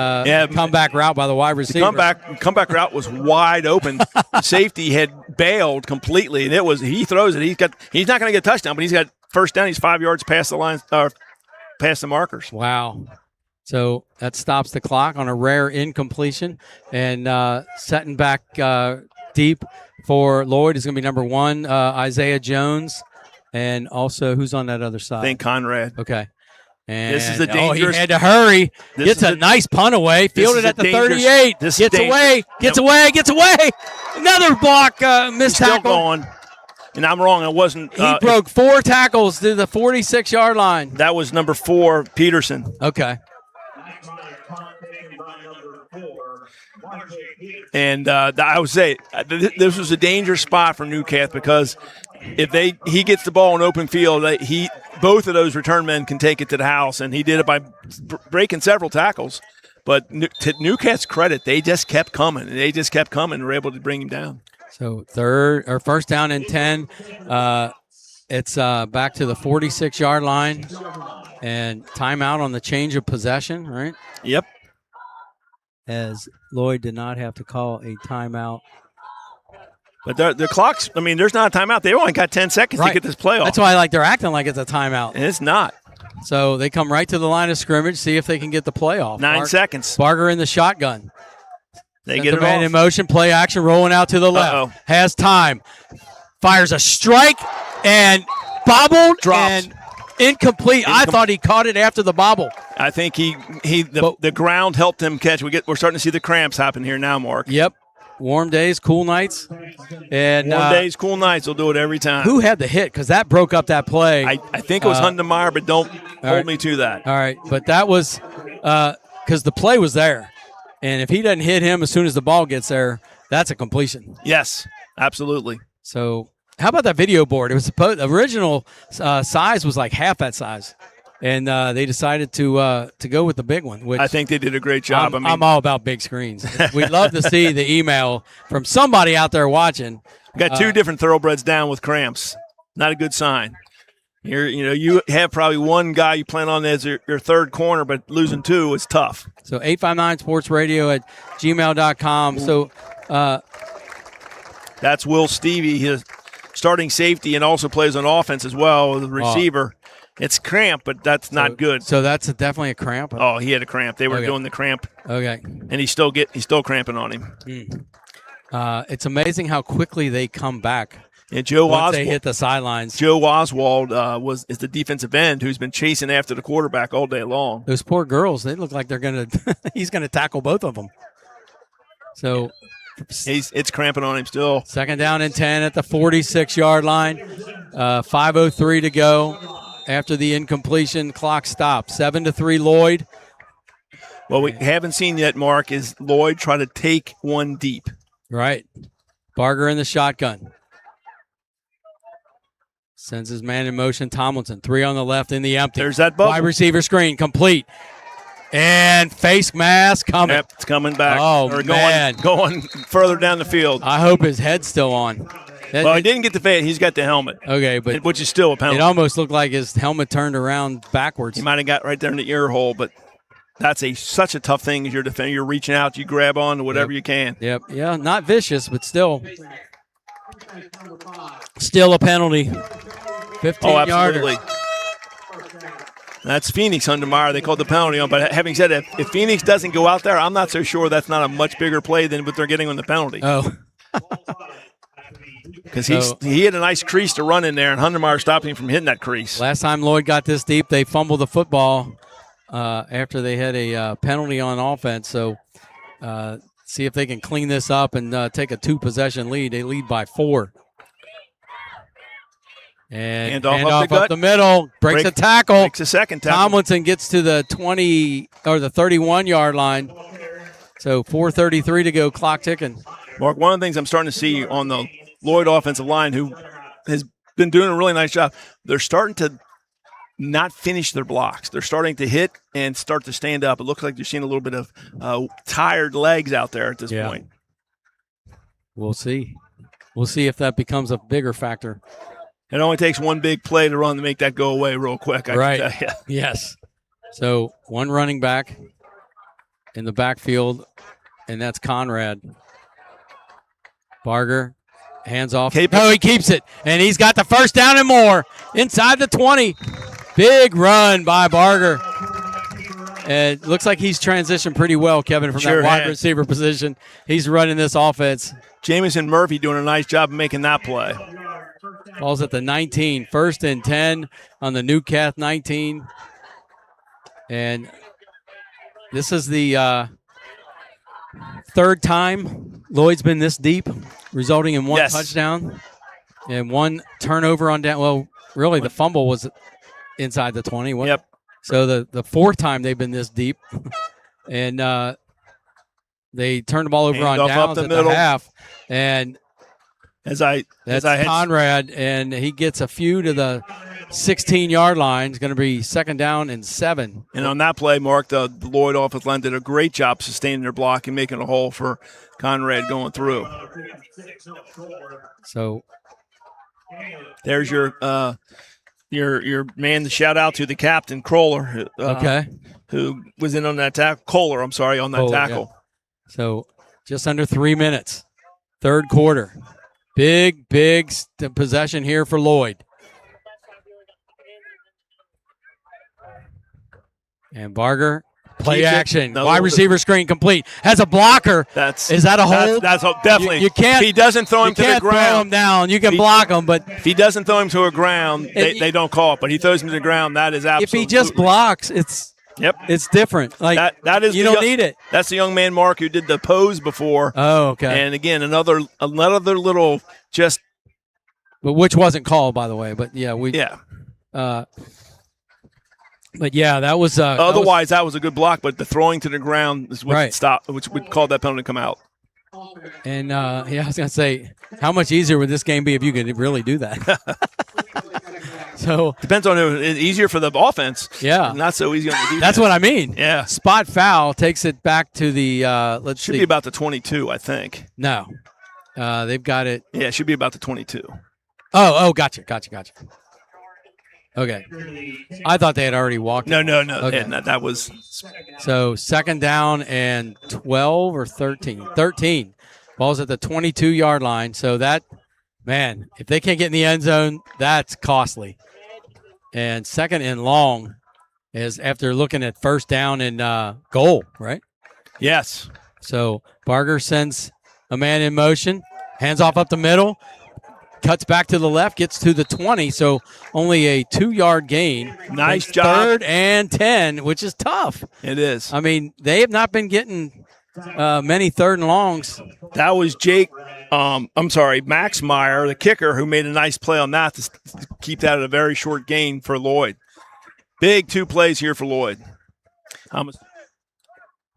comeback route by the wide receiver. The comeback route was wide open. The safety had bailed completely, and he throws it. He's not going to get a touchdown, but he's got first down. He's 5 yards past the line, past the markers. Wow. So that stops the clock on a rare incompletion, and setting back deep for Lloyd is going to be number 1, Isaiah Jones, and also who's on that other side? I think Conrad. Okay. And this is a dangerous. he had to hurry. Gets a nice punt away. Fielded at the 38. Gets away. Gets away. Another block. Missed tackle. Still going. And I'm wrong. It wasn't. He broke 4 tackles to the 46-yard line. That was number 4, Peterson. Okay. And I would say this was a dangerous spot for Newcastle because if he gets the ball in open field, both of those return men can take it to the house, and he did it by breaking several tackles. But to Newcastle's credit, they just kept coming. They just kept coming and were able to bring him down. So 1st down and 10. It's back to the 46-yard line, and timeout on the change of possession, right? Yep. As Lloyd did not have to call a timeout. But the clock's, there's not a timeout. They only got 10 seconds to get this play off. That's why they're acting like it's a timeout. And it's not. So they come right to the line of scrimmage, see if they can get the play off. 9 seconds. Barger in the shotgun. They get it man off. In motion, play action, rolling out to the left. Has time. Fires a strike and bobbled. Drops. And incomplete. I thought he caught it after the bobble. I think the ground helped him catch. We're starting to see the cramps happen here now, Mark. Yep. Warm days, cool nights. And warm days, cool nights. They'll do it every time. Who had the hit? Because that broke up that play. I think it was Hundemeyer, but don't hold me to that. All right. But that was because the play was there. And if he doesn't hit him as soon as the ball gets there, that's a completion. Yes, absolutely. So how about that video board? It was the original size was like half that size. And they decided to go with the big one. Which I think they did a great job. I'm all about big screens. We'd love to see the email from somebody out there watching. We got 2 different thoroughbreds down with cramps. Not a good sign. You have probably one guy you plan on as your 3rd corner, but losing 2 is tough. So 859sportsradio@gmail.com. So that's Will Stevie, his starting safety, and also plays on offense as well, the receiver. It's cramp, but that's not good. So that's definitely a cramp? Oh, he had a cramp. They were doing the cramp. Okay. And he's still cramping on him. It's amazing how quickly they come back. And once they hit the sidelines. Joe Oswald is the defensive end who's been chasing after the quarterback all day long. Those poor girls, they look like he's gonna tackle both of them. So it's cramping on him still. 2nd down and 10 at the 46-yard line. 5:03 to go. After the incompletion, clock stops. 7-3 Lloyd. What we haven't seen yet, Mark, is Lloyd try to take one deep. Right. Barger in the shotgun. Sends his man in motion. Tomlinson, 3 on the left in the empty. There's that bubble. Wide receiver screen, complete. And face mask coming. Yep, it's coming back. Oh, man. Going further down the field. I hope his head's still on. Well, he didn't get the face. He's got the helmet. Okay, but which is still a penalty. It almost looked like his helmet turned around backwards. He might have got right there in the ear hole, but that's such a tough thing as your defender. You're reaching out, you grab on to whatever you can. Yep. Yeah, not vicious, but still a penalty. 15-yarder. Absolutely. That's Phoenix Hundemeyer. They called the penalty on. But having said that, if Phoenix doesn't go out there, I'm not so sure that's not a much bigger play than what they're getting on the penalty. Oh. Because he had a nice crease to run in there, and Hundemeyer stopped him from hitting that crease. Last time Lloyd got this deep, they fumbled the football after they had a penalty on offense. So see if they can clean this up and take a 2-possession lead. They lead by 4. And handoff up the middle, breaks a tackle. Breaks a second tackle. Tomlinson gets to the 20 or the 31-yard line. So 4:33 to go, clock ticking. Mark, one of the things I'm starting to see on the Lloyd offensive line, who has been doing a really nice job, they're starting to not finish their blocks. They're starting to hit and start to stand up. It looks like you're seeing a little bit of tired legs out there at this point. We'll see. We'll see if that becomes a bigger factor. It only takes one big play to run to make that go away real quick. I can tell you. Yes. So one running back in the backfield, and that's Conrad. Barger, hands off. He keeps it, and he's got the first down and more inside the 20. Big run by Barger. And it looks like he's transitioned pretty well, Kevin, from that wide receiver position. He's running this offense. Jamison Murphy doing a nice job of making that play. Ball's at the 19. 1st and 10 on the Newcath 19. And this is the third time Lloyd's been this deep, resulting in one touchdown and one turnover on down. Well, really, the fumble was inside the 20. Yep. So the fourth time they've been this deep. And they turned the ball over on downs at the half. And that's Conrad, and he gets a few to the 16-yard line. It's going to be 2nd down and 7. And on that play, Mark, the Lloyd offensive line did a great job sustaining their block and making a hole for Conrad going through. So there's your man to shout out to, the captain, Kroller, who was in on that tackle. Kohler, I'm sorry, on that tackle. Yeah. So just under 3 minutes, third quarter. Big possession here for Lloyd. And Barger, play action. Wide receiver screen complete. Has a blocker. Is that a hold? That's definitely. You can't. If he doesn't throw him to the ground. You can't throw him down. You can block him, but if he doesn't throw him to the ground, they don't call it. But he throws him to the ground. That is absolutely. If he just blocks, it's different. Like that is. You don't need it. That's the young man, Mark, who did the pose before. Oh, okay. And again, another little just. But which wasn't called, by the way. But yeah, But yeah, that was. Otherwise, that was a good block. But the throwing to the ground is what stopped, which would call that penalty to come out. And I was gonna say, how much easier would this game be if you could really do that? So depends on it's easier for the offense. Yeah, not so easy on the defense. That's what I mean. Yeah, spot foul takes it back to the. Should be about the 22, I think. No, they've got it. Yeah, it should be about the 22. Oh, gotcha. Okay. I thought they had already walked. No. Okay. Yeah, that was. So 2nd down and 12 or 13. 13. Ball's at the 22-yard line. So that, man, if they can't get in the end zone, that's costly. And 2nd and long is after looking at 1st down and goal, right? Yes. So Barger sends a man in motion, hands off up the middle. Cuts back to the left, gets to the 20, so only a 2-yard gain. Nice job. 3rd and 10, which is tough. It is. I mean, they have not been getting many 3rd and longs. That was Max Meyer, the kicker, who made a nice play on that to keep that at a very short gain for Lloyd. Big 2 plays here for Lloyd.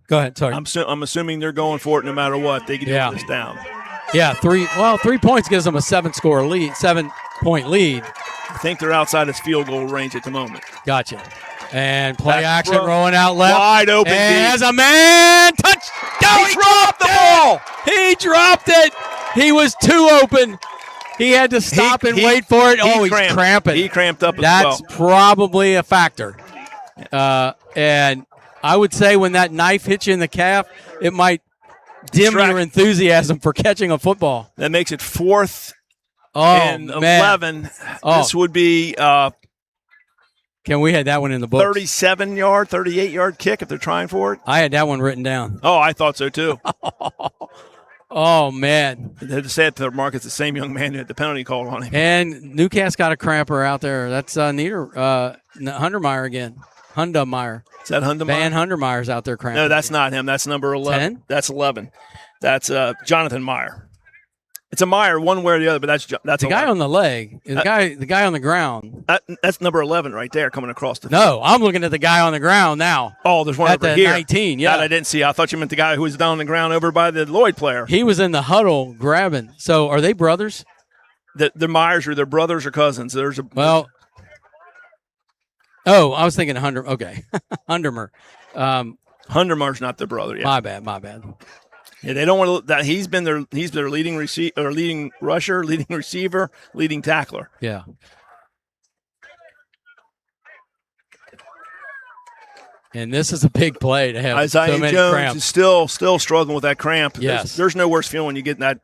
Go ahead, sorry. I'm assuming they're going for it no matter what. They can get this down. Yeah, 3 points gives them a 7-point lead. I think they're outside his field goal range at the moment. Gotcha. And play action rolling out left. Wide open. And has a man touch. No, he dropped the ball. He dropped it. He was too open. He had to stop and wait for it. He's cramping. He cramped up as That's probably a factor. And I would say when that knife hits you in the calf, it might dim your enthusiasm for catching a football. That makes it 4th and 11. This would be we had that one in the book. 37-yard, 38-yard kick if they're trying for it. I had that one written down. Oh, I thought so too. Oh, man. They had to say it to Mark. It's the same young man who had the penalty called on him. And Newcastle got a cramper out there. That's Huntermeyer again. Hundemeyer. Is that Hundemeyer? Van Hundermeyer's out there cramping. No, that's not him. That's number 11. 10? That's 11. That's Jonathan Meyer. It's a Meyer one way or the other, but that's the guy 11. on the leg. The guy on the ground. That's number 11 right there coming across the field. No, I'm looking at the guy on the ground now. Oh, there's one at over the here. 19, yeah. That I didn't see. I thought you meant the guy who was down on the ground over by the Lloyd player. He was in the huddle grabbing. So are they brothers? The Myers are their brothers or cousins. There's a Well, I was thinking Hunter. Okay, Hundermer. Hundermeyer's not their brother. Yeah. My bad. Yeah, they don't want to. That he's their leading leading rusher, leading receiver, leading tackler. Yeah. And this is a big play to have Isaiah so many Jones cramps. is still struggling with that cramp. Yes. There's no worse feeling when you get that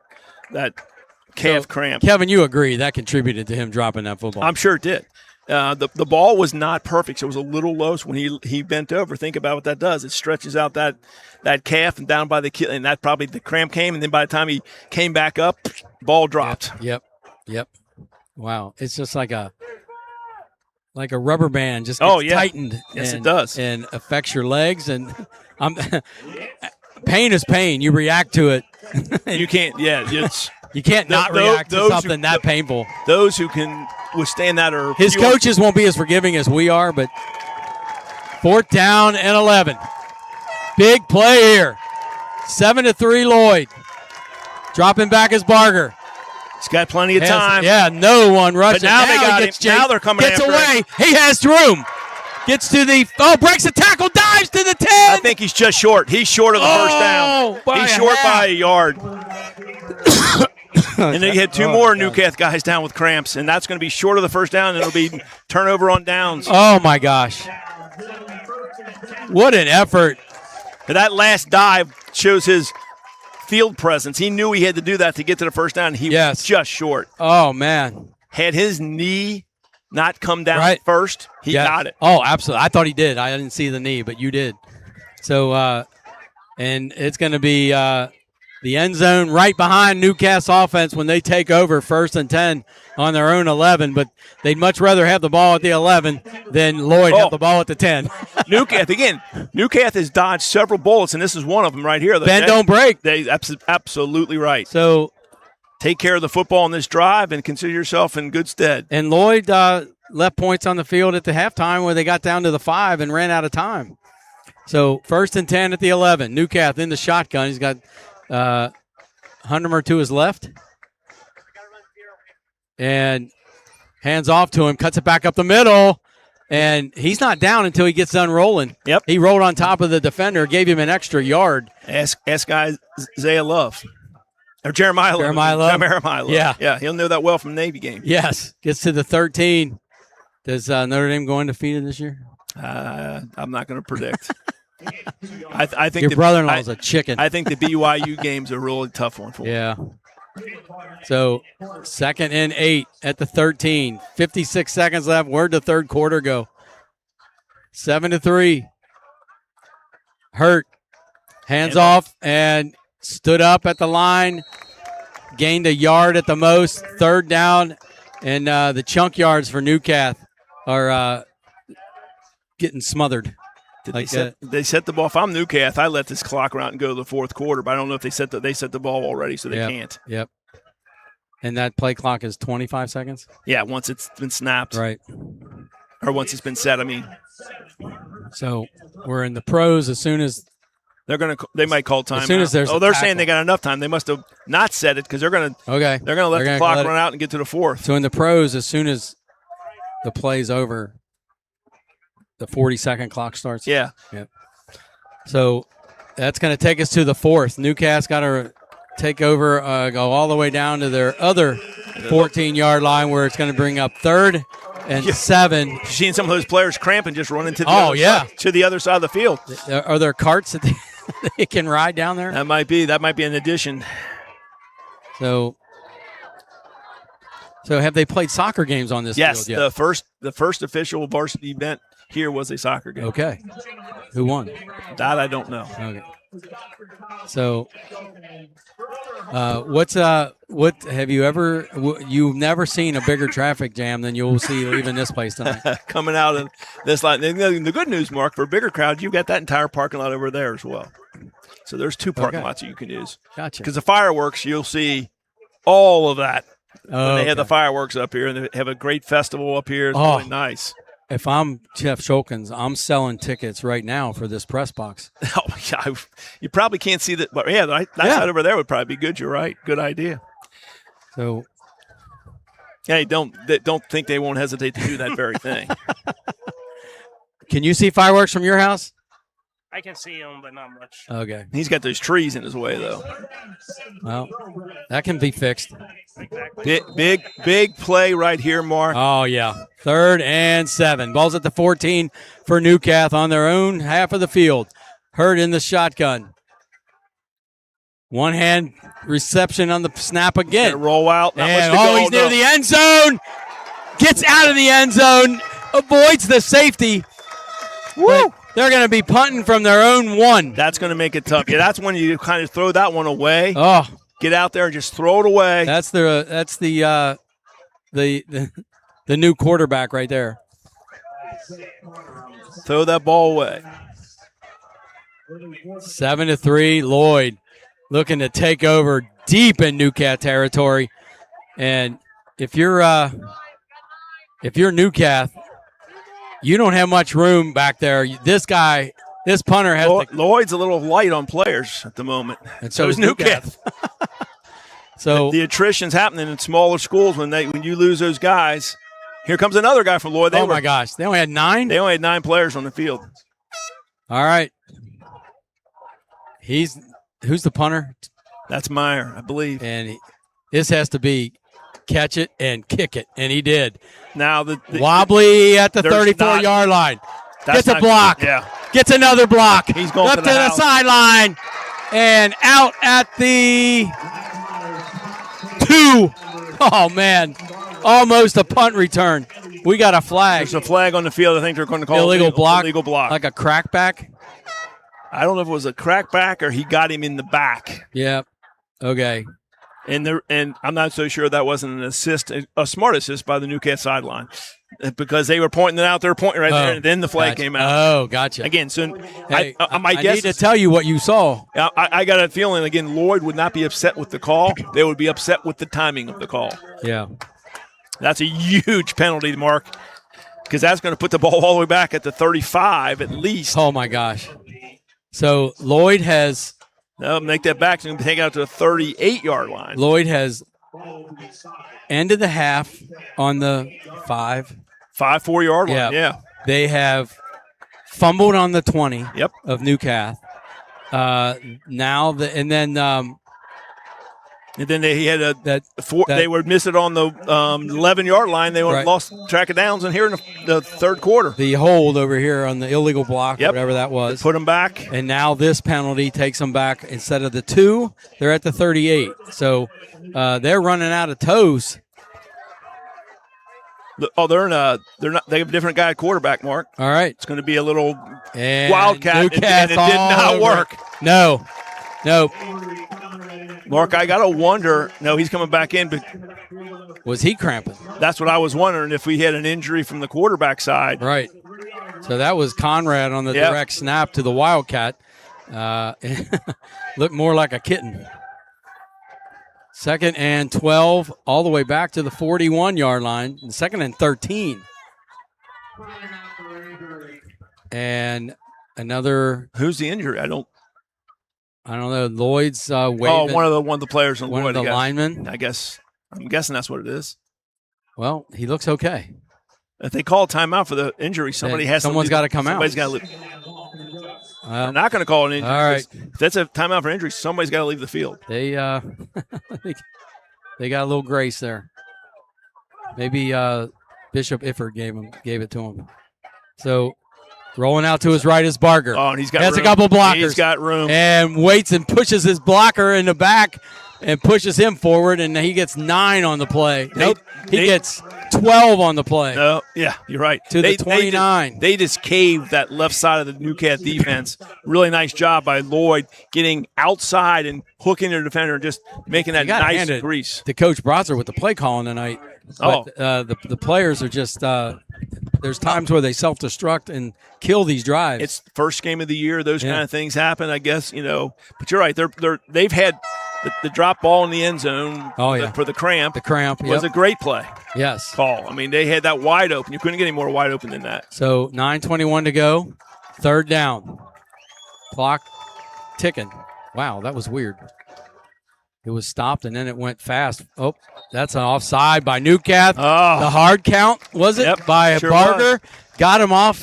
calf cramp. Kevin, you agree that contributed to him dropping that football? I'm sure it did. The ball was not perfect, so it was a little low. So when he bent over, think about what that does. It stretches out that calf and down by the and that probably the cramp came, and then by the time he came back up, ball dropped. Yep. Wow, it's just like a rubber band just gets tightened. Yes, it does, and affects your legs. And pain is pain. You react to it. You can't. Yeah, you can't not react to something that painful. Those who can withstand that are his coaches won't be as forgiving as we are, but 4th down and 11. Big play here. 7-3 Lloyd. Dropping back is Barger. He's got plenty of time. Yeah, no one rushing. But now they got him. Now they're coming gets after away. him. He has room. Gets to the breaks the tackle, dives to the 10. I think he's just short. He's short of the first down. He's short by a yard. And then you had two more Newcath guys down with cramps, and that's going to be short of the first down, and it'll be turnover on downs. Oh, my gosh. What an effort. And that last dive shows his field presence. He knew he had to do that to get to the first down, and he was just short. Oh, man. Had his knee not come down first, he got it. Oh, absolutely. I thought he did. I didn't see the knee, but you did. So, and it's going to be the end zone right behind Newcastle offense when they take over 1st and 10 on their own 11, but they'd much rather have the ball at the 11 than Lloyd have the ball at the 10. Newcath has dodged several bullets, and this is one of them right here. Bend don't break. They absolutely right. So take care of the football on this drive and consider yourself in good stead. And Lloyd left points on the field at the halftime where they got down to the 5 and ran out of time. So 1st and 10 at the 11. Newcath in the shotgun. He's got Hundemer to his left. And hands off to him, cuts it back up the middle. And he's not down until he gets done rolling. Yep. He rolled on top of the defender, gave him an extra yard. Ask Isaiah Love. Or Jeremiah Love. Jeremiah Love. Yeah, he'll know that well from the Navy game. Yes. Gets to the 13. Does Notre Dame go undefeated this year? I'm not going to predict. I think your brother-in-law's a chicken. I think the BYU game's a really tough one for him. Yeah. So 2nd and 8 at the 13. 56 seconds left. Where'd the third quarter go? 7-3. Hurt. Hands off and stood up at the line. Gained a yard at the most. 3rd down. And the chunk yards for Newcath are getting smothered. They set the ball. If I'm Newcath, I let this clock around and go to the 4th quarter, but I don't know if they set the ball already, so they can't. Yep. And that play clock is 25 seconds? Yeah, once it's been snapped. Right. Or once it's been set, I mean. So we're in the pros as soon as they might call time. As soon as there's they're saying they got enough time. They must have not set it because they're gonna let the clock run out and get to the 4th. So in the pros, as soon as the play's over, the 40-second clock starts? Yeah. Yep. So that's going to take us to the 4th. Newcastle got to take over, go all the way down to their other 14-yard line where it's going to bring up 3rd and 7. You've seen some of those players cramping just running to the other side of the field. Are there carts that they can ride down there? That might be an addition. So have they played soccer games on this field yet? Yes, the first official varsity event here was a soccer game. Okay. Who won? That I don't know. Okay. So, what have you ever? You've never seen a bigger traffic jam than you'll see leaving this place tonight. Coming out of this line. The good news, Mark, for a bigger crowd, you've got that entire parking lot over there as well. So there's 2 parking lots that you can use. Gotcha. Because the fireworks, you'll see all of that. Oh, they have the fireworks up here, and they have a great festival up here. It's really nice. If I'm Jeff Shulkins, I'm selling tickets right now for this press box. Oh, yeah, you probably can't see that, but that side over there would probably be good. You're right. Good idea. So, hey, don't think they won't hesitate to do that very thing. Can you see fireworks from your house? I can see him, but not much. Okay. He's got those trees in his way, though. Well, that can be fixed. Exactly. Big play right here, Mark. Oh, yeah. 3rd and 7. Ball's at the 14 for Newcath on their own half of the field. Hurd in the shotgun. One hand reception on the snap again. Gonna roll out. Not much And to go. he's near the end zone. Gets out of the end zone. Avoids the safety. Woo! They're going to be punting from their own 1. That's going to make it tough. Yeah, that's when you kind of throw that one away. Oh, get out there and just throw it away. That's the new quarterback right there. Throw that ball away. 7-3, Lloyd looking to take over deep in Newcath territory. And if you're Newcath, you don't have much room back there. This punter has Lloyd's a little light on players at the moment. And so is Newcath. So the attrition's happening in smaller schools when you lose those guys. Here comes another guy from Lloyd. My gosh. They only had 9? They only had 9 players on the field. All right. Who's the punter? That's Meyer, I believe. And this has to be catch it and kick it, and he did. Now the wobbly at the 34-yard line. Gets a block. Yeah. Gets another block. He's going up to the sideline and out at the 2. Oh man, almost a punt return. We got a flag. There's a flag on the field. I think they're going to call illegal block. Illegal block, like a crackback. I don't know if it was a crackback or he got him in the back. Yeah. Okay. And I'm not so sure that wasn't an assist, a smart assist by the Newcath sideline, because they were pointing it out. They were pointing right there, and then the flag came out. Oh, gotcha. Again, so hey, my guess need to tell you what you saw. I got a feeling, again, Lloyd would not be upset with the call. They would be upset with the timing of the call. Yeah. That's a huge penalty, Mark, because that's going to put the ball all the way back at the 35 at least. Oh, my gosh. So Lloyd has – no, make that back. So take it out to the 38-yard line. Lloyd has ended the half on the 4-yard line. Yeah. They have fumbled on the 20 of Newcath. And then they had they would miss it on the 11-yard line. They lost track of downs, and here in the third quarter, the hold over here on the illegal block, whatever that was, they put them back. And now this penalty takes them back. Instead of the 2, they're at the 38. So they're running out of toes. Oh, they're not. They have a different guy at quarterback, Mark. All right, it's going to be a little wildcat, and it did not work. No. Mark, I got to wonder. No, he's coming back in. But was he cramping? That's what I was wondering, if we had an injury from the quarterback side. Right. So that was Conrad on the direct snap to the Wildcat. Looked more like a kitten. 2nd and 12, all the way back to the 41-yard line. 2nd and 13. And another. Who's the injury? I don't know. Lloyd's waving. Oh, one of the players on one of the linemen. I'm guessing that's what it is. Well, he looks okay. If they call a timeout for the injury, someone's got to come out. Somebody's got to leave. They're not going to call an injury. All right. If that's a timeout for injury, somebody's got to leave the field. They they got a little grace there. Maybe Bishop Ifford gave it to him. So rolling out to his right is Barger. Oh, and he's got a couple blockers. He's got room. And waits and pushes his blocker in the back. and pushes him forward, and he gets 9 on the play. Nope, he they- gets 12 on the play. No, yeah, you're right. To the 29. They just caved that left side of the Newcat defense. Really nice job by Lloyd getting outside and hooking their defender and just making that You gotta nice hand it grease. to Coach Brotzer with the play calling tonight. But, the players are just there's times where they self-destruct and kill these drives. It's the first game of the year. Those kind of things happen, I guess, But you're right. They've had the drop ball in the end zone for the cramp. The cramp was a great play. Yes. Call. I mean, they had that wide open. You couldn't get any more wide open than that. So 9:21 to go. 3rd down. Clock ticking. Wow, that was weird. It was stopped, and then it went fast. Oh, that's an offside by Newcath. Oh. The hard count, was it? Yep, By sure Barger. Got him off,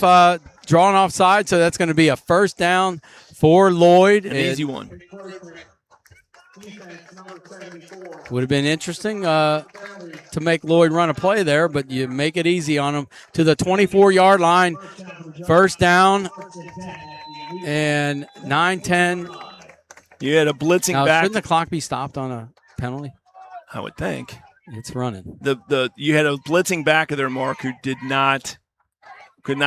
drawn offside, so that's going to be a 1st down for Lloyd. An easy one. Would have been interesting to make Lloyd run a play there, but you make it easy on him to the 24-yard line. 1st down and 9-10. You had a blitzing Now, back. shouldn't the clock be stopped on a penalty? I would think. It's running. You had a blitzing back of their mark who could not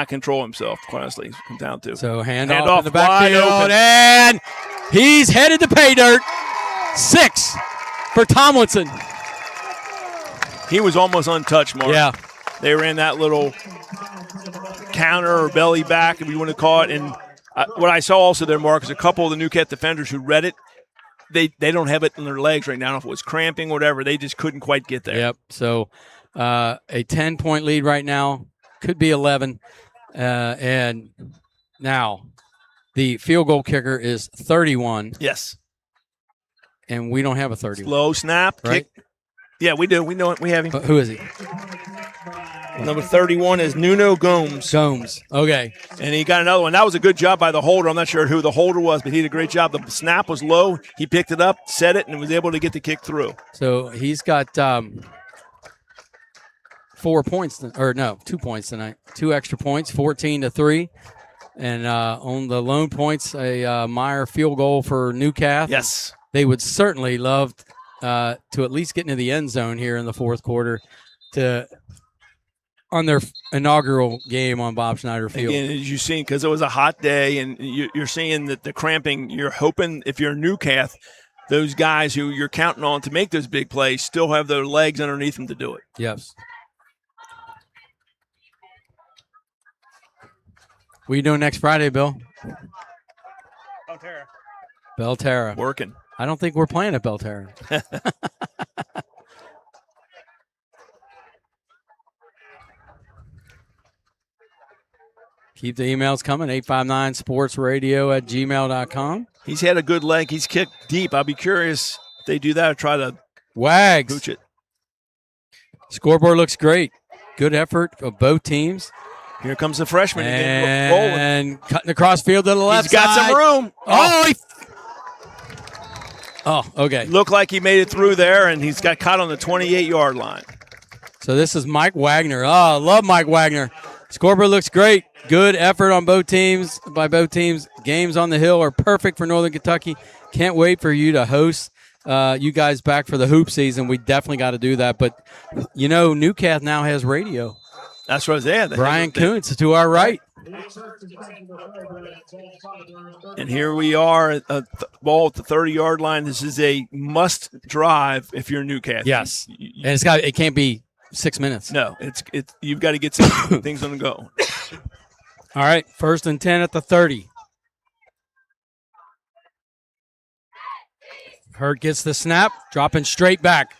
control himself, quite honestly, come down to. So hand Hand off off in the wide backfield, open. and he's headed to pay dirt. 6 for Tomlinson. He was almost untouched, Mark. Yeah. They ran that little counter or belly back, if you want to call it. And what I saw also there, Mark, is a couple of the Newcat defenders who read it. They don't have it in their legs right now. I don't know if it was cramping or whatever. They just couldn't quite get there. Yep. So a 10-point lead right now. Could be 11. And now the field goal kicker is 31. Yes. And we don't have a 31. Low snap. Right? Kick. Yeah, we do. We know it. We have him. Who is he? Number 31 is Nuno Gomes. Gomes. Okay. And he got another one. That was a good job by the holder. I'm not sure who the holder was, but he did a great job. The snap was low. He picked it up, set it, and was able to get the kick through. So he's got 4 points, 2 points tonight. 2 extra points, 14-3. And on the lone points, a Meyer field goal for Newcath. Yes. They would certainly love to at least get into the end zone here in the 4th quarter on their inaugural game on Bob Schneider Field. Again, as you've seen, because it was a hot day, and you're seeing that the cramping, you're hoping if you're Newcath, those guys who you're counting on to make those big plays still have their legs underneath them to do it. Yes. What are you doing next Friday, Bill? Belterra. Working. I don't think we're playing at Belterra. Keep the emails coming, 859sportsradio@gmail.com. He's had a good leg. He's kicked deep. I'll be curious if they do that or try to Wags. pooch it. Scoreboard looks great. Good effort of both teams. Here comes the freshman again, rolling. And cutting across field to the left He's got side. some room. Okay. Looked like he made it through there, and he's got caught on the 28-yard line. So this is Mike Wagner. Oh, I love Mike Wagner. Scoreboard looks great. Good effort on both teams, by both teams. Games on the Hill are perfect for Northern Kentucky. Can't wait for you to host you guys back for the hoop season. We definitely got to do that. But, Newcath now has radio. That's what I was there. Brian Kuntz to our right. And here we are at ball at the 30-yard line. This is a must drive if you're Newcath. Yes. And it can't be 6 minutes. No, it's you've got to get some things on the go. All right, 1st and 10 at the 30. Hurt gets the snap, dropping straight back.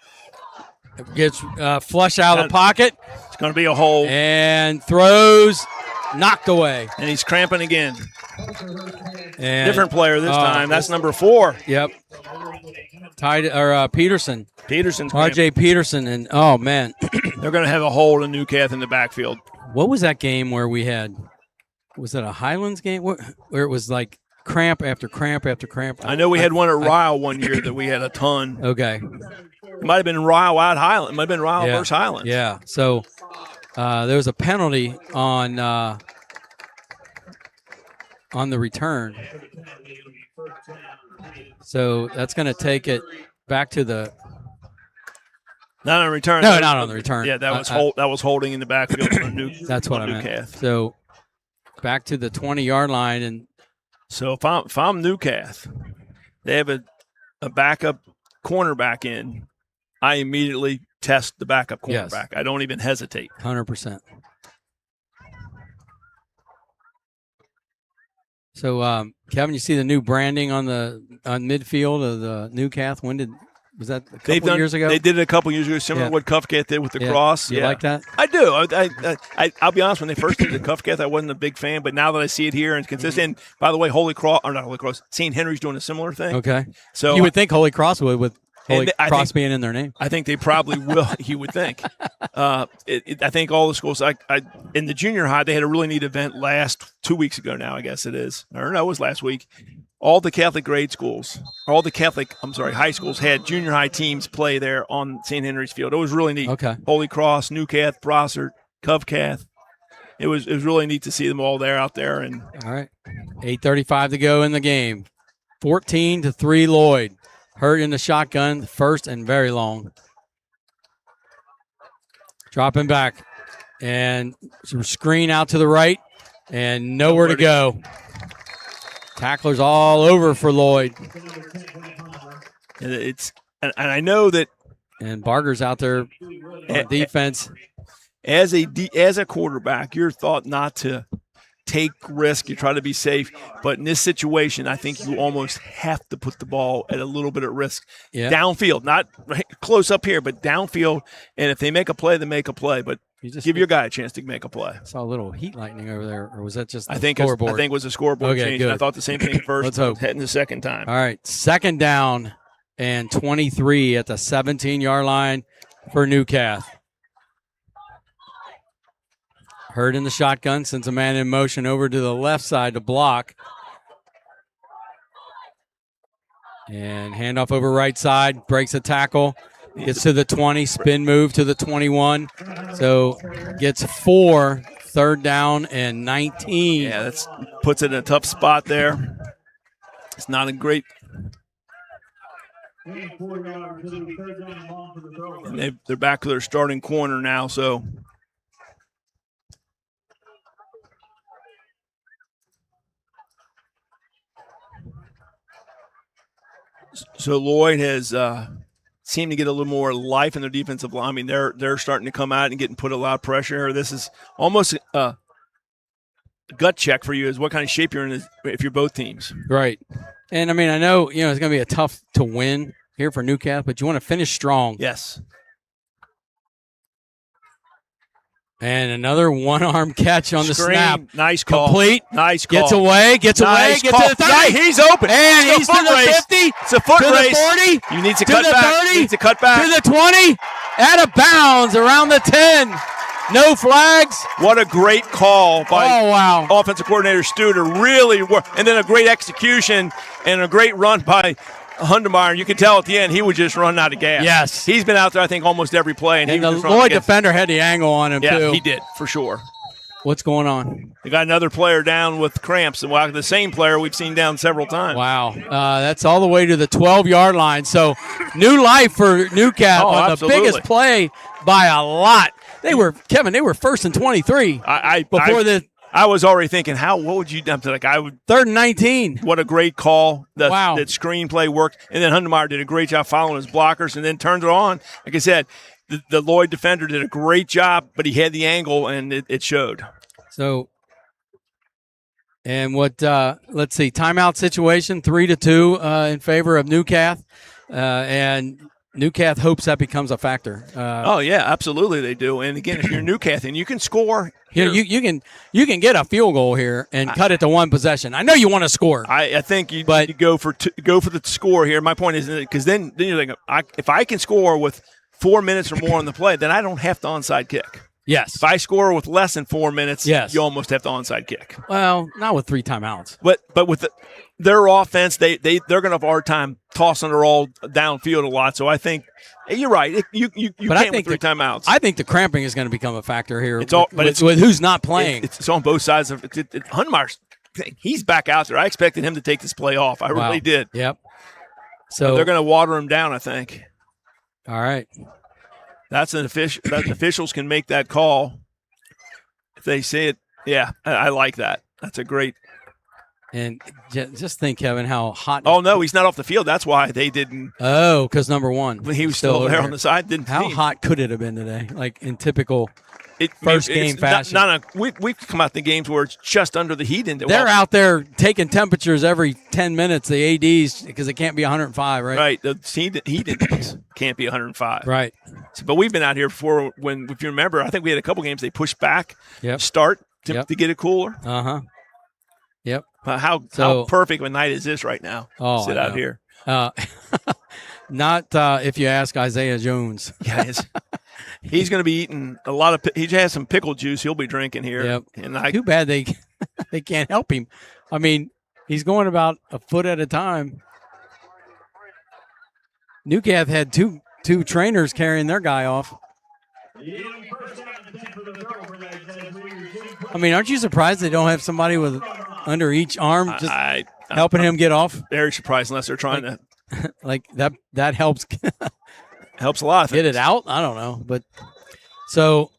Gets flush out of the pocket. It's going to be a hole. And throws, knocked away. And he's cramping again. And, different player this time. That's number 4. Yep. Peterson. Peterson's R.J. Peterson. And, oh, man. They're going to have a hole in Newcath in the backfield. What was that game where we had – was it a Highlands game where it was like cramp after cramp after cramp? I know we had one at Ryle one year that we had a ton. Okay. It might have been Ryle at Highland. It might have been Ryle versus Highlands. Yeah. So there was a penalty on the return. So that's going to take it back to the Not on return. no, not on the return. Yeah, that was holding in the backfield for That's what I meant. Newcath. So back to the 20-yard line, and So if I'm Newcath, they have a backup cornerback in. I immediately test the backup cornerback. Yes. I don't even hesitate. 100%. So, Kevin, you see the new branding on midfield of the Newcath. Was that a couple years ago? They did it a couple years ago, similar Yeah. to what Cuffcath did with the cross. You like that? I do. I'll be honest. When they first did the Cuffcath, I wasn't a big fan, but now that I see it here and it's consistent, by the way, not Holy Cross, St. Henry's doing a similar thing. Okay. So you would think Holy Cross would, with Holy I Cross think- being in their name. I think they probably will. You would think. I think all the schools. In the junior high, they had a really neat event 2 weeks ago. Now I guess it is, or no, it was last week. All the Catholic grade schools, high schools had junior high teams play there on St. Henry's Field. It was really neat. Okay. Holy Cross, Newcath, Brossart, Covcath. It was really neat to see them all out there. And All right. 8:35 to go in the game. 14-3 Lloyd. Hurt in the shotgun, first and very long. Dropping back. And some screen out to the right. And nowhere to go. Tacklers all over for Lloyd. and I know that And Barger's out there on defense. as a quarterback, you're thought not to take risk. You try to be safe, but in this situation, I think you almost have to put the ball at a little bit at risk. Yeah. Downfield, not right close up here, but downfield. And if they make a play, they make a play. But You just give your guy a chance to make a play. saw a little heat lightning over there, or was that just the I think scoreboard? it was a scoreboard Okay, change. good. I thought the same thing at first. Let's hope. Heading the second time. All right, second down and 23 at the 17-yard line for Newcath. Hurd in the shotgun, sends a man in motion over to the left side to block. And handoff over right side, breaks a tackle, gets to the 20, spin move to the 21. So gets 4, third down and 19. Yeah, that's puts it in a tough spot there. It's not a great. And they're back to their starting corner now, so. So Lloyd has seemed to get a little more life in their defensive line. I mean, they're starting to come out and getting put a lot of pressure. This is almost a gut check for you, is what kind of shape you're in if you're both teams. Right. And, I mean, I know, it's going to be a tough to win here for Newcath, but you want to finish strong. Yes. And another one-arm catch on the Screen. snap. Nice call. Complete. Nice call. Gets away, Nice gets call. to the 30. Yeah, he's open. And It's he's a to foot the race. 50. It's a foot to race. the 40. You need to to cut the back. 30. You need to cut back. To the 20. Out of bounds around the 10. No flags. What a great call by wow. offensive coordinator Stu to really work. And then a great execution and a great run by Hundemeyer. You can tell at the end he was just running out of gas. Yes. He's been out there, I think, almost every play. And he the was just running Lloyd against- defender had the angle on him, Yeah, too. he did, for sure. What's going on? They got another player down with cramps, and the same player we've seen down several times. Wow. That's all the way to the 12-yard line. So new life for Newcath on the absolutely. biggest play by a lot. They were first and 23 I was already thinking, what would you do? I would. third and 19. What a great call. Wow. That screenplay worked. And then Hundemeyer did a great job following his blockers and then turned it on. Like I said, the Lloyd defender did a great job, but he had the angle, and it showed. So, and let's see, timeout situation, 3-2 in favor of Newcath. And Newcath hopes that becomes a factor. Oh, yeah, absolutely they do. And, again, if you're Newcath and you can score. You can get a field goal here and cut it to one possession. I know you want to score. I think you go for the score here. My point is, because then you're thinking, if I can score with 4 minutes or more on the play, then I don't have to onside kick. Yes. If I score with less than 4 minutes, yes, you almost have to onside kick. Well, not with 3 timeouts. But with their offense, they're going to have a hard time tossing it all downfield a lot. So I think you're right. You can't with 3 timeouts. I think the cramping is going to become a factor here. It's all, with who's not playing. It's on both sides of it. Hundemeyer, he's back out there. I expected him to take this play off. I really did. Yep. So they're going to water him down, I think. all right. That's an official. That officials can make that call if they see it. Yeah, I like that. That's a great. And just think, Kevin, how hot. Oh no, he's not off the field. That's why they didn't. Oh, because number one, He was still there on the side. Didn't. How hot could it have been today? Like in typical first game fashion. We've come out the games where it's just under the heat index. They're out there taking temperatures every 10 minutes. The ADs because it can't be 105, right? Right. The heat index can't be 105. Right. So, but we've been out here before. When, if you remember, I think we had a couple games they pushed back. Yep. Start to get it cooler. Yep. How perfect of a night is this right now? Sit out here. Not if you ask Isaiah Jones. Yeah, he's going to be eating a lot of. He has some pickle juice. He'll be drinking here. Yep. And too bad they can't help him. I mean, he's going about a foot at a time. Newcath had two trainers carrying their guy off. I mean, aren't you surprised they don't have somebody with under each arm just helping him get off? Very surprised, unless they're trying to. Like that helps. Helps a lot. Get it out? I don't know. But so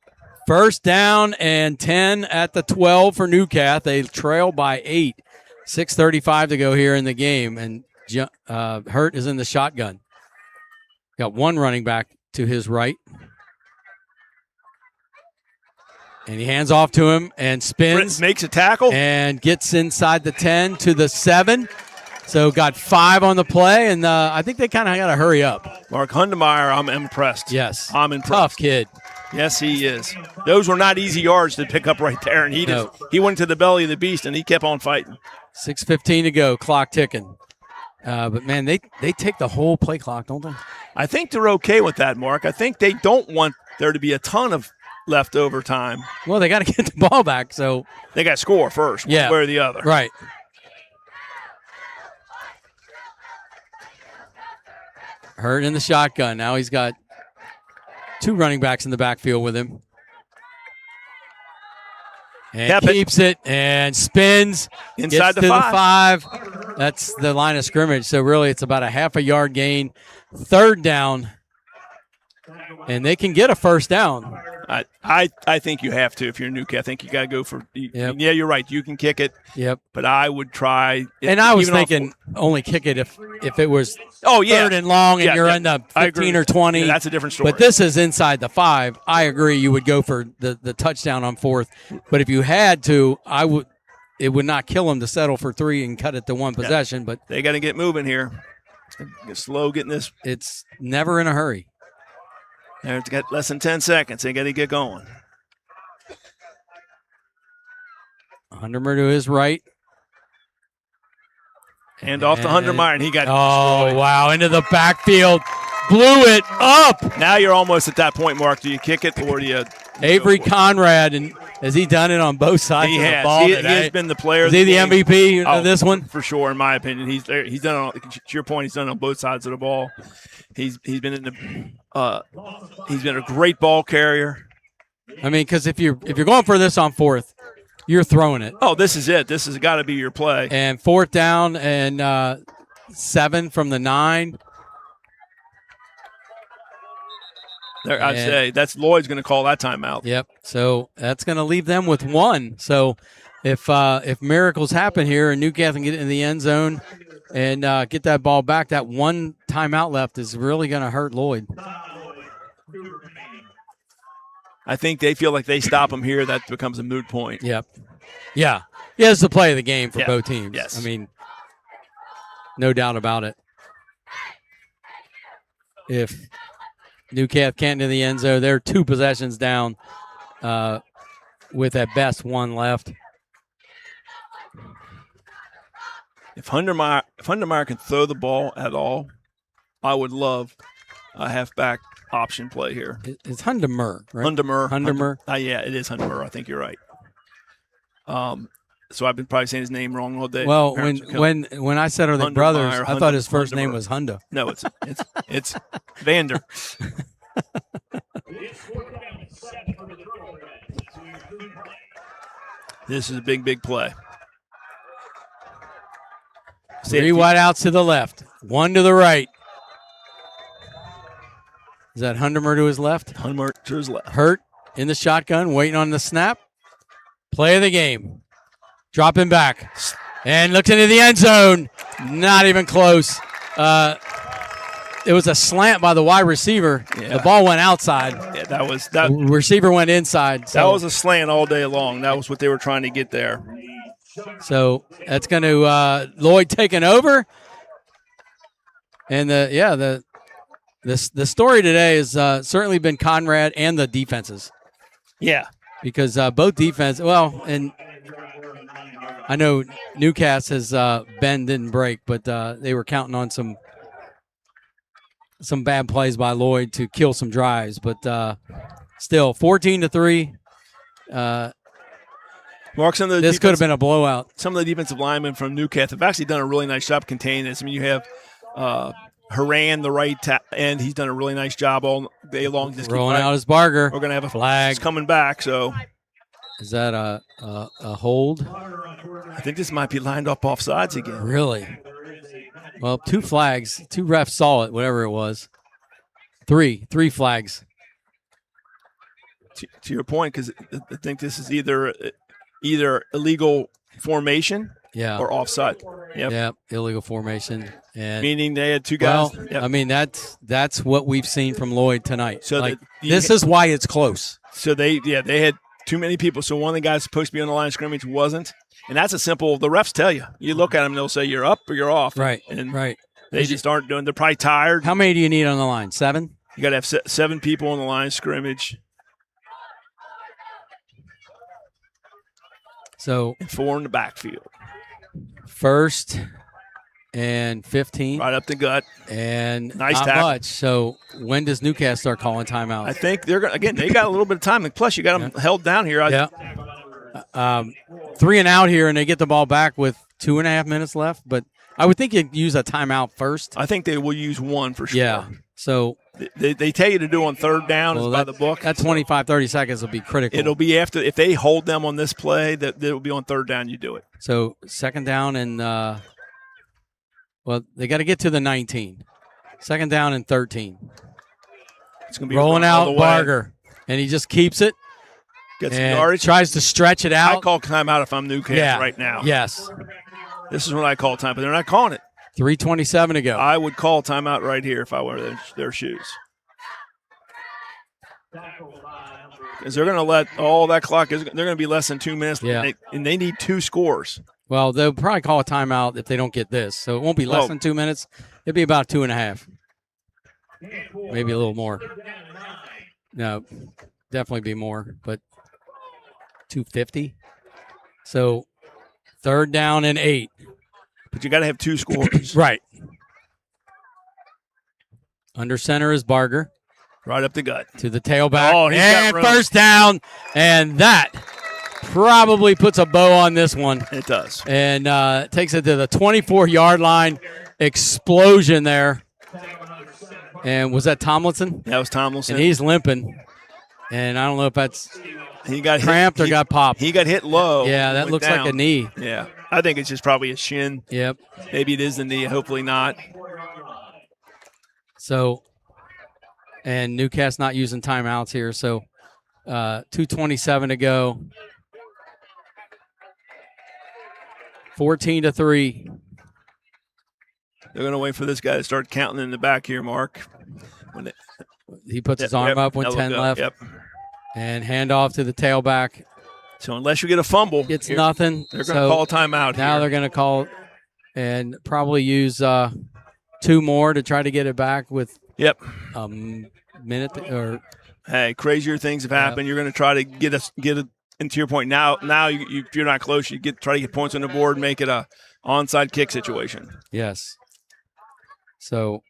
first down and 10 at the 12 for Newcath. They trail by 8. 6:35 to go here in the game. And Hurt is in the shotgun. Got one running back to his right. And he hands off to him and spins. Fritz makes a tackle. And gets inside the 10 to the 7. So got 5 on the play, and I think they kind of got to hurry up. Mark Hundemeyer, I'm impressed. Yes. I'm impressed. Tough kid. Yes, he is. Those were not easy yards to pick up right there, and he went to the belly of the beast, and he kept on fighting. 6:15 to go, clock ticking. But, man, they take the whole play clock, don't they? I think they're okay with that, Mark. I think they don't want there to be a ton of leftover time. Well, they got to get the ball back, so. They got to score first, one way or the other. Right. Hurt in the shotgun. Now he's got 2 running backs in the backfield with him. And keeps it and spins. Inside the 5. That's the line of scrimmage. So really it's about a half a yard gain. 3rd down. And they can get a first down. I think you have to if you're Newcath. I think you got to go for. Yeah, you're right. You can kick it. Yep. But I would try. And I was thinking only kick it if it was 3rd and long and you're in the 15 or 20. Yeah, that's a different story. But this is inside the 5. I agree. You would go for the touchdown on 4th. But if you had to, it would not kill them to settle for 3 and cut it to 1 possession. But they got to get moving here. Get slow getting this. It's never in a hurry. They've got less than 10 seconds. They got to get going. Hundemeyer to his right. Hand off to Hundemeyer, and he got destroyed. Wow, into the backfield. Blew it up. Now you're almost at that point, Mark. Do you kick it or do you? Avery Conrad, and has he done it on both sides of the ball? He has been the player. Is he the MVP of this one? For sure, in my opinion. He's there. He's done it to your point, he's done it on both sides of the ball. He's been in the he's been a great ball carrier. I mean, because if you're going for this on 4th, you're throwing it. Oh, this is it. This has got to be your play. And 4th down and 7 from the 9. There, I'd say that's Lloyd's going to call that timeout. Yep. So that's going to leave them with 1. So if miracles happen here and Newcath can get in the end zone and get that ball back, that 1 timeout left is really going to hurt Lloyd. I think they feel like they stop him here, that becomes a moot point. Yep. Yeah. Yeah, it's the play of the game for both teams. Yes. I mean, no doubt about it. If Newcath can't in the end zone, they're 2 possessions down with at best 1 left. If Hundemeyer can throw the ball at all, I would love a halfback option play here. It's Hundemeyer, right? Hundemeyer. Yeah, it is Hundemeyer. I think you're right. So I've been probably saying his name wrong all day. Well, when I said are they brothers, I thought his first name was Hunda. No, it's Vander. This is a big play. 3 wideouts to the left. One to the right. Is that Hundemer to his left? Hundemer to his left. Hurt in the shotgun, waiting on the snap. Play of the game. Dropping back. And looks into the end zone. Not even close. It was a slant by the wide receiver. Yeah. The ball went outside. Yeah, that receiver went inside. So. That was a slant all day long. That was what they were trying to get there. So that's going to Lloyd taking over. And the story today has certainly been Conrad and the defenses. Yeah. Because both defense, and I know Newcastle has bend didn't break, but they were counting on some bad plays by Lloyd to kill some drives. But still, 14-3. Mark, this could have been a blowout. Some of the defensive linemen from Newcastle have actually done a really nice job containing this. I mean, you have Haran, the right end. He's done a really nice job all day long. Just rolling out his Barger. We're going to have a flag. He's coming back, so. Is that a hold? I think this might be lined up off sides again. Really? Well, 2 flags. 2 refs saw it, whatever it was. 3 flags. To your point, because I think this is either illegal formation or offside. Yep, illegal formation. And meaning they had 2 guys. Well, I mean, that's what we've seen from Lloyd tonight. So this is why it's close. So they had too many people. So one of the guys supposed to be on the line of scrimmage wasn't. And that's a simple, the refs tell you. You look at them and they'll say you're up or you're off. Right, and right. They just aren't doing, they're probably tired. How many do you need on the line? 7? You got to have 7 people on the line of scrimmage. So and 4 in the backfield. 1st and 15. Right up the gut. And nice not tackle. much. So when does Newcastle start calling timeout? I think they're going to, again, they got a little bit of time. And plus, you got them held down here. Yeah. 3 and out here, and they get the ball back with 2.5 minutes left. But I would think you'd use a timeout first. I think they will use 1 for sure. Yeah. So they tell you to do on 3rd down is by the book. That 25, 30 seconds will be critical. It'll be after, if they hold them on this play, that it'll be on 3rd down, you do it. So 2nd down and, they got to get to the 19. 2nd down and 13. It's going to be rolling out Barger, and he just keeps it. Gets and yardage. Tries to stretch it out. I call timeout if I'm Newcastle right now. Yes. This is when I call time, but they're not calling it. 3:27 to go. I would call timeout right here if I were their shoes. Because they're going to let all that clock they're going to be less than 2 minutes. Yeah. And they need 2 scores. Well, they'll probably call a timeout if they don't get this. So it won't be less than 2 minutes. It'll be about 2.5. Maybe a little more. No, definitely be more, but 250. So 3rd down and 8. But you got to have 2 scores. Right. Under center is Barger. Right up the gut. To the tailback. Oh, he's got room. 1st down. And that probably puts a bow on this one. It does. And takes it to the 24-yard line. Explosion there. And was that Tomlinson? That was Tomlinson. And he's limping. And I don't know if that's he got cramped or got popped. He got hit low. Yeah, that looks down. like a knee. Yeah. I think it's just probably a shin. Yep. Maybe it is the knee. Hopefully not. So, and Newcastle not using timeouts here. So, 2:27 to go. 14-3. They're going to wait for this guy to start counting in the back here, Mark. When he puts his arm up with 10 left. Yep. And hand off to the tailback. So unless you get a fumble, it's nothing. They're going to call a timeout. Now they're going to call and probably use 2 more to try to get it back with a minute or. Hey, crazier things have happened. You're going to try to get it. And to your point, now if you're not close, you try to get points on the board, make it a onside kick situation. Yes. So.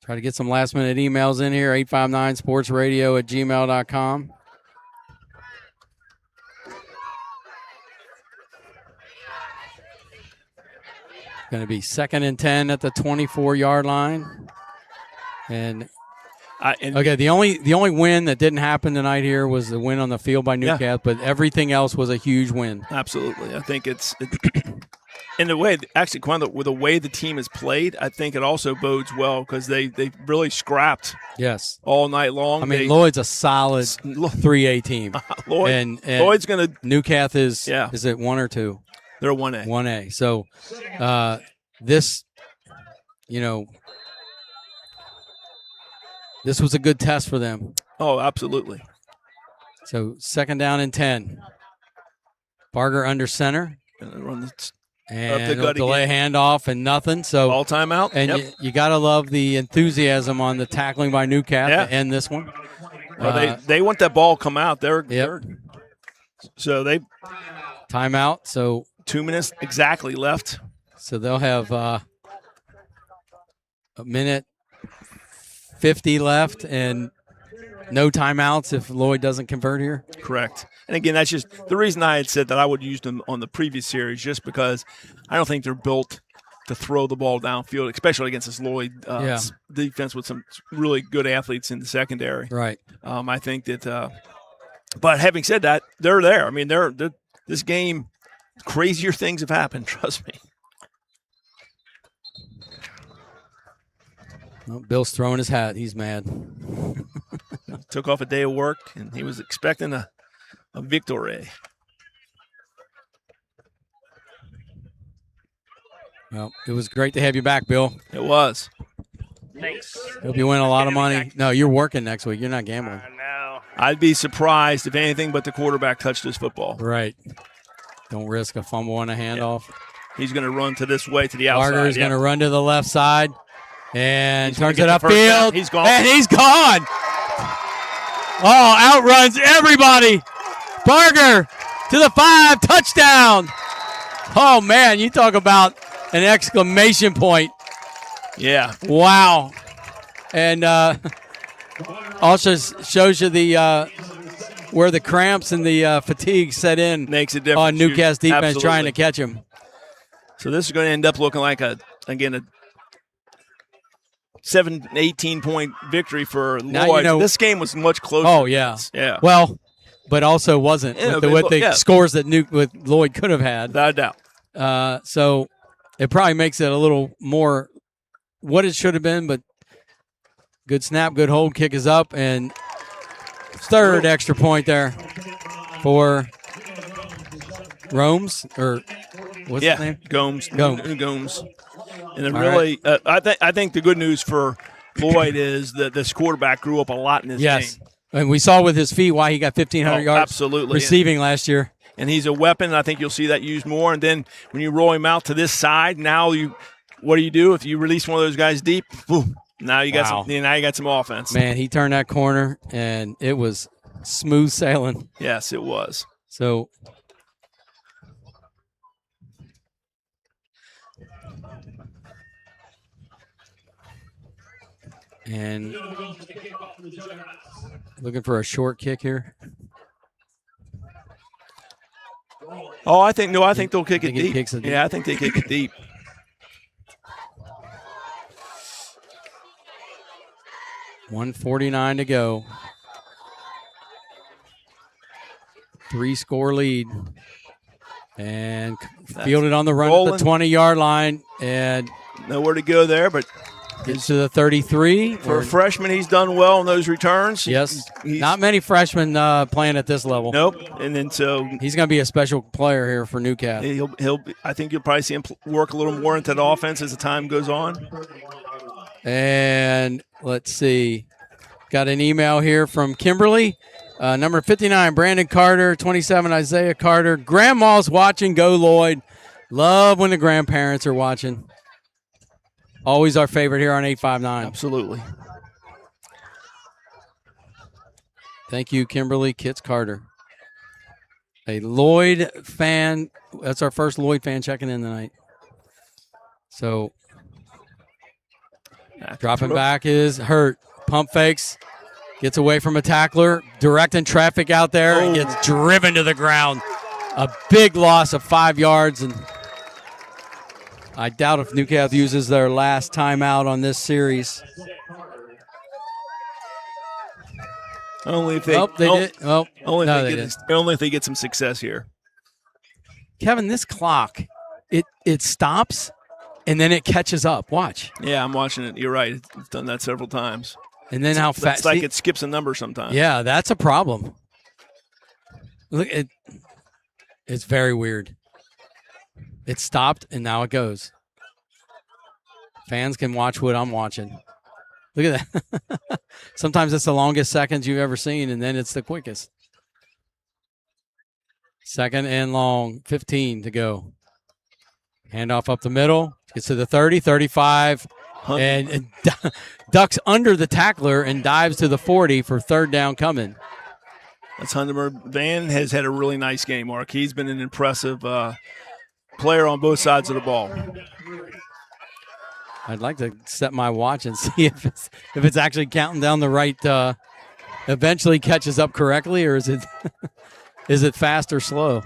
Try to get some last-minute emails in here, 859sportsradio@gmail.com. Going to be 2nd and 10 at the 24-yard line. And Okay, the only win that didn't happen tonight here was the win on the field by Newcastle, but everything else was a huge win. Absolutely. I think it's in the way, actually, with the way the team has played, I think it also bodes well because they really scrapped all night long. I mean, Lloyd's a solid 3A team. Lloyd, and Lloyd's going to – Newcastle is it 1 or 2? They're 1A. 1A. So this, this was a good test for them. Oh, absolutely. So 2nd down and 10. Barger under center. And delay handoff and nothing. So all timeout. And you got to love the enthusiasm on the tackling by Newcastle to end this one. Well, they want that ball come out. So they timeout. So 2 minutes exactly left. So they'll have a minute 50 left and no timeouts if Lloyd doesn't convert here. Correct. And again, that's just the reason I had said that I would use them on the previous series, just because I don't think they're built to throw the ball downfield, especially against this Lloyd defense with some really good athletes in the secondary. Right. I think that. But having said that, they're there. I mean, they're this game. Crazier things have happened. Trust me. Well, Bill's throwing his hat. He's mad. Took off a day of work, and he was expecting a victory. Well, it was great to have you back, Bill. It was. Thanks. Hope you win a lot of money. No, you're working next week. You're not gambling. No. I'd be surprised if anything but the quarterback touched his football. Right. Don't risk a fumble and a handoff. He's going to run to this way to the outside. Barger's going to run to the left side and turns it upfield. He's gone. And he's gone. Oh, outruns everybody. Barger to the 5, touchdown. Oh, man, you talk about an exclamation point. Yeah. Wow. And also shows you the where the cramps and the fatigue set in. Makes a difference on Newcastle defense. Absolutely. Trying to catch him. So this is going to end up looking like a 18-point victory for Lloyd. This game was much closer. Oh, yeah. Yeah. Well, but also wasn't with the scores that Lloyd could have had. Without a doubt. So it probably makes it a little more what it should have been, but good snap, good hold, kick is up, and third extra point there for Romes, or what's his name? Gomes. And then really, I think the good news for Lloyd is that this quarterback grew up a lot in this game. And we saw with his feet why he got 1,500 yards receiving last year. And he's a weapon. I think you'll see that used more. And then when you roll him out to this side, now what do? If you release one of those guys deep, boom, now you got some offense. Man, he turned that corner, and it was smooth sailing. Yes, it was. So and looking for a short kick here. Oh, I think they'll kick it deep. Yeah, I think they kick it deep. $1:49 to go. 3-score lead. And fielded on the run at the 20-yard line. And nowhere to go there, but gets to the 33. For a freshman, he's done well on those returns. Yes. Not many freshmen playing at this level. Nope. And then so he's going to be a special player here for Newcastle. I think you'll probably see him work a little more into the offense as the time goes on. And let's see. Got an email here from Kimberly. Number 59, Brandon Carter. 27, Isaiah Carter. Grandma's watching. Go Lloyd. Love when the grandparents are watching. Always our favorite here on 859. Absolutely. Thank you, Kimberly Kitts Carter. A Lloyd fan. That's our first Lloyd fan checking in tonight. So, dropping back is Hurt. Pump fakes. Gets away from a tackler. Directing traffic out there. And gets driven to the ground. A big loss of 5 yards. And I doubt if Newcastle uses their last timeout on this series. Only if they, they did. Oh, only, no, if they they didn't. get, only if they get some success here. Kevin, this clock, it stops and then it catches up. Watch. Yeah, I'm watching it. You're right. It's done that several times. And then how fast? It's like it skips a number sometimes. Yeah, that's a problem. Look, it's very weird. It stopped and now it goes. Fans can watch what I'm watching. Look at that. Sometimes it's the longest seconds you've ever seen, and then it's the quickest. Second and long, 15 to go. Handoff up the middle. Gets to the 30, 35, and ducks under the tackler and dives to the 40 for third down coming. That's Hundemer. Van has had a really nice game, Mark. He's been an impressive player on both sides of the ball. I'd like to set my watch and see if it's actually counting down the right. Eventually catches up correctly, or is it is it fast or slow?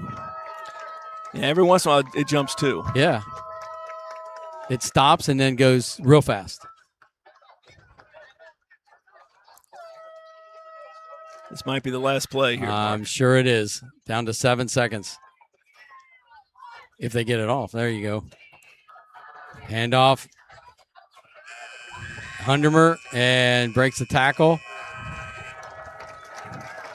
Yeah, every once in a while it jumps too. Yeah, it stops and then goes real fast. This might be the last play here. I'm sure it is. Down to 7 seconds. If they get it off, there you go. Handoff. Hundemer and breaks the tackle.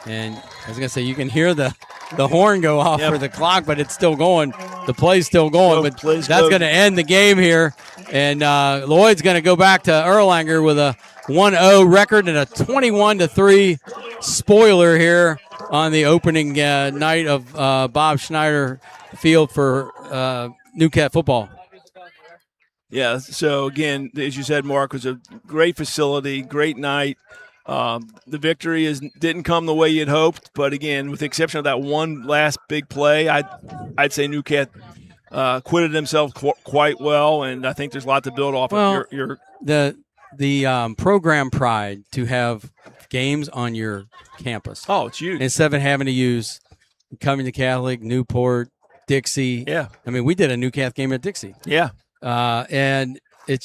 And I was going to say, you can hear the horn go off for the clock, but it's still going. The play's still going, but that's going to end the game here. And Lloyd's going to go back to Erlanger with a 1-0 record and a 21-3 spoiler here on the opening night of Bob Schneider Field for Newcat football. Yeah, so again, as you said, Mark, was a great facility, great night. The victory didn't come the way you'd hoped, but again, with the exception of that one last big play, I'd say Newcat acquitted himself quite well, and I think there's a lot to build off of. The program pride to have games on your campus. Oh, it's huge. Instead of having to use coming to Catholic, Newport, Dixie. Yeah. I mean, we did a Newcat game at Dixie. Yeah. And it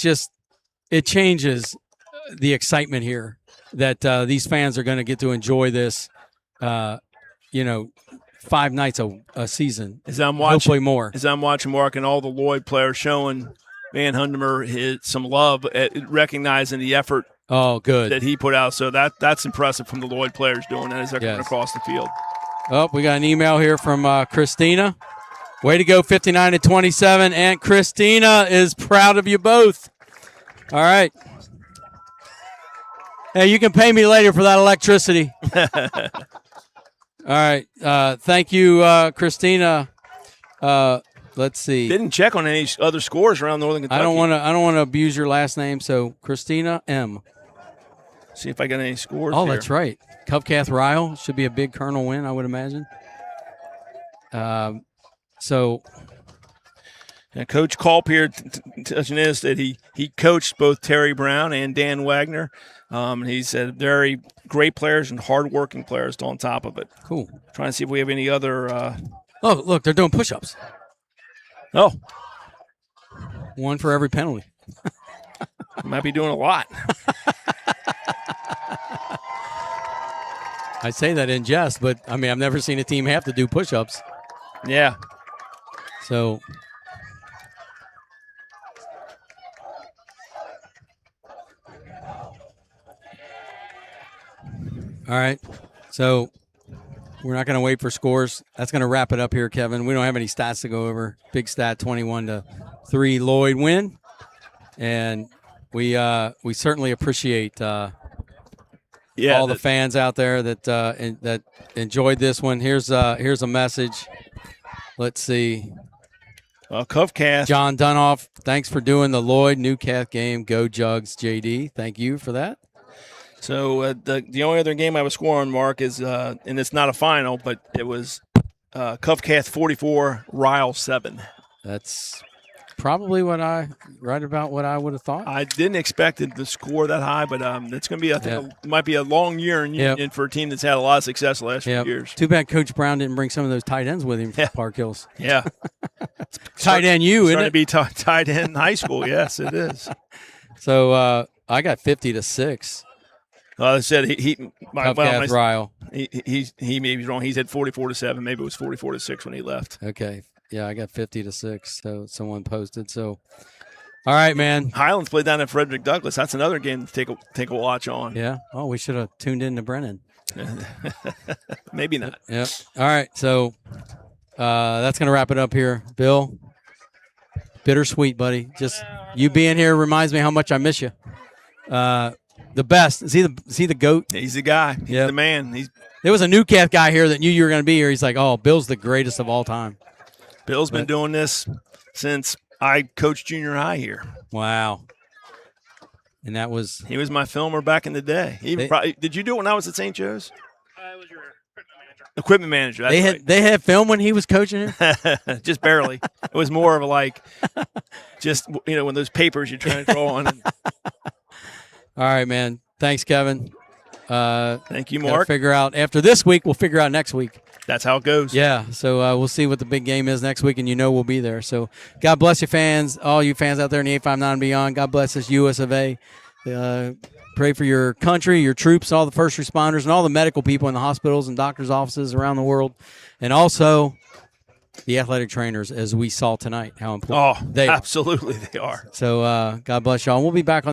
changes the excitement here that these fans are going to get to enjoy this, 5 nights a season. Hopefully more. As I'm watching Mark and all the Lloyd players showing Van Hundemer some love at recognizing the effort that he put out. So that's impressive from the Lloyd players doing that as they're coming across the field. Oh, we got an email here from Christina. Way to go, 59-27. And Christina is proud of you both. All right. Hey, you can pay me later for that electricity. All right. Thank you, Christina. Let's see. Didn't check on any other scores around Northern Kentucky. I don't want to abuse your last name, so Christina M. See if I got any scores. Oh, here. That's right. Covcath Ryle should be a big Colonel win, I would imagine. So, Coach Culp here touching this that he coached both Terry Brown and Dan Wagner. He said very great players and hardworking players on top of it. Cool. Trying to see if we have any other. Oh, look, they're doing push-ups. Oh. One for every penalty. Might be doing a lot. I say that in jest, but, I mean, I've never seen a team have to do push-ups. Yeah. So, all right. So, we're not going to wait for scores. That's going to wrap it up here, Kevin. We don't have any stats to go over. Big stat, 21-3 Lloyd win. And we certainly appreciate all the fans out there that enjoyed this one. Here's a message. Let's see. Covcath. John Dunoff, thanks for doing the Lloyd Newcat game. Go Jugs, JD. Thank you for that. So the only other game I was scoring, Mark, is and it's not a final, but it was Covcath 44, Ryle 7. That's probably right about what I would have thought. I didn't expect it to score that high, but it's going to be, I think, it might be a long year in Union for a team that's had a lot of success the last few years. Too bad Coach Brown didn't bring some of those tight ends with him from Park Hills. Yeah. Tight end isn't it? To be tight end in high school. Yes, it is. So I got 50-6. I said Tough Gas Ryle. he may be wrong. He said 44-7. Maybe it was 44-6 when he left. Okay. Yeah, I got 50-6. So someone posted. So, all right, man. Highlands played down at Frederick Douglass. That's another game to take a watch on. Yeah. Oh, we should have tuned in to Brennan. Maybe not. Yep. All right. So that's going to wrap it up here. Bill, bittersweet, buddy. Just you being here reminds me how much I miss you. The best. Is he the GOAT? He's the guy. He's the man. There was a new cat guy here that knew you were going to be here. He's like, oh, Bill's the greatest of all time. Bill's been doing this since I coached junior high here. Wow. And he was my filmer back in the day. Did you do it when I was at St. Joe's? I was your Equipment manager. That's they had film when he was coaching here? Just barely. It was more of just when those papers you're trying to draw on. All right, man. Thanks, Kevin. Thank you, Mark. Figure out after this week. We'll figure out next week. That's how it goes. Yeah. So we'll see what the big game is next week, and we'll be there. So God bless you, fans. All you fans out there in the 859 and beyond. God bless us, US of A. Pray for your country, your troops, all the first responders, and all the medical people in the hospitals and doctors' offices around the world, and also the athletic trainers, as we saw tonight, how important they are. Absolutely they are. So God bless y'all. We'll be back on